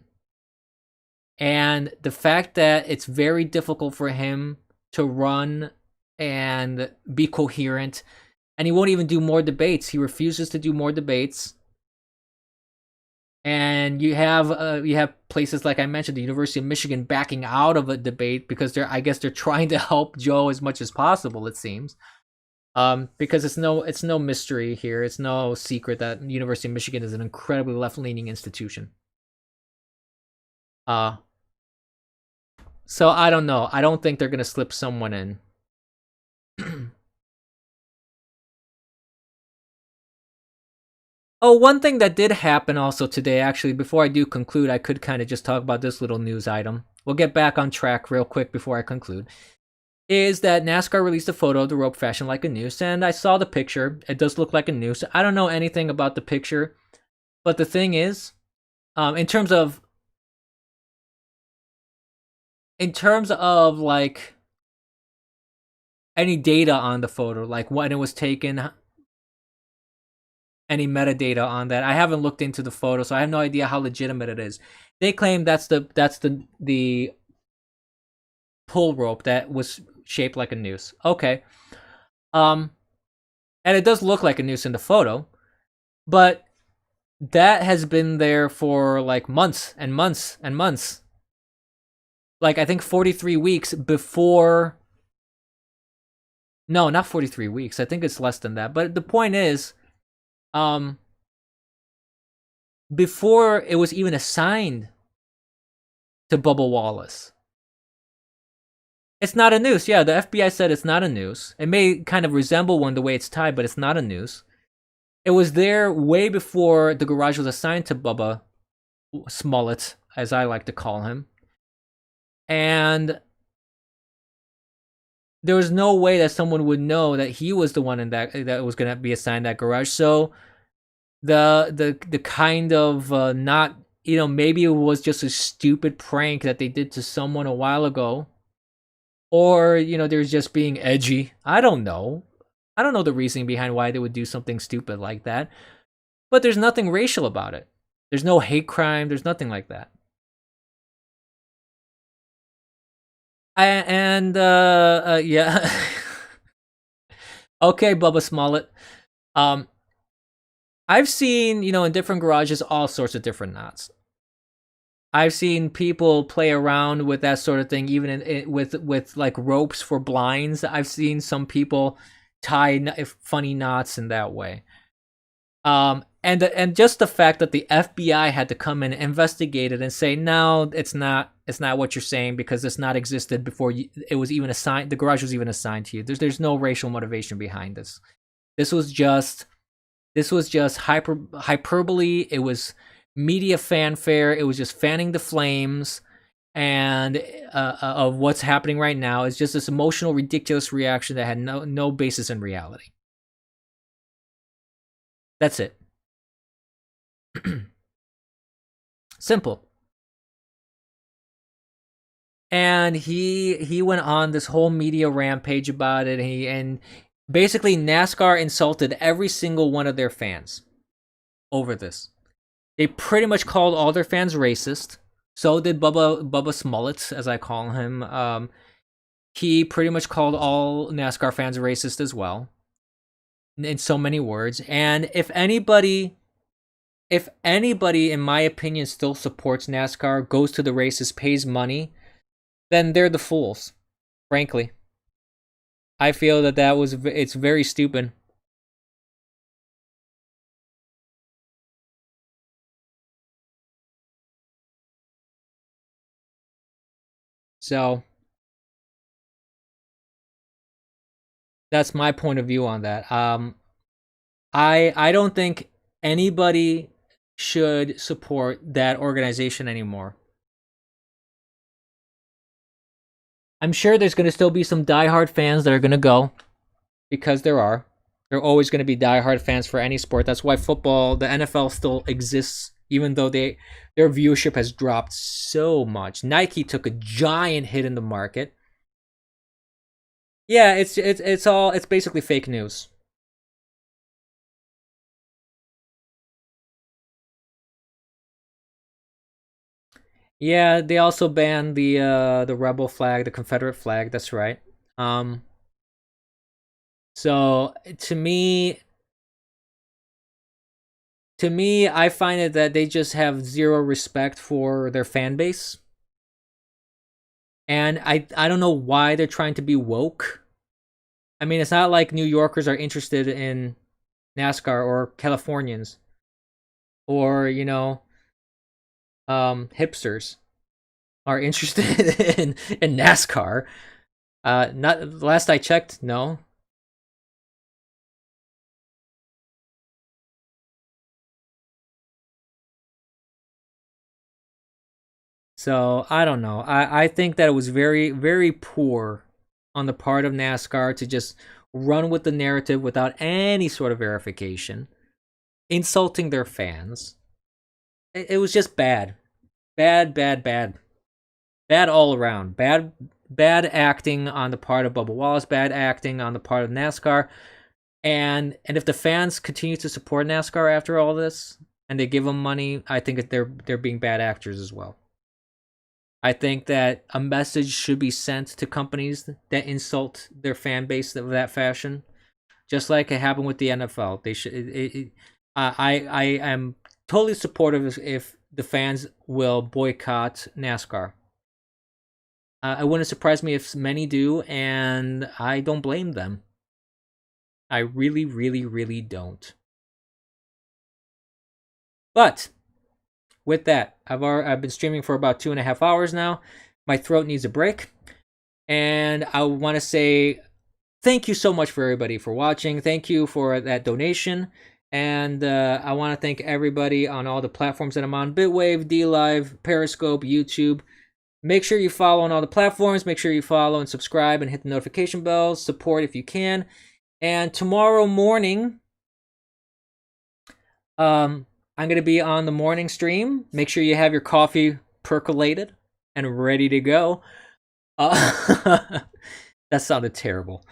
And the fact that it's very difficult for him to run and be coherent, and he won't even do more debates. He refuses to do more debates. And you have places like I mentioned, the University of Michigan backing out of a debate because they're trying to help Joe as much as possible, it seems. Because it's no mystery here. It's no secret that the University of Michigan is an incredibly left-leaning institution. So I don't know. I don't think they're gonna slip someone in. Oh, one thing that did happen also today, actually, before I do conclude, I could kind of just talk about this little news item. We'll get back on track real quick before I conclude. Is that NASCAR released a photo of the rope fashioned like a noose, and I saw the picture. It does look like a noose. I don't know anything about the picture, but the thing is, in terms of like any data on the photo, like when it was taken, any metadata on that, I haven't looked into the photo, so I have no idea how legitimate it is. They claim that's the pull rope that was shaped like a noose. Okay. And it does look like a noose in the photo, but that has been there for like months and months and months. Like, I think 43 weeks before. No, not 43 weeks. I think it's less than that. But the point is, before it was even assigned to Bubba Wallace. It's not a noose. Yeah, the FBI said it's not a noose. It may kind of resemble one the way it's tied, but it's not a noose. It was there way before the garage was assigned to Bubba Smollett, as I like to call him. And there was no way that someone would know that he was the one in that was going to be assigned that garage. So the kind of not, maybe it was just a stupid prank that they did to someone a while ago, or they're just being edgy. I don't know the reasoning behind why they would do something stupid like that, but there's nothing racial about it. There's no hate crime. There's nothing like that. Yeah. Okay, Bubba Smollett. I've seen, in different garages, all sorts of different knots. I've seen people play around with that sort of thing, even with like ropes for blinds. I've seen some people tie funny knots in that way. And just the fact that the FBI had to come in and investigate it and say, no, it's not what you're saying, because it's not existed before it was even assigned. The garage was even assigned to you. There's no racial motivation behind this. This was just hyperbole. It was media fanfare. It was just fanning the flames and of what's happening right now. It's just this emotional, ridiculous reaction that had no basis in reality. That's it. Simple. And he went on this whole media rampage about it. And basically NASCAR insulted every single one of their fans over this. They pretty much called all their fans racist. So did Bubba Smollett, as I call him. He pretty much called all NASCAR fans racist as well, in so many words. And if anybody, in my opinion, still supports NASCAR, goes to the races, pays money, then they're the fools, frankly. I feel that it's very stupid. So that's my point of view on that. I don't think anybody should support that organization anymore. I'm sure there's going to still be some diehard fans that are going to go, because there are. There are always going to be diehard fans for any sport. That's why football, the NFL still exists, even though their viewership has dropped so much. Nike took a giant hit in the market. Yeah, it's basically fake news. Yeah, they also banned the rebel flag, the Confederate flag. That's right. So to me, I find it that they just have zero respect for their fan base, and I don't know why they're trying to be woke. I mean, it's not like New Yorkers are interested in NASCAR, or Californians, or hipsters are interested in NASCAR. Not last I checked, no. So I don't know. I think that it was very, very poor on the part of NASCAR to just run with the narrative without any sort of verification, insulting their fans. It was just bad. Bad all around. Bad acting on the part of Bubba Wallace, bad acting on the part of NASCAR. And if the fans continue to support NASCAR after all this, and they give them money, I think that they're being bad actors as well. I think that a message should be sent to companies that insult their fan base of that fashion, just like it happened with the NFL. They should. I am totally supportive if the fans will boycott NASCAR. It wouldn't surprise me if many do, and I don't blame them. I really, really, really don't. But with that, I've been streaming for about 2.5 hours now. My throat needs a break, and I want to say thank you so much for everybody for watching. Thank you for that donation. And I want to thank everybody on all the platforms that I'm on: Bitwave, DLive, Periscope, YouTube. Make sure you follow on all the platforms. Make sure you follow and subscribe and hit the notification bells. Support if you can. And tomorrow morning, I'm going to be on the morning stream. Make sure you have your coffee percolated and ready to go. That sounded terrible.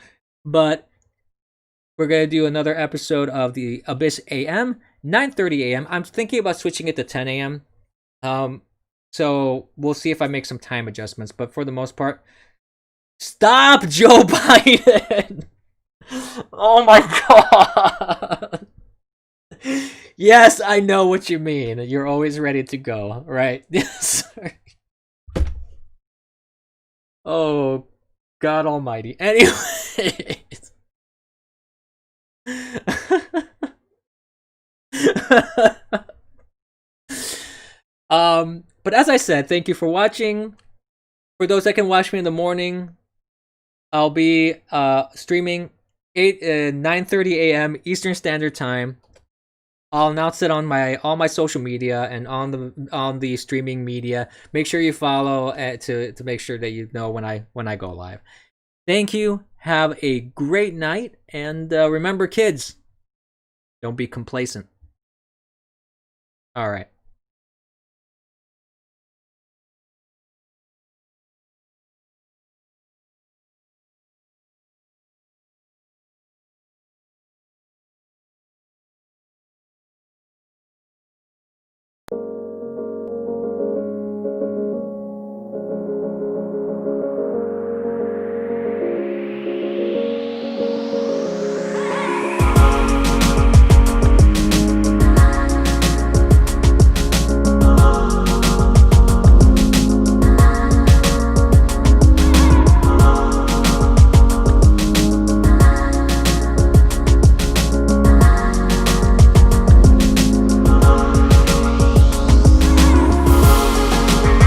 But we're going to do another episode of the Abyss AM, 9:30 a.m. I'm thinking about switching it to 10 a.m. So we'll see if I make some time adjustments. But for the most part, stop, Joe Biden! Oh my god! Yes, I know what you mean. You're always ready to go, right? Yes. Oh, God Almighty. Anyways. But as I said, thank you for watching. For those that can watch me in the morning, I'll be streaming 9:30 a.m. Eastern Standard Time. I'll announce it on all my social media and on the streaming media. Make sure you follow to make sure that you know when I go live. Thank you. Have a great night, and remember, kids, don't be complacent. All right.